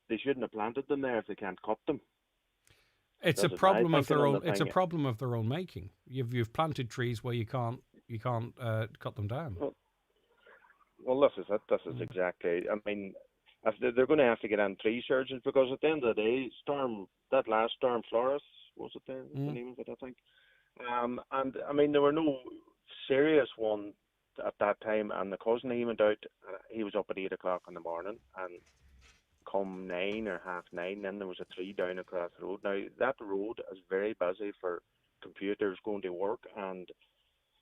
they shouldn't have planted them there if they can't cut them. It's a problem of their own. It's a problem of their own making. You've planted trees where you can't cut them down. Well, this is it. This is exactly. I mean, they're going to have to get on tree surgeons, because at the end of the day, that last storm, Flores, was it there? The name of it, I think. And I mean, there were no serious ones at that time. And the cousin, he went out. He was up at 8 o'clock in the morning, and come 9 or 9:30, then there was a tree down across the road. Now that road is very busy for computers going to work, and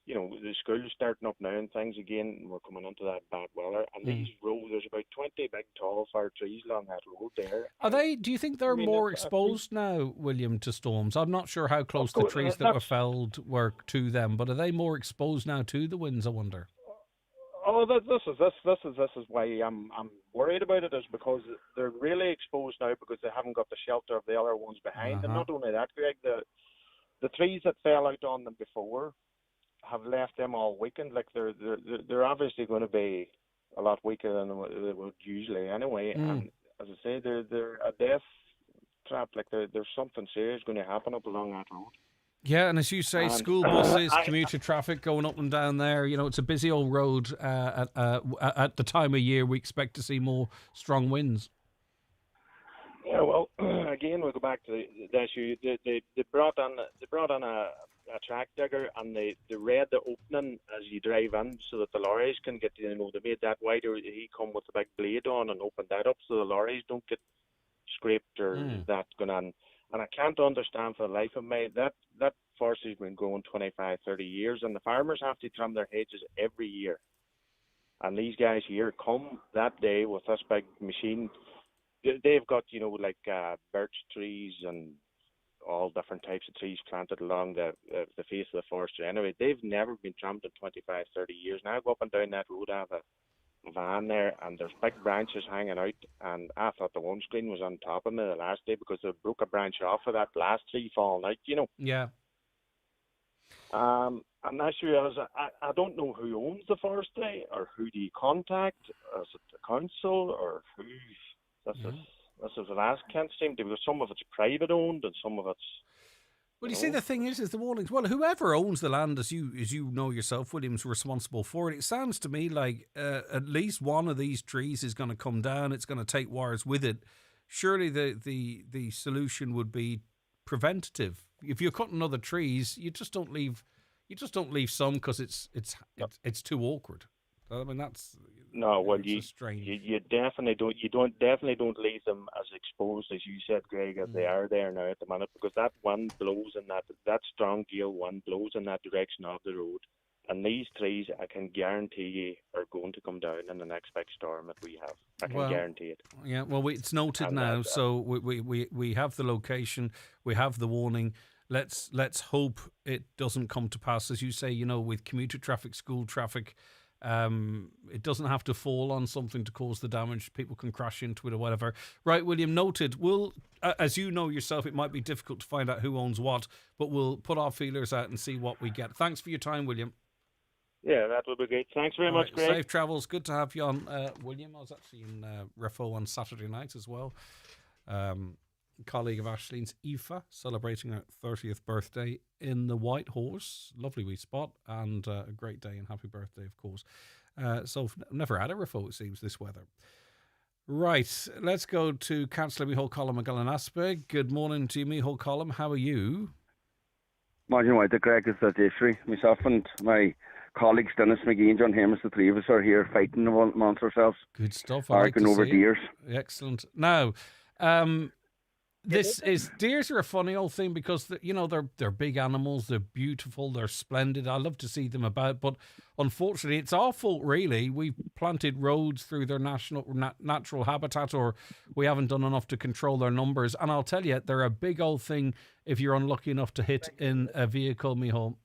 the school's starting up now and things again. We're coming into that bad weather, and these roads, there's about 20 big tall fir trees along that road there. Are they? Do you think they're more exposed now, William, to storms? I'm not sure how close the trees that were felled were to them, but are they more exposed now to the winds, I wonder? Oh, this is why I'm worried about it, is because they're really exposed now because they haven't got the shelter of the other ones behind. And not only that, Greg, the trees that fell out on them before have left them all weakened. Like they're obviously going to be a lot weaker than they would usually anyway. And as I say, they're a death trap. Like there's something serious going to happen up along that road. Yeah, and as you say, school buses, commuter traffic going up and down there. It's a busy old road. At the time of year, we expect to see more strong winds. Yeah, well, again, we'll go back to the issue. They brought on a track digger, and they read the opening as you drive in, so that the lorries can get. They made that wider. He come with a big blade on and opened that up, so the lorries don't get scraped or that going on. And I can't understand for the life of me that forestry's been going 25, 30 years, and the farmers have to trim their hedges every year. And these guys here come that day with this big machine. They've got, birch trees and all different types of trees planted along the face of the forest. Anyway, they've never been trampled in 25, 30 years. Now I go up and down that road, I have a van there, and there's big branches hanging out, and I thought the windscreen was on top of me the last day because they broke a branch off of that last tree falling out, Yeah. And that's I don't know who owns the forest there, or who do you contact. Is it the council, or who? This is the last can't seem to, because some of it's private owned and some of it's. Well, you see, the thing is the warnings. Well, whoever owns the land, as you know yourself, William's responsible for it. It sounds to me like at least one of these trees is going to come down. It's going to take wires with it. Surely the solution would be preventative. If you're cutting other trees, you just don't leave some because it's too awkward. I mean, that's no. Well, you definitely don't leave them as exposed as you said, Greg, as they are there now at the minute, because that wind blows in that strong gale wind blows in that direction of the road, and these trees, I can guarantee you, are going to come down in the next big storm that we have. I can guarantee it. Yeah, well, it's noted now, so we have the location, we have the warning. Let's hope it doesn't come to pass, as you say. With commuter traffic, school traffic. It doesn't have to fall on something to cause the damage. People can crash into it or whatever. Right, William, noted. We'll, as you know yourself, it might be difficult to find out who owns what, but we'll put our feelers out and see what we get. Thanks for your time, William. Yeah, that would be great. Thanks very much, Greg. Safe travels. Good to have you on, William. I was actually in Refo on Saturday night as well. Colleague of Ashleen's, Aoife, celebrating her 30th birthday in the White Horse. Lovely wee spot, and a great day, and happy birthday, of course. So I've never had a Refo, it seems, this weather. Right, let's go to Councillor Micheál Colm McGillen-Aspig. Good morning to you, Micheál Colm. How are you? Morning, White. Greg is at Obituary. Myself and my colleagues, Dennis McGee and John Hamus, the three of us are here fighting amongst ourselves. Good stuff. Arguing over deers. Excellent. Now, deers are a funny old thing because they're big animals, they're beautiful, they're splendid. I love to see them about, but unfortunately, it's our fault. Really, we've planted roads through their natural habitat, or we haven't done enough to control their numbers. And I'll tell you, they're a big old thing if you're unlucky enough to hit in a vehicle, Micheál.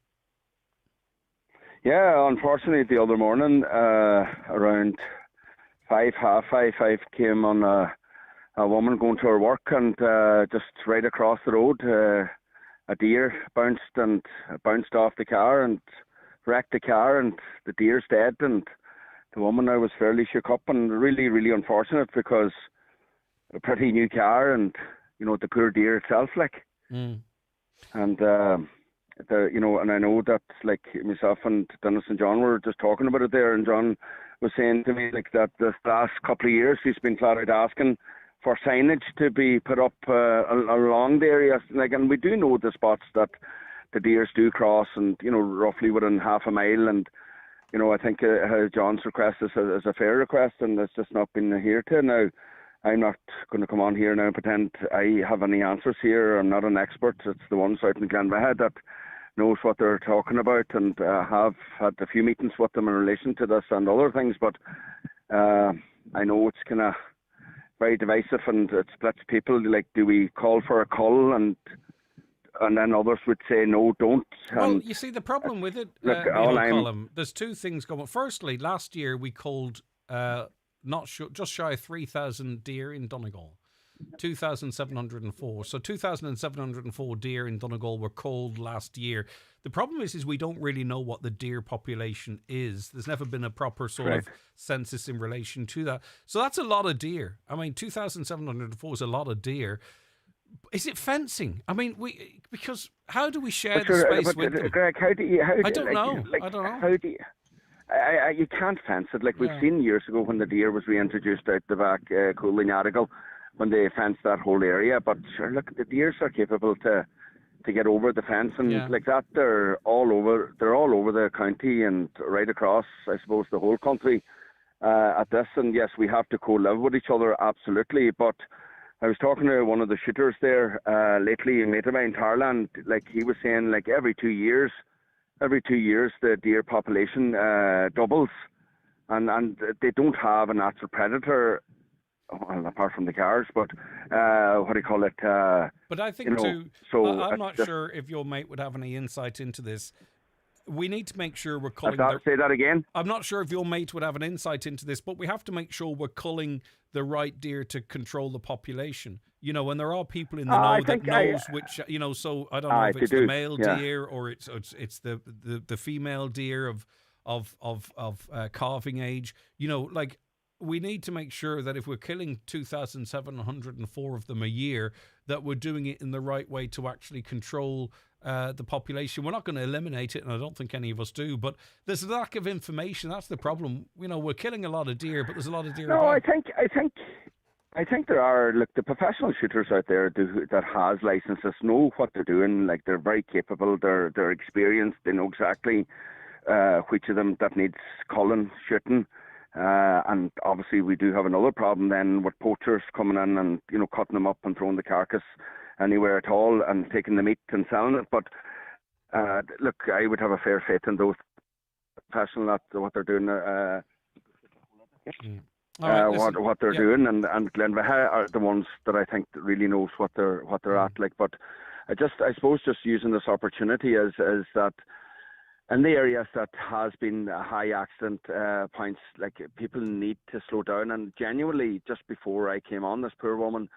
Yeah, unfortunately, the other morning, around 5:30, I came on a woman going to her work, and just right across the road, a deer bounced off the car and wrecked the car, and the deer's dead. And the woman, I was fairly shook up, and really, really unfortunate, because a pretty new car, and the poor deer itself, and and I know that, like, myself and Dennis and John were just talking about it there, and John was saying to me, like, that the last couple of years he's been flat out asking for signage to be put up along the area, and we do know the spots that the deers do cross, and roughly within half a mile, and I think John's request is a fair request, and it's just not been adhered to. Now, I'm not going to come on here now and pretend I have any answers here. I'm not an expert. It's the ones out in Glenbehead that knows what they're talking about, and have had a few meetings with them in relation to this and other things, but I know it's kind of very divisive, and it splits people. Like, do we call for a cull, and then others would say no, don't. Well, you see, the problem with it, there's two things going on. Firstly, last year we culled just shy of 3,000 deer in Donegal. 2,704. So 2,704 deer in Donegal were culled last year. The problem is we don't really know what the deer population is. There's never been a proper sort of census in relation to that. So that's a lot of deer. I mean, 2,704 is a lot of deer. Is it fencing? I mean, because how do we share the space with them? Greg, how do you? I don't know. I don't know. How do you? You can't fence it. Like we've seen years ago when the deer was reintroduced out the back, Cooley Article, when they fenced that whole area. But sure, look, the deers are capable to get over the fence, and like that, they're all over the county and right across, I suppose, the whole country at this. And yes, we have to co-live with each other, absolutely. But I was talking to one of the shooters there lately, a mate of mine, Tarland. Like, he was saying, like, every 2 years the deer population doubles, and they don't have a natural predator, well, apart from the cars, but what do you call it? But I think I'm not sure if your mate would have any insight into this. We need to make sure we're culling. Say that again. I'm not sure if your mate would have an insight into this, but we have to make sure we're culling the right deer to control the population. You know, when there are people in the know that knows which, you know, so I don't know if it's the male deer or it's the female deer of calving age. You know, like, we need to make sure that if we're killing 2,704 of them a year, that we're doing it in the right way to actually control the population. We're not going to eliminate it, and I don't think any of us do, but there's a lack of information. That's the problem. You know, we're killing a lot of deer, but there's a lot of deer. No, I think there are, look, the professional shooters out there that has licenses know what they're doing. Like, they're very capable. They're experienced. They know exactly which of them that needs culling, shooting. And obviously we do have another problem then with poachers coming in and, you know, cutting them up and throwing the carcass anywhere at all and taking the meat and selling it. But look, I would have a fair faith in those professionals, what they're doing. What they're doing, and Glenveagh are the ones that I think that really knows what they're at. Like, but I suppose just using this opportunity is that in the areas that has been high accident points, like, people need to slow down. And genuinely, just before I came on, this poor woman,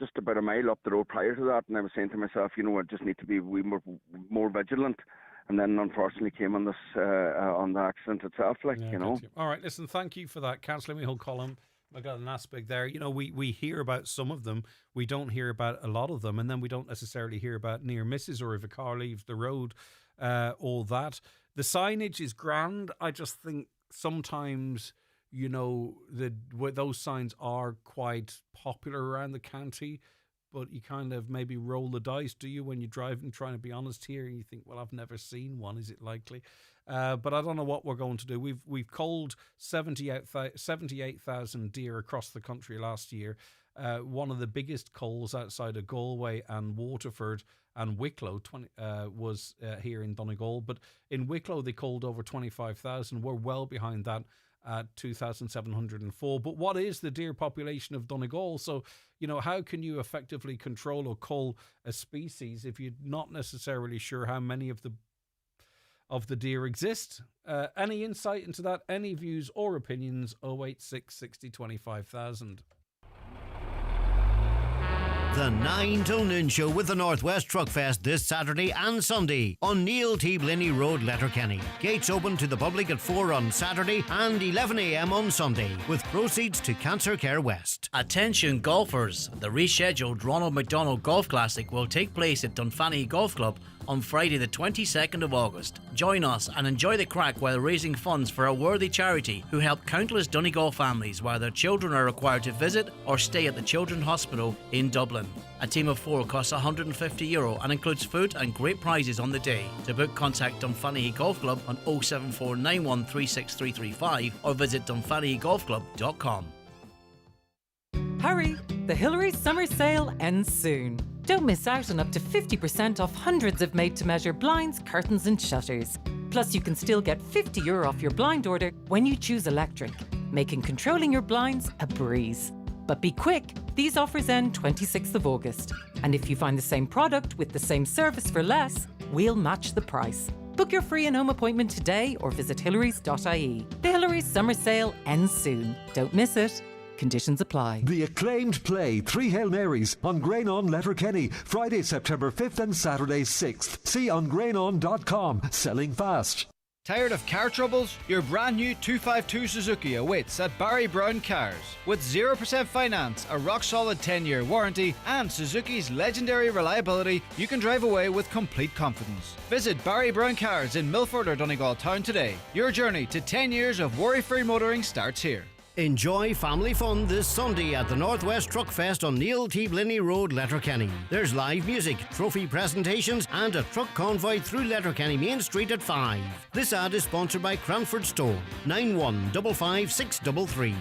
just about a mile up the road prior to that, and I was saying to myself, you know, I just need to be more vigilant. And then unfortunately came on this on the accident itself, like, you know. All right, listen, thank you for that, Councillor Micheál Cullen. I got an aspect there. You know, we hear about some of them, we don't hear about a lot of them, and then we don't necessarily hear about near misses or if a car leaves the road, all that. The signage is grand. I just think sometimes, you know, those signs are quite popular around the county, but you kind of maybe roll the dice, do you, when you're driving, trying to be honest here, and you think, well, I've never seen one, is it likely? But I don't know what we're going to do. We've culled 78,000 deer across the country last year. One of the biggest culls outside of Galway and Waterford and Wicklow was here in Donegal. But in Wicklow, they culled over 25,000. We're well behind that at 2,704. But what is the deer population of Donegal? So, you know, how can you effectively control or cull a species if you're not necessarily sure how many of the deer exist? Any insight into that? Any views or opinions? 086 60 25,000. The 9 till noon show with the Northwest Truck Fest this Saturday and Sunday on Neil T. Blinny Road, Letterkenny. Gates open to the public at 4 on Saturday and 11 a.m. on Sunday, with proceeds to Cancer Care West. Attention golfers, the rescheduled Ronald McDonald Golf Classic will take place at Dunfanny Golf Club on Friday the 22nd of August. Join us and enjoy the crack while raising funds for a worthy charity who help countless Donegal families while their children are required to visit or stay at the Children's Hospital in Dublin. A team of 4 costs €150 and includes food and great prizes on the day. To book, contact Dunfanny Golf Club on 07491363335 or visit dunfannygolfclub.com. Hurry! The Hillary's summer sale ends soon. Don't miss out on up to 50% off hundreds of made-to-measure blinds, curtains and shutters. Plus, you can still get €50 off your blind order when you choose electric, making controlling your blinds a breeze. But be quick, these offers end 26th of August. And if you find the same product with the same service for less, we'll match the price. Book your free in-home appointment today or visit hillarys.ie. The Hillary's summer sale ends soon. Don't miss it. Conditions apply. The acclaimed play 3 Hail Marys on Grain On Letterkenny, Friday, September 5th and Saturday 6th. See on grainon.com. Selling fast. Tired of car troubles? Your brand new 252 Suzuki awaits at Barry Brown Cars. With 0% finance, a rock-solid 10-year warranty, and Suzuki's legendary reliability, you can drive away with complete confidence. Visit Barry Brown Cars in Milford or Donegal Town today. Your journey to 10 years of worry-free motoring starts here. Enjoy family fun this Sunday at the Northwest Truck Fest on Neil T. Blinny Road, Letterkenny. There's live music, trophy presentations and a truck convoy through Letterkenny Main Street at 5. This ad is sponsored by Cranford Store, 9155633.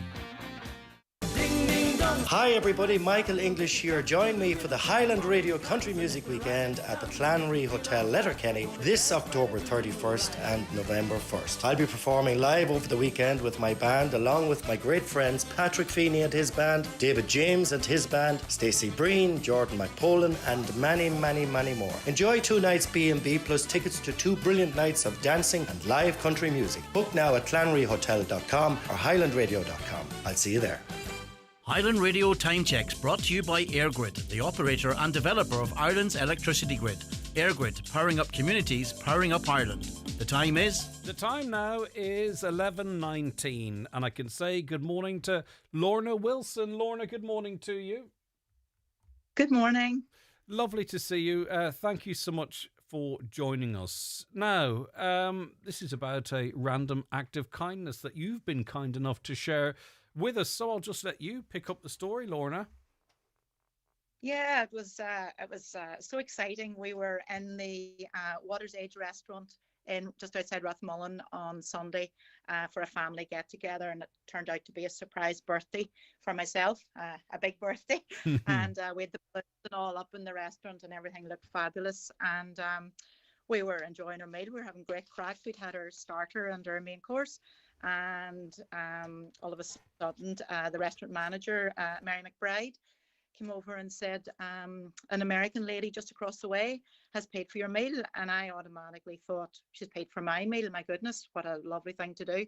Ding ding dong Hi everybody, Michael English here. Join me for the Highland Radio Country Music Weekend at the Clanry Hotel, Letterkenny, this October 31st and November 1st. I'll be performing live over the weekend with my band, along with my great friends Patrick Feeney and his band, David James and his band, Stacey Breen, Jordan McPolan, and many, many, many more. Enjoy 2 nights B&B plus tickets to 2 brilliant nights of dancing and live country music. Book now at clanryhotel.com or highlandradio.com. I'll see you there. Highland Radio Time Checks brought to you by EirGrid, the operator and developer of Ireland's electricity grid. EirGrid, powering up communities, powering up Ireland. The time is? The time now is 11:19, and I can say good morning to Lorna Wilson. Lorna, good morning to you. Good morning. Lovely to see you. Thank you so much for joining us. Now, this is about a random act of kindness that you've been kind enough to share with us, so I'll just let you pick up the story, Lorna. Yeah, it was so exciting. We were in the Water's Edge restaurant just outside Rathmullen on Sunday for a family get together, and it turned out to be a surprise birthday for myself, a big birthday. And we had the balloons and all up in the restaurant, and everything looked fabulous. And we were enjoying our meal. We were having great crack. We'd had our starter and our main course. And all of a sudden, the restaurant manager, Mary McBride, came over and said, an American lady just across the way has paid for your meal. And I automatically thought, she's paid for my meal. My goodness, what a lovely thing to do.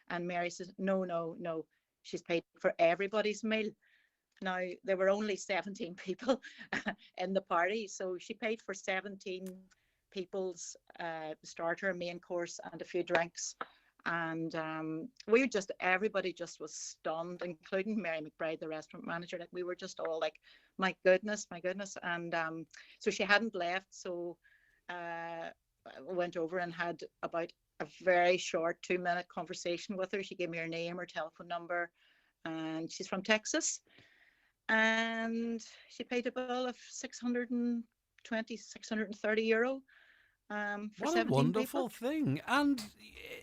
And Mary says, no, she's paid for everybody's meal. Now, there were only 17 people in the party, so she paid for 17 people's starter, main course, and a few drinks. And everybody just was stunned, including Mary McBride, the restaurant manager. Like, we were just all like, my goodness. And so she hadn't left. So I went over and had about a very short 2-minute conversation with her. She gave me her name, her telephone number, and she's from Texas. And she paid a bill of 630 euro. What a wonderful thing. And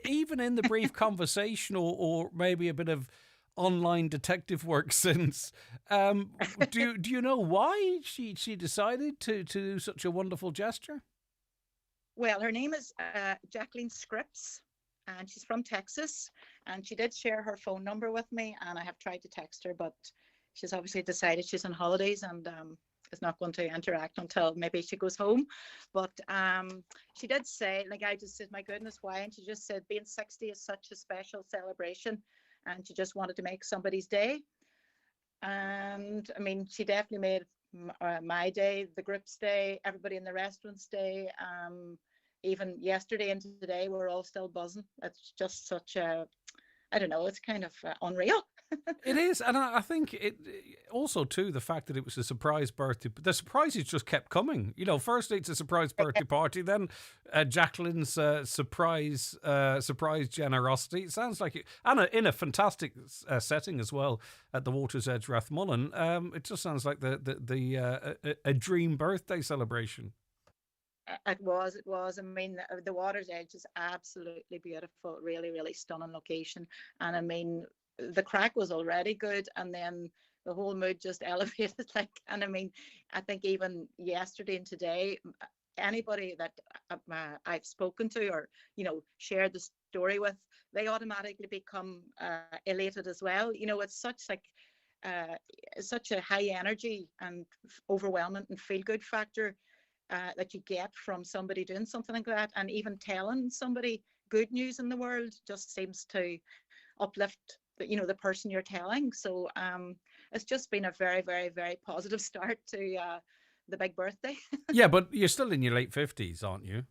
even in the brief conversation or maybe a bit of online detective work since, do you know why she decided to do such a wonderful gesture? Well, her name is Jacqueline Scripps, and she's from Texas, and she did share her phone number with me, and I have tried to text her, but she's obviously decided she's on holidays and is not going to interact until maybe she goes home. But she did say, like, I just said, my goodness, why? And she just said, being 60 is such a special celebration, and she just wanted to make somebody's day. And I mean, she definitely made my day, the group's day, everybody in the restaurant's day. Even yesterday and today, we're all still buzzing. It's just such a, I don't know, it's kind of unreal. It is, and I think it also too the fact that it was a surprise birthday. The surprises just kept coming. You know, firstly it's a surprise birthday party, then Jacqueline's surprise generosity. It sounds like it, and in a fantastic setting as well at the Water's Edge Rathmullen. It just sounds like a dream birthday celebration. It was. I mean, the Water's Edge is absolutely beautiful, really, really stunning location. And I mean, the crack was already good, and then the whole mood just elevated. And I mean, I think even yesterday and today, anybody that I've spoken to or, you know, shared the story with, they automatically become elated as well. You know, it's such a high energy and overwhelming and feel good factor that you get from somebody doing something like that, and even telling somebody good news in the world just seems to uplift the person you're telling. So it's just been a very, very, very positive start to the big birthday. Yeah, but you're still in your late 50s, aren't you?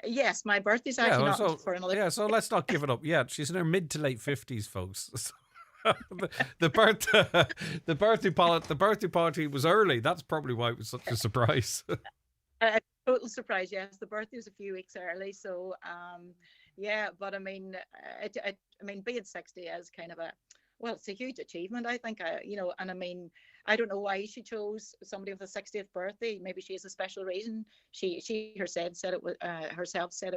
Yes, my birthday's actually not for another. Yeah, so let's not give it up yet. She's in her mid to late 50s, folks. the birthday party was early. That's probably why it was such a surprise. A total surprise, yes. The birthday was a few weeks early, so yeah. But I mean, being 60 is kind of it's a huge achievement, I think. And I mean, I don't know why she chose somebody with a 60th birthday. Maybe she has a special reason. She herself said it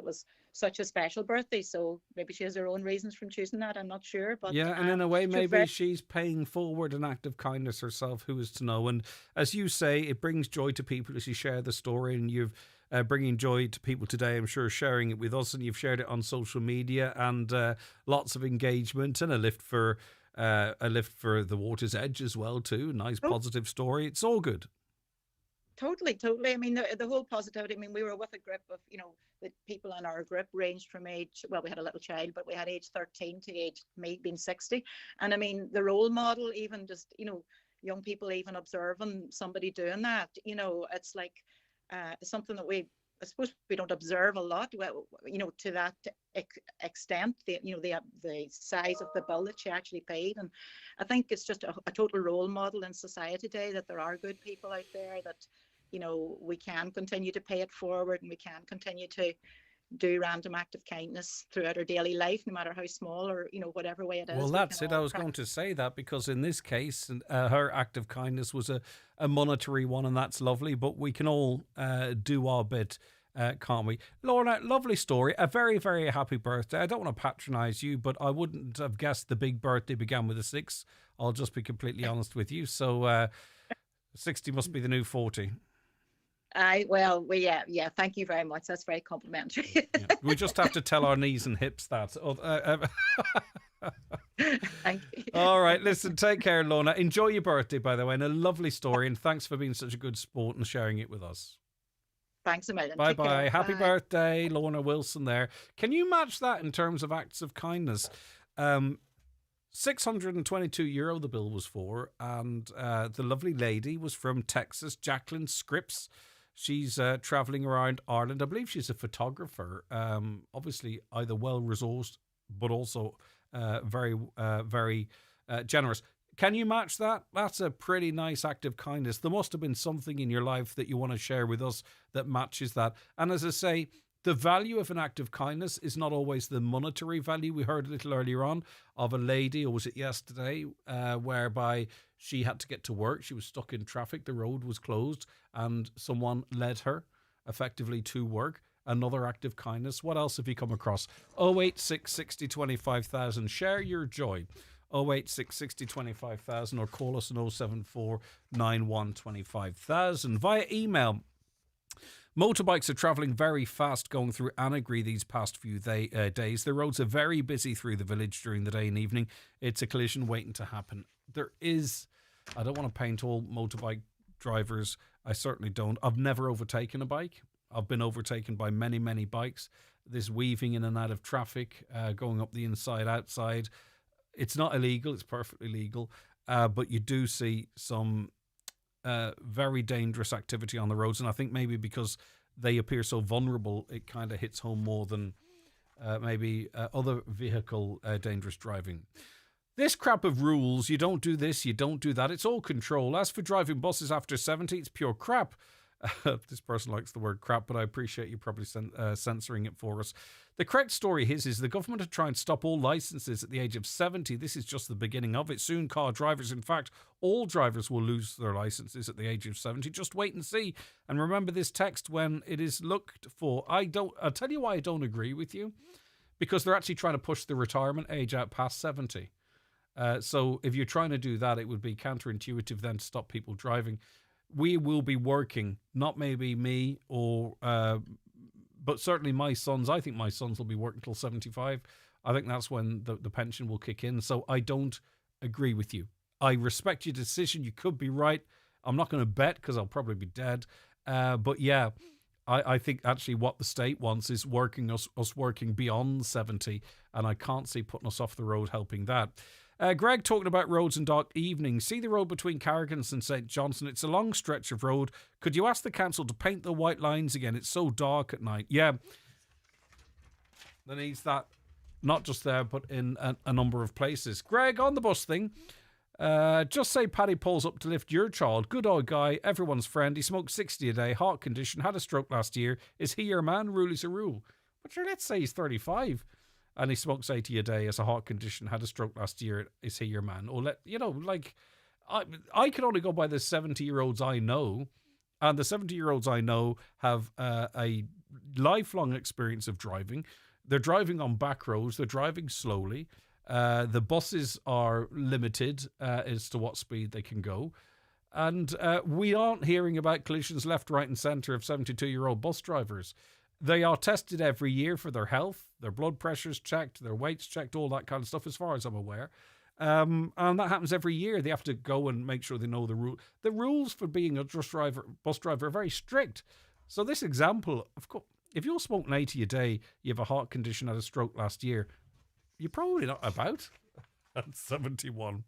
was such a special birthday. So maybe she has her own reasons for choosing that. I'm not sure. But yeah, and in a way, maybe she's paying forward an act of kindness herself. Who is to know? And as you say, it brings joy to people as you share the story, and you've bringing joy to people today. I'm sure sharing it with us, and you've shared it on social media, and lots of engagement, and a lift for the Water's Edge as well too. Nice positive story. It's all good. Totally. I mean, the whole positivity. I mean, we were with a group of, the people in our group ranged from age, well, we had a little child, but we had age 13 to age being 60. And I mean, the role model, even just, young people even observing somebody doing that, it's like something that I suppose we don't observe a lot, to that extent, the size of the bill that she actually paid. And I think it's just a total role model in society today that there are good people out there that, we can continue to pay it forward, and we can continue to do random act of kindness throughout our daily life, no matter how small or, whatever way it is. Well, that's it. I was going to say that because in this case, her act of kindness was a monetary one, and that's lovely, but we can all do our bit, can't we? Lorna, lovely story. A very, very happy birthday. I don't want to patronise you, but I wouldn't have guessed the big birthday began with a 6. I'll just be completely honest with you. So 60 must be the new 40. Yeah, thank you very much. That's very complimentary. Yeah. We just have to tell our knees and hips that. Thank you. All right, listen, take care, Lorna. Enjoy your birthday, by the way, and a lovely story, and thanks for being such a good sport and sharing it with us. Thanks a million. Bye-bye. Happy birthday, Lorna Wilson there. Can you match that in terms of acts of kindness? €622 the bill was for, and the lovely lady was from Texas, Jacqueline Scripps. She's travelling around Ireland. I believe she's a photographer, obviously either well-resourced, but also very, very generous. Can you match that? That's a pretty nice act of kindness. There must have been something in your life that you want to share with us that matches that. And as I say, the value of an act of kindness is not always the monetary value. We heard a little earlier on of a lady, or was it yesterday, whereby she had to get to work. She was stuck in traffic. The road was closed and someone led her effectively to work. Another act of kindness. What else have you come across? 086 60 25,000. Share your joy. 086 60 25,000 or call us on 074 91 25,000 via email. Motorbikes are travelling very fast going through Annagry these past few days. The roads are very busy through the village during the day and evening. It's a collision waiting to happen. I don't want to paint all motorbike drivers. I certainly don't. I've never overtaken a bike. I've been overtaken by many, many bikes. This weaving in and out of traffic, going up the inside, outside. It's not illegal. It's perfectly legal. But you do see some very dangerous activity on the roads, and I think maybe because they appear so vulnerable, it kind of hits home more than maybe other vehicle dangerous driving. This crap of rules, you don't do this, you don't do that, it's all control. As for driving buses after 70, it's pure crap. This person likes the word crap, but I appreciate you probably censoring it for us. The correct story is the government are trying to stop all licences at the age of 70. This is just the beginning of it. Soon car drivers, in fact, all drivers will lose their licences at the age of 70. Just wait and see. And remember this text when it is looked for. I'll tell you why I don't agree with you. Because they're actually trying to push the retirement age out past 70. So if you're trying to do that, it would be counterintuitive then to stop people driving. We will be working, not maybe me or, but certainly my sons. I think my sons will be working till 75. I think that's when the pension will kick in. So I don't agree with you. I respect your decision. You could be right. I'm not going to bet because I'll probably be dead. But yeah, I think actually what the state wants is working us working beyond 70. And I can't see putting us off the road helping that. Greg talking about roads and dark evenings. See the road between Carrigans and St. Johnstone. It's a long stretch of road. Could you ask the council to paint the white lines again? It's so dark at night. Yeah. There needs that, not just there, but in a number of places. Greg, on the bus thing, just say Paddy pulls up to lift your child. Good old guy, everyone's friend. He smoked 60 a day, heart condition, had a stroke last year. Is he your man? Rule is a rule. But sure, let's say he's 35. And he smokes 80 a day, as a heart condition, had a stroke last year. Is he your man? Or I can only go by the 70-year-olds I know, and the 70-year-olds I know have a lifelong experience of driving. They're driving on back roads. They're driving slowly. The buses are limited as to what speed they can go. And we aren't hearing about collisions left, right and centre of 72-year-old bus drivers. They are tested every year for their health, their blood pressures checked, their weights checked, all that kind of stuff, as far as I'm aware. And that happens every year. They have to go and make sure they know the rule. The rules for being a bus driver are very strict. So this example, of course, if you're smoking 80 a day, you have a heart condition, had a stroke last year, you're probably not about at 71.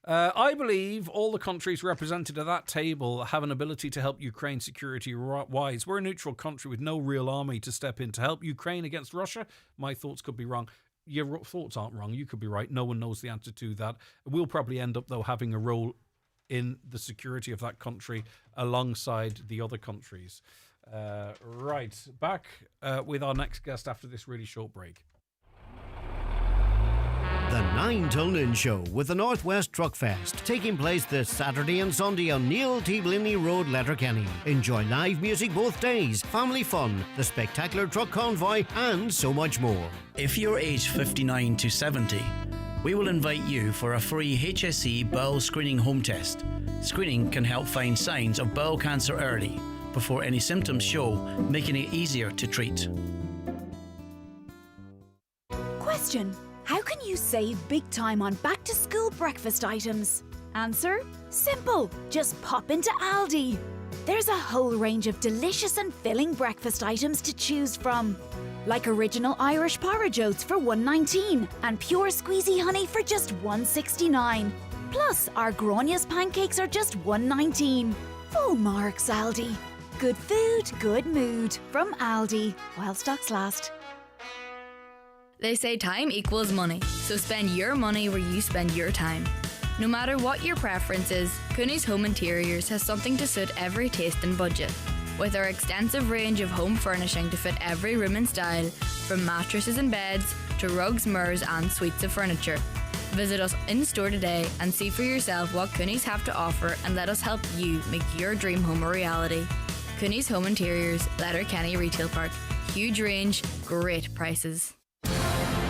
I believe all the countries represented at that table have an ability to help Ukraine security-wise. We're a neutral country with no real army to step in to help Ukraine against Russia. My thoughts could be wrong. Your thoughts aren't wrong. You could be right. No one knows the answer to that. We'll probably end up, though, having a role in the security of that country alongside the other countries. Right. Back with our next guest after this really short break. The 9 till noon show with the Northwest Truck Fest, taking place this Saturday and Sunday on Neil T. Blinley Road, Letterkenny. Enjoy live music both days, family fun, the spectacular truck convoy, and so much more. If you're aged 59 to 70, we will invite you for a free HSE bowel screening home test. Screening can help find signs of bowel cancer early, before any symptoms show, making it easier to treat. Question: how can you save big time on back-to-school breakfast items? Answer: simple. Just pop into Aldi. There's a whole range of delicious and filling breakfast items to choose from. Like original Irish porridge oats for $1.19 and pure squeezy honey for just $1.69. Plus, our Gronias pancakes are just $1.19. Full marks, Aldi. Good food, good mood. From Aldi, while stocks last. They say time equals money, so spend your money where you spend your time. No matter what your preference is, Cooney's Home Interiors has something to suit every taste and budget. With our extensive range of home furnishing to fit every room and style, from mattresses and beds to rugs, mirrors and suites of furniture. Visit us in store today and see for yourself what Cooney's have to offer, and let us help you make your dream home a reality. Cooney's Home Interiors, Letterkenny Retail Park. Huge range, great prices.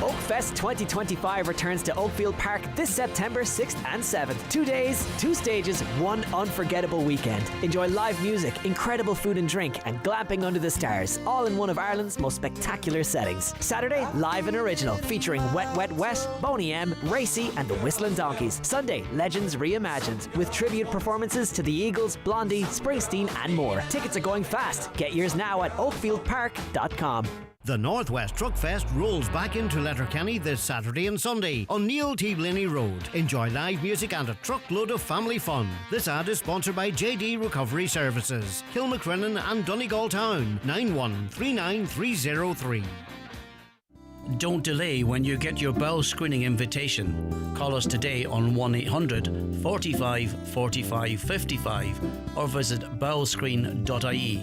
Oakfest 2025 returns to Oakfield Park this September 6th and 7th. 2 days, 2 stages, 1 unforgettable weekend. Enjoy live music, incredible food and drink, and glamping under the stars, all in one of Ireland's most spectacular settings. Saturday, live and original, featuring Wet Wet Wet, Boney M, Racy, and the Whistling Donkeys. Sunday, Legends Reimagined, with tribute performances to the Eagles, Blondie, Springsteen, and more. Tickets are going fast. Get yours now at oakfieldpark.com. The Northwest Truck Fest rolls back into Letterkenny this Saturday and Sunday on Neil T. Blinley Road. Enjoy live music and a truckload of family fun. This ad is sponsored by JD Recovery Services, Kilmacrennan and Donegal Town, 9139303. Don't delay when you get your bowel screening invitation. Call us today on 1-800 45 45 55 or visit bowelscreen.ie.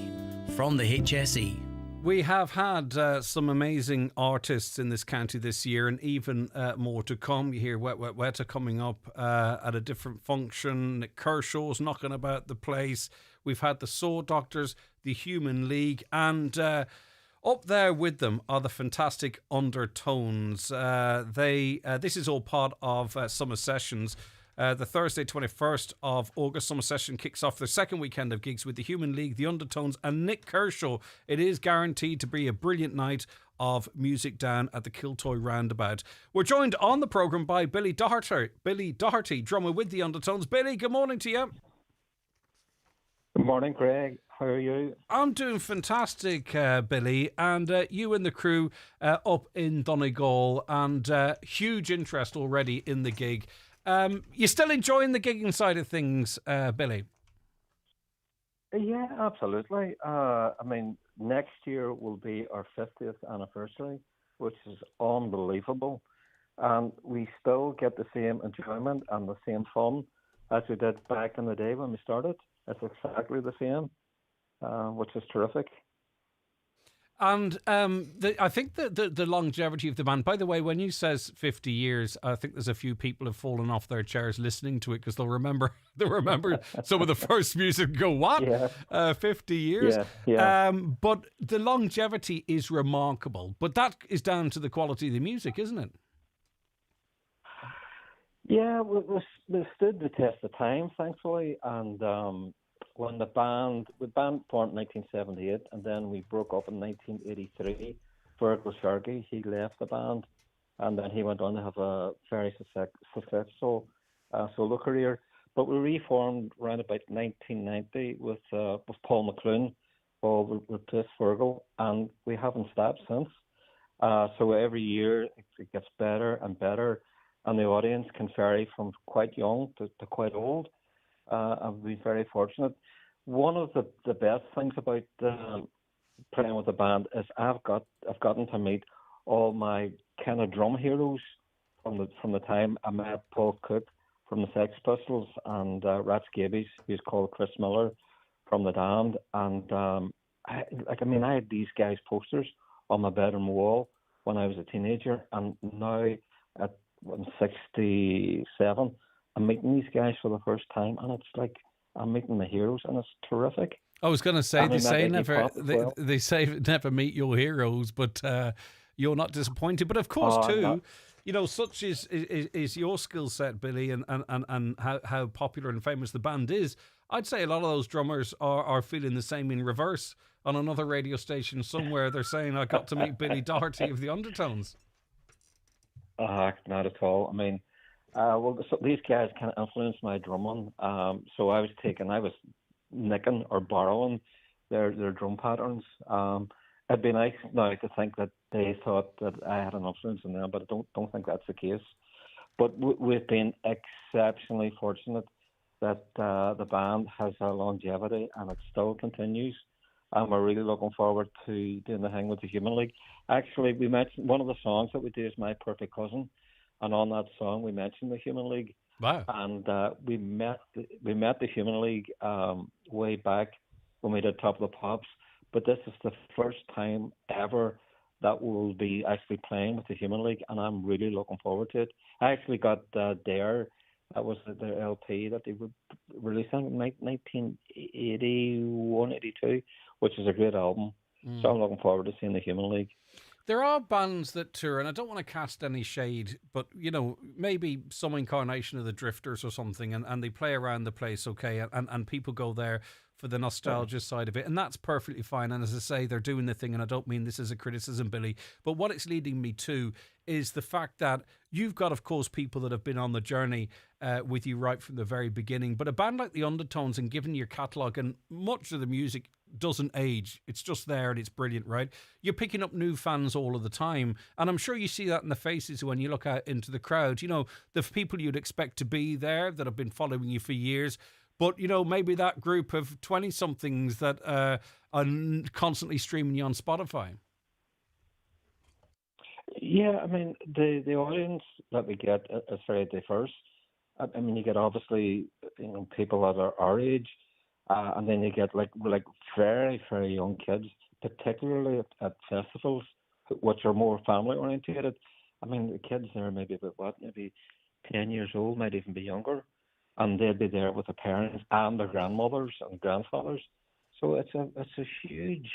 From the HSE. We have had some amazing artists in this county this year, and even more to come. You hear Wet Wet Wet are coming up at a different function. Nick Kershaw's knocking about the place. We've had the Saw Doctors, the Human League, and up there with them are the fantastic Undertones. This is all part of Summer Sessions. The Thursday 21st of August Summer Session kicks off the second weekend of gigs with the Human League, the Undertones and Nick Kershaw. It is guaranteed to be a brilliant night of music down at the Kiltoy Roundabout. We're joined on the programme by Billy Doherty, drummer with the Undertones. Billy, good morning to you. Good morning, Craig. How are you? I'm doing fantastic, Billy, and you and the crew up in Donegal, and huge interest already in the gig. You're still enjoying the gigging side of things, Billy? Yeah, absolutely. I mean, next year will be our 50th anniversary, which is unbelievable. And we still get the same enjoyment and the same fun as we did back in the day when we started. It's exactly the same, which is terrific. And I think the longevity of the band, by the way, when you says 50 years, I think there's a few people have fallen off their chairs listening to it because they'll remember some of the first music and go, what? Yeah. 50 years? Yeah. But the longevity is remarkable. But that is down to the quality of the music, isn't it? Yeah, we stood the test of time, thankfully, and when the band formed in 1978, and then we broke up in 1983. Fergal Sharkey, he left the band, and then he went on to have a very successful solo career. But we reformed around about 1990 with Paul McClune, Paul replaced Fergal, and we haven't stopped since. So every year it gets better and better, and the audience can vary from quite young to quite old. I've been very fortunate. One of the best things about playing with the band is I've gotten to meet all my kind of drum heroes from the time I met Paul Cook from the Sex Pistols and Rat Scabies, who's called Chris Miller from the Damned, and I had these guys' posters on my bedroom wall when I was a teenager, and now I'm 67. I'm meeting these guys for the first time, and it's like I'm meeting the heroes, and it's terrific. I was going to say, they say never meet your heroes, but you're not disappointed. But of course, such is your skill set, Billy, and how popular and famous the band is. I'd say a lot of those drummers are feeling the same in reverse on another radio station somewhere. They're saying, I got to meet Billy Doherty of the Undertones. Not at all. I mean, these guys kind of influenced my drumming. So I was nicking or borrowing their drum patterns. It'd be nice now to think that they thought that I had an influence in them, but I don't think that's the case. But we've been exceptionally fortunate that the band has a longevity and it still continues. And we're really looking forward to doing the thing with the Human League. Actually, we mentioned one of the songs that we do is My Perfect Cousin, and on that song we mentioned the Human League. Wow! And we met the Human League way back when we did Top of the Pops. But this is the first time ever that we'll be actually playing with the Human League, and I'm really looking forward to it. I actually got Dare. That was their LP that they were releasing in 1981, 82, which is a great album. So I'm looking forward to seeing the Human League. There are bands that tour, and I don't want to cast any shade, but, maybe some incarnation of the Drifters or something, and they play around the place, okay, and people go there for the nostalgia side of it, and that's perfectly fine. And as I say, they're doing the thing, and I don't mean this as a criticism, Billy, but what it's leading me to is the fact that you've got, of course, people that have been on the journey with you right from the very beginning, but a band like the Undertones, and given your catalogue, and much of the music doesn't age, it's just there and it's brilliant, right? You're picking up new fans all of the time, and I'm sure you see that in the faces when you look out into the crowd. The people you'd expect to be there that have been following you for years, but maybe that group of 20-somethings that are constantly streaming you on Spotify. Yeah, I mean, the audience that we get is very diverse. I mean, you get obviously people that are our age, and then you get like very, very young kids, particularly at festivals, which are more family orientated. I mean, the kids there maybe about maybe 10 years old, might even be younger, and they'll be there with their parents and their grandmothers and grandfathers. So it's a huge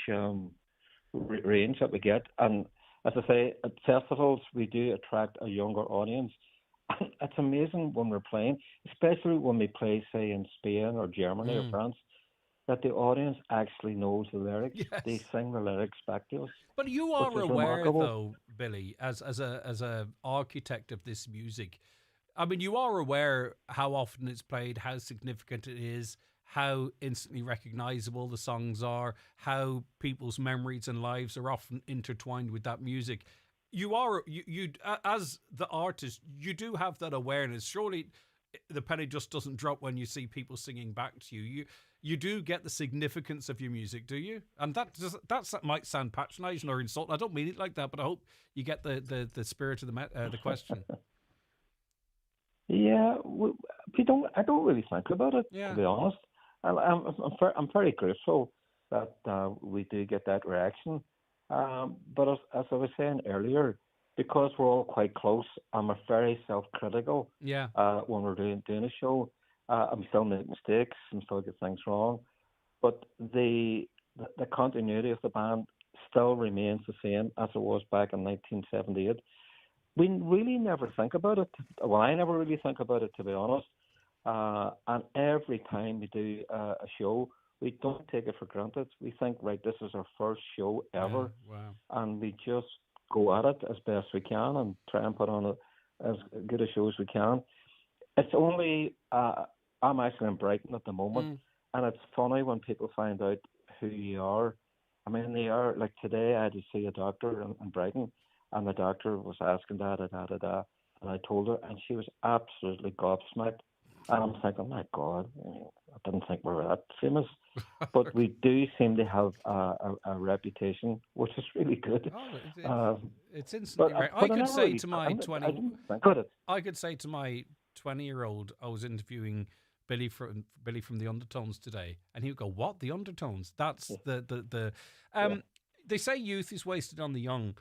range that we get, and as I say, at festivals we do attract a younger audience. It's amazing when we're playing, especially when we play, say, in Spain or Germany or France, that the audience actually knows the lyrics. Yes. They sing the lyrics back to us. But you are aware, though, Billy, as a architect of this music, I mean, you are aware how often it's played, how significant it is, how instantly recognisable the songs are, how people's memories and lives are often intertwined with that music. You as the artist, you do have that awareness. Surely the penny just doesn't drop when you see people singing back to you. You do get the significance of your music, do you? And that might sound patronising or insulting. I don't mean it like that, but I hope you get the spirit of the question. Yeah, I don't really think about it, to be honest. I'm very grateful that we do get that reaction. But as I was saying earlier, because we're all quite close, and we're very self-critical. Yeah. When we're doing a show, I'm still make mistakes, I'm still get things wrong, but the continuity of the band still remains the same as it was back in 1978. We really never think about it. Well, I never really think about it, to be honest. And every time we do a show, we don't take it for granted. We think, right, this is our first show ever, and we just go at it as best we can and try and put on as good a show as we can. It's only I'm actually in Brighton at the moment, and it's funny when people find out who you are. I mean, they are, like today I had to see a doctor in Brighton, and the doctor was asking da-da-da-da-da, and I told her, and she was absolutely gobsmacked. And I'm thinking, my God, I didn't think we were that famous. But we do seem to have a reputation, which is really good. It's instantly right. I could say to my 20-year-old, I was interviewing Billy from the Undertones today, and he would go, "What? The Undertones? That's the." They say youth is wasted on the young.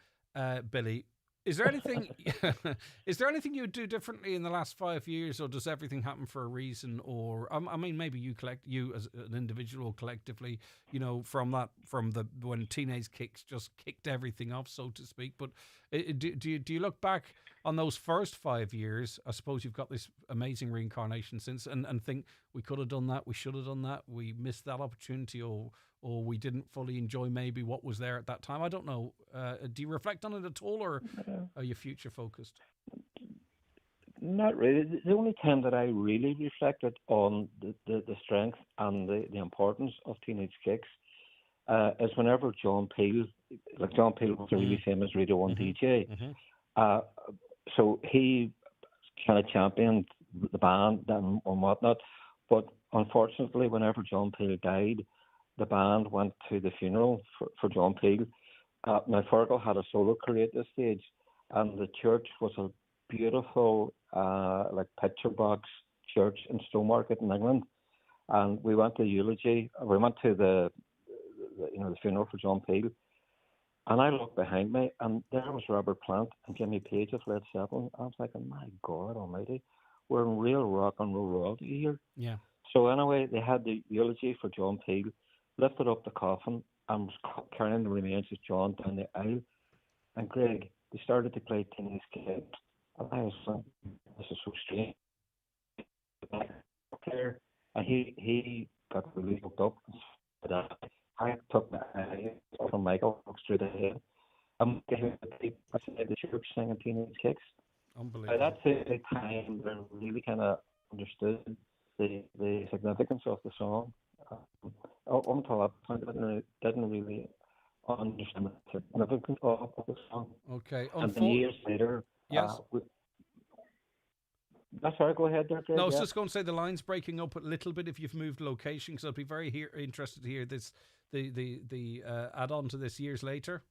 Billy, is there anything? Is there anything you would do differently in the last 5 years, or does everything happen for a reason? Or I mean, maybe you as an individual, collectively, when Teenage Kicks just kicked everything off, so to speak. But do you look back on those first 5 years? I suppose you've got this amazing reincarnation since, and think we could have done that, we should have done that, we missed that opportunity, or we didn't fully enjoy maybe what was there at that time. I don't know. Do you reflect on it at all, or are you future focused? Not really. The only time that I really reflected on the strength and the importance of Teenage Kicks is whenever John Peel was a really famous Radio 1 DJ. So he kind of championed the band and whatnot. But unfortunately, whenever John Peel died, the band went to the funeral for John Peel. Now, Fergal had a solo career at this stage, and the church was a beautiful, picture box church in Stowmarket in England. And we went to the eulogy. We went to the funeral for John Peel. And I looked behind me, and there was Robert Plant and Jimmy Page of Led Zeppelin. I was thinking, my God Almighty, we're in real rock and roll royalty here. Yeah. So anyway, they had the eulogy for John Peel, lifted up the coffin, and was carrying the remains of John down the aisle. And Greg, they started to play Teenage Kicks. And I was thinking, this is so strange. And he got really hooked up. I took my eye from Michael straight ahead. I'm getting the church singing Teenage Kicks. Unbelievable. That's the time that I really kind of understood the significance of the song. Until that point, I didn't really understand the significance of the song. Okay. And then years later, yes. That's right. Go ahead, there. Greg. No, I was just going to say the line's breaking up a little bit if you've moved location, because I'd be very interested to hear this. The add-on to this years later.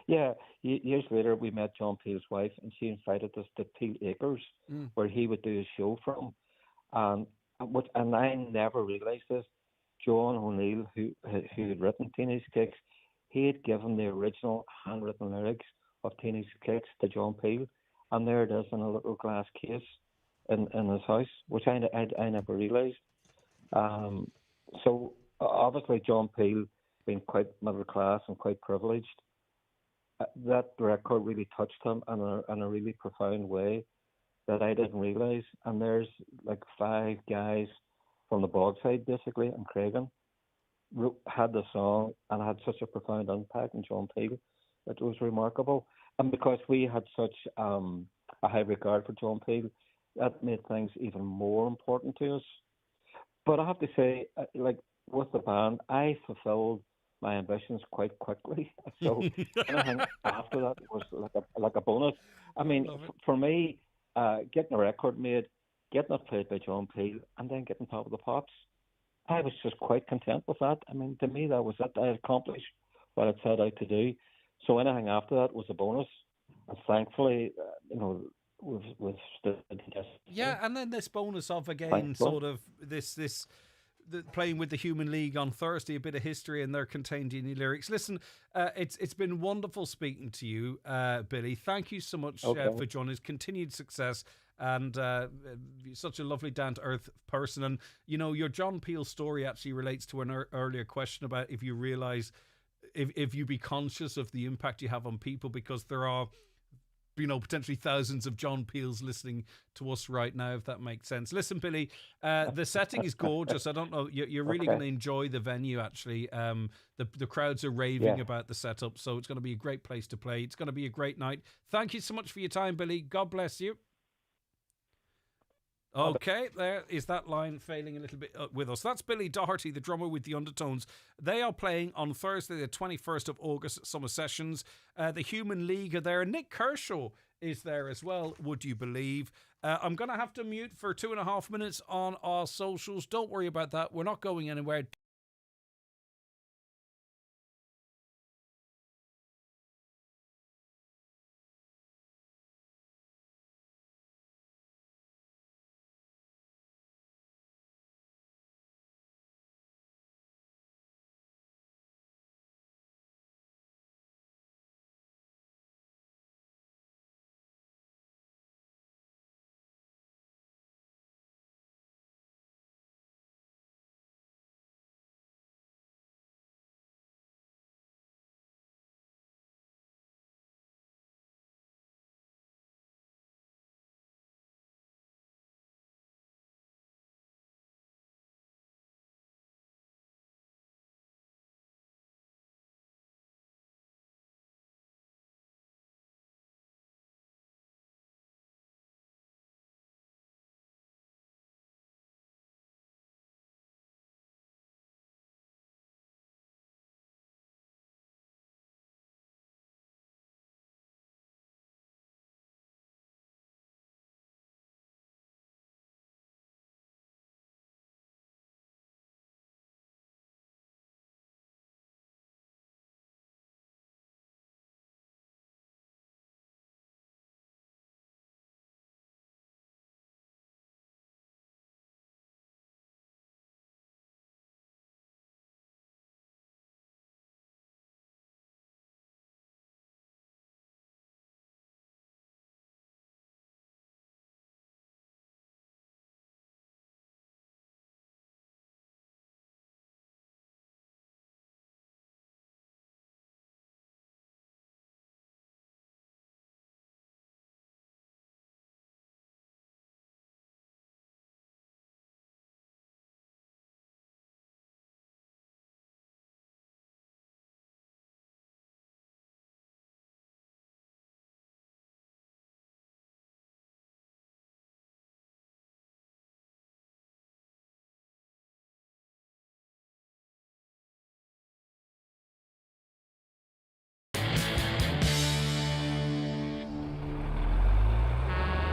Yeah, years later we met John Peel's wife, and she invited us to Peel Acres, where he would do his show from. And I never realised this. John O'Neill, who had written Teenage Kicks, he had given the original handwritten lyrics of Teenage Kicks to John Peel, and there it is in a little glass case in his house, which I never realised. So obviously John Peel, being quite middle class and quite privileged, that record really touched him in a really profound way that I didn't realise. And there's like 5 guys from the Bogside, basically, in Craigan, had the song and had such a profound impact on John Peel. It was remarkable. And because we had such a high regard for John Peel, that made things even more important to us. But I have to say, with the band, I fulfilled my ambitions quite quickly. So anything after that was like a bonus. I mean, for me, getting a record made, getting it played by John Peel, and then getting Top of the Pops, I was just quite content with that. I mean, to me, that was it. I had accomplished what I'd set out to do. So anything after that was a bonus. And thankfully, we've stood the test. Yeah, and then this bonus of, again, sort of this playing with the Human League on Thursday, a bit of history, and they're contained in your lyrics. Listen, it's been wonderful speaking to you, Billy. Thank you so much for joining us. Continued success, and you're such a lovely, down-to-earth person. And, you know, your John Peel story actually relates to an earlier question about if you realise, if you be conscious of the impact you have on people, because there are, you know, potentially thousands of John Peels listening to us right now, if that makes sense. Listen, Billy, the setting is gorgeous. I don't know, you're really going to enjoy the venue, actually. The crowds are raving about the setup, so it's going to be a great place to play. It's going to be a great night. Thank you so much for your time, Billy. God bless you. Okay, there is that line failing a little bit with us. That's Billy Doherty, the drummer with the Undertones. They are playing on Thursday, the 21st of August at Summer Sessions. The Human League are there. Nick Kershaw is there as well, would you believe? I'm going to have to mute for 2.5 minutes on our socials. Don't worry about that. We're not going anywhere.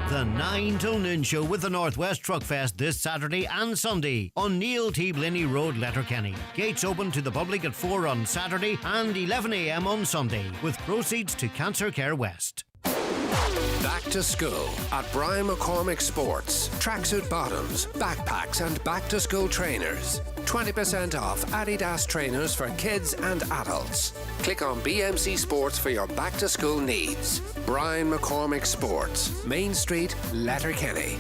The 9 till noon show with the Northwest Truck Fest this Saturday and Sunday on Neil T. Blinny Road, Letterkenny. Gates open to the public at 4 on Saturday and 11 a.m. on Sunday, with proceeds to Cancer Care West. Back to school at Brian McCormick Sports. Tracksuit bottoms, backpacks and back-to-school trainers. 20% off Adidas trainers for kids and adults. Click on BMC Sports for your back-to-school needs. Brian McCormick Sports, Main Street, Letterkenny.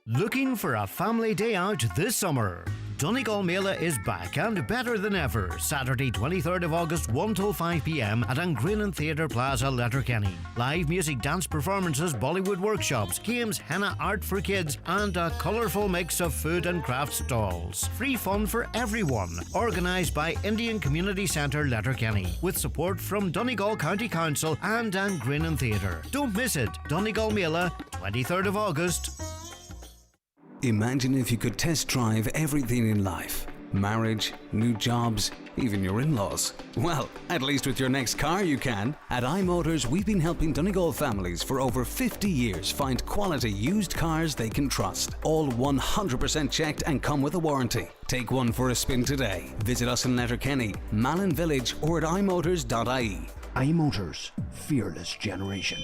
Looking for a family day out this summer? Donegal Mela is back and better than ever. Saturday 23rd of August 1 till 5 p.m. at Angrinan Theatre Plaza, Letterkenny. Live music, dance performances, Bollywood workshops, games, henna art for kids and a colourful mix of food and craft stalls. Free fun for everyone. Organised by Indian Community Centre, Letterkenny, with support from Donegal County Council and Angrinan Theatre. Don't miss it. Donegal Mela, 23rd of August. Imagine if you could test drive everything in life. Marriage, new jobs, even your in-laws. Well, at least with your next car you can. At iMotors, we've been helping Donegal families for over 50 years find quality used cars they can trust. All 100% checked and come with a warranty. Take one for a spin today. Visit us in Letterkenny, Malin Village or at imotors.ie. iMotors, fearless generation.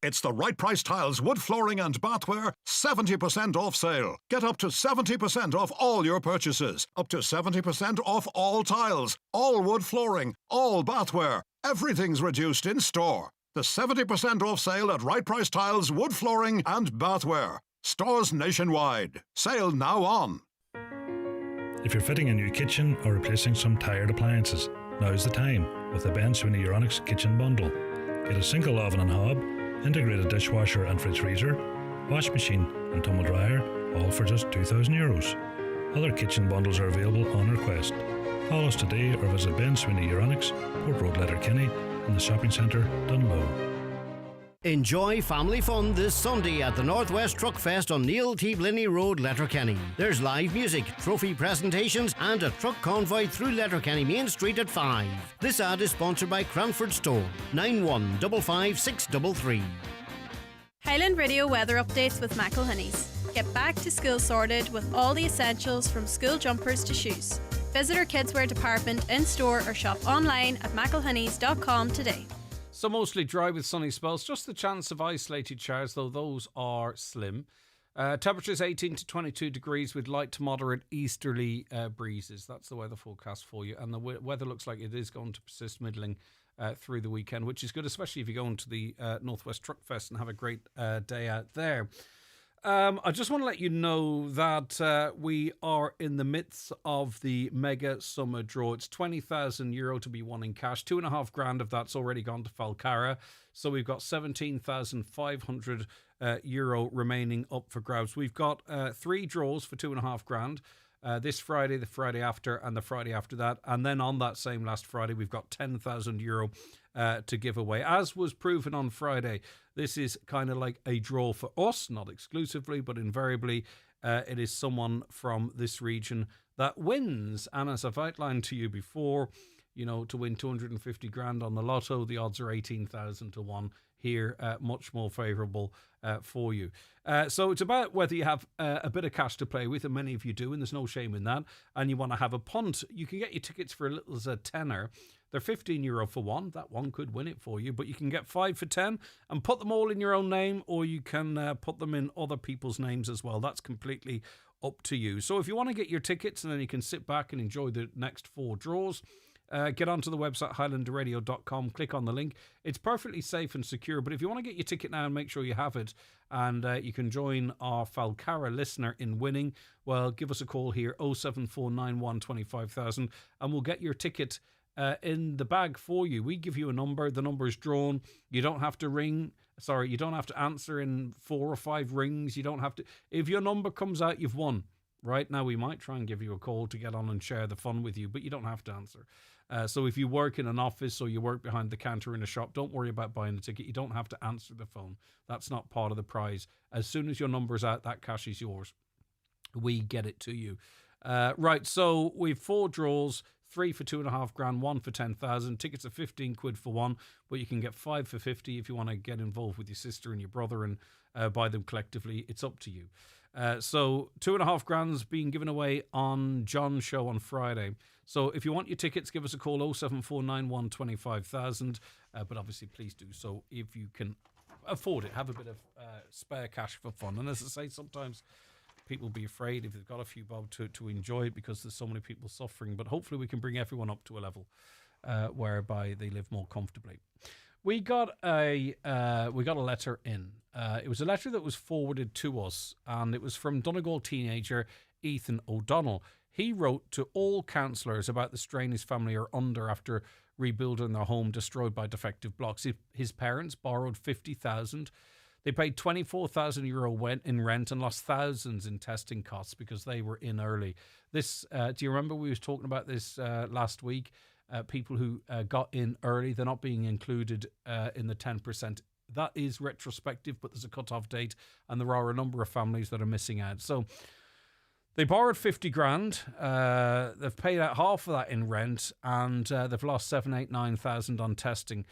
It's the Right Price Tiles wood flooring and bathware 70% off sale. Get up to 70% off all your purchases. Up to 70% off all tiles, all wood flooring, all bathware. Everything's reduced in store. The 70% off sale at Right Price Tiles wood flooring and bathware. Stores nationwide. Sale now on. If you're fitting a new kitchen or replacing some tired appliances, now's the time with the Ben Sweeney Euronics Kitchen Bundle. Get a single oven and hob, integrated dishwasher and fridge freezer, wash machine and tumble dryer, all for just €2,000. Other kitchen bundles are available on request. Call us today or visit Ben Sweeney Euronics, Port Road, Letterkenny, in the shopping centre, Dunlow. Enjoy family fun this Sunday at the Northwest Truck Fest on Neil T. Blinney Road, Letterkenny. There's live music, trophy presentations and a truck convoy through Letterkenny Main Street at 5. This ad is sponsored by Cranford Store, 9155633. Highland Radio weather updates with McElhinney's. Get back to school sorted with all the essentials from school jumpers to shoes. Visit our kidswear department in store or shop online at mcelhinneys.com today. So mostly dry with sunny spells. Just the chance of isolated showers, though those are slim. Temperatures 18 to 22 degrees with light to moderate easterly breezes. That's the weather forecast for you. And the weather looks like it is going to persist middling through the weekend, which is good, especially if you go into the Northwest Truck Fest and have a great day out there. I just want to let you know that we are in the midst of the mega summer draw. It's €20,000 to be won in cash. €2,500 of that's already gone to Falcara. So we've got €17,500 remaining up for grabs. We've got 3 draws for €2,500. This Friday, the Friday after, and the Friday after that. And then on that same last Friday, we've got €10,000 to give away. As was proven on Friday, this is kind of like a draw for us, not exclusively, but invariably it is someone from this region that wins. And as I've outlined to you before, you know, to win 250 grand on the lotto, the odds are 18,000 to 1 here, much more favourable for you. So it's about whether you have a bit of cash to play with, and many of you do, and there's no shame in that, and you want to have a punt. You can get your tickets for as little as a tenner. They're €15 for one. That one could win it for you, but you can get 5 for 10 and put them all in your own name, or you can put them in other people's names as well. That's completely up to you. So if you want to get your tickets and then you can sit back and enjoy the next 4 draws, get onto the website highlandradio.com, click on the link. It's perfectly safe and secure, but if you want to get your ticket now and make sure you have it, and you can join our Falcara listener in winning, well, give us a call here, 07491 25000, and we'll get your ticket in the bag for you. We give you a number, the number is drawn. You don't have to you don't have to answer in 4 or 5 rings. You don't have to. If your number comes out, you've won. Right now, we might try and give you a call to get on and share the fun with you, but you don't have to answer. So if you work in an office or you work behind the counter in a shop, don't worry about buying the ticket. You don't have to answer the phone. That's not part of the prize. As soon as your number's out, that cash is yours. We get it to you. Right, so we've 4 draws, 3 for £2,500, 1 for 10,000. Tickets are £15 for one, but you can get 5 for 50 if you want to get involved with your sister and your brother and buy them collectively. It's up to you. So £2,500 being given away on John's show on Friday. So if you want your tickets, give us a call, 07491 25000. But obviously, please do so if you can afford it. Have a bit of spare cash for fun. And as I say, sometimes people be afraid if they've got a few bob to enjoy it because there's so many people suffering. But hopefully we can bring everyone up to a level whereby they live more comfortably. We got a letter in. It was a letter that was forwarded to us, and it was from Donegal teenager Ethan O'Donnell. He wrote to all councillors about the strain his family are under after rebuilding their home destroyed by defective blocks. His parents borrowed €50,000. They paid €24,000 in rent and lost thousands in testing costs because they were in early. This, do you remember we was talking about this last week? People who got in early, they're not being included in the 10%. That is retrospective, but there's a cut-off date, and there are a number of families that are missing out. So they borrowed 50 grand. They've paid out half of that in rent, and they've lost 7,000, 8,000, 9,000 on testing.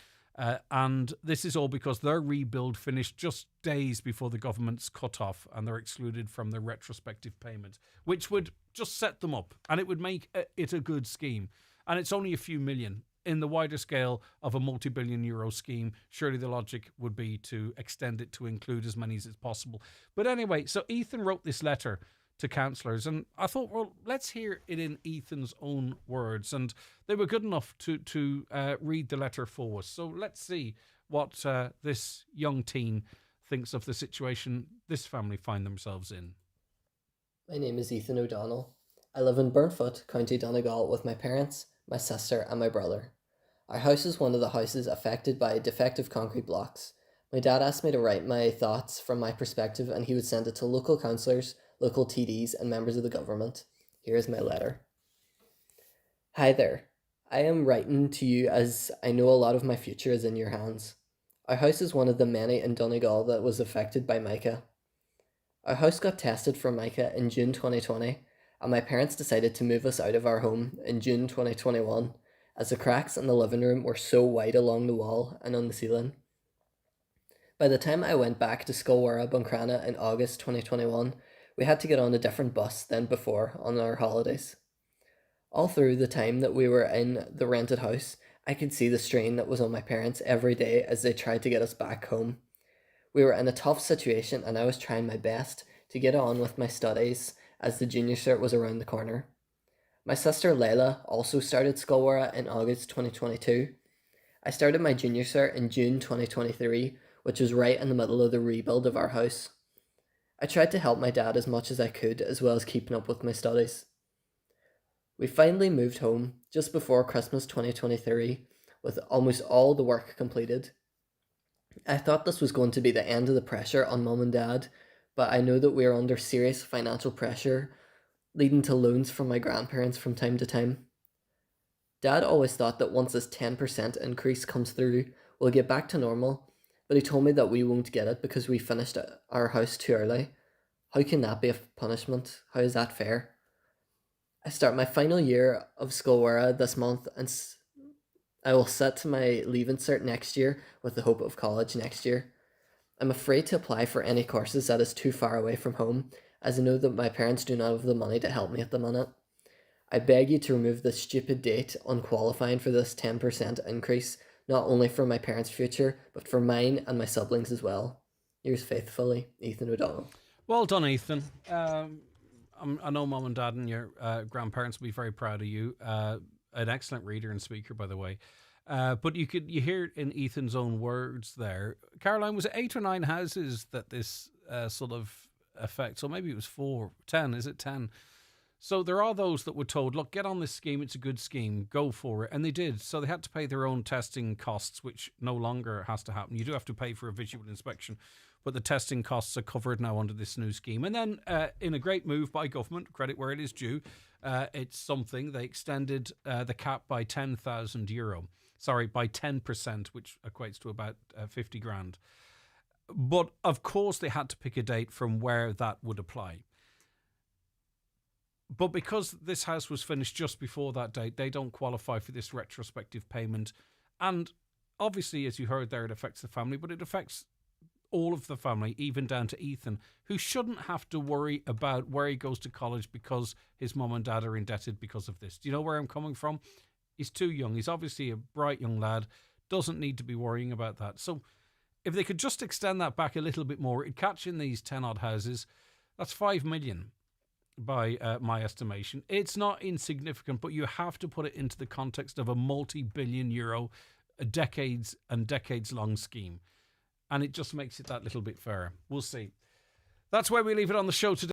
And this is all because their rebuild finished just days before the government's cut-off, and they're excluded from the retrospective payment, which would just set them up, and it would make it a good scheme. And it's only a few million. in the wider scale of a multi-billion euro scheme, surely the logic would be to extend it to include as many as possible. But anyway, so Ethan wrote this letter to councillors, and I thought, well, let's hear it in Ethan's own words, and they were good enough to read the letter for us. So let's see what this young teen thinks of the situation this family find themselves in. My name is Ethan O'Donnell. I live in Burnfoot, County Donegal, with my parents, my sister and my brother. Our house is one of the houses affected by defective concrete blocks. My dad asked me to write my thoughts from my perspective, and he would send it to local councillors, local TDs and members of the government. Here is my letter. Hi there. I am writing to you as I know a lot of my future is in your hands. Our house is one of the many in Donegal that was affected by mica. Our house got tested for mica in June 2020, and my parents decided to move us out of our home in June 2021, as the cracks in the living room were so wide along the wall and on the ceiling. By the time I went back to Scolwara, Buncrana in August 2021, we had to get on a different bus than before on our holidays. All through the time that we were in the rented house, I could see the strain that was on my parents every day as they tried to get us back home. We were in a tough situation, and I was trying my best to get on with my studies as the junior cert was around the corner. My sister Layla also started Scolwara in August 2022. I started my junior cert in June 2023, which was right in the middle of the rebuild of our house. I tried to help my dad as much as I could, as well as keeping up with my studies. We finally moved home just before Christmas 2023, with almost all the work completed. I thought this was going to be the end of the pressure on mum and dad, but I know that we are under serious financial pressure, leading to loans from my grandparents from time to time. Dad always thought that once this 10% increase comes through, we'll get back to normal, but he told me that we won't get it because we finished our house too early. How can that be a punishment? How is that fair? I start my final year of Scolwara this month, and I will sit my leaving cert next year with the hope of college next year. I'm afraid to apply for any courses that is too far away from home, as I know that my parents do not have the money to help me at the minute. I beg you to remove this stupid date on qualifying for this 10% increase, not only for my parents' future, but for mine and my siblings as well. Yours faithfully, Ethan O'Donnell. Well done, Ethan. I know Mum and Dad and your grandparents will be very proud of you. An excellent reader and speaker, by the way. But you hear it in Ethan's own words there. Caroline, was it 8 or 9 houses that this sort of affects? Or maybe it was 4, 10. Is it 10? So there are those that were told, look, get on this scheme. It's a good scheme. Go for it. And they did. So they had to pay their own testing costs, which no longer has to happen. You do have to pay for a visual inspection, but the testing costs are covered now under this new scheme. And then in a great move by government, credit where it is due, it's something, they extended the cap by €10,000. Sorry, by 10%, which equates to about 50 grand. But of course they had to pick a date from where that would apply. But because this house was finished just before that date, they don't qualify for this retrospective payment. And obviously, as you heard there, it affects the family, but it affects all of the family, even down to Ethan, who shouldn't have to worry about where he goes to college because his mum and dad are indebted because of this. Do you know where I'm coming from? He's too young. He's obviously a bright young lad, doesn't need to be worrying about that. So if they could just extend that back a little bit more, it'd catch in these 10 odd houses. That's 5 million by my estimation. It's not insignificant, but you have to put it into the context of a multi-billion euro, decades and decades long scheme. And it just makes it that little bit fairer. We'll see. That's where we leave it on the show today.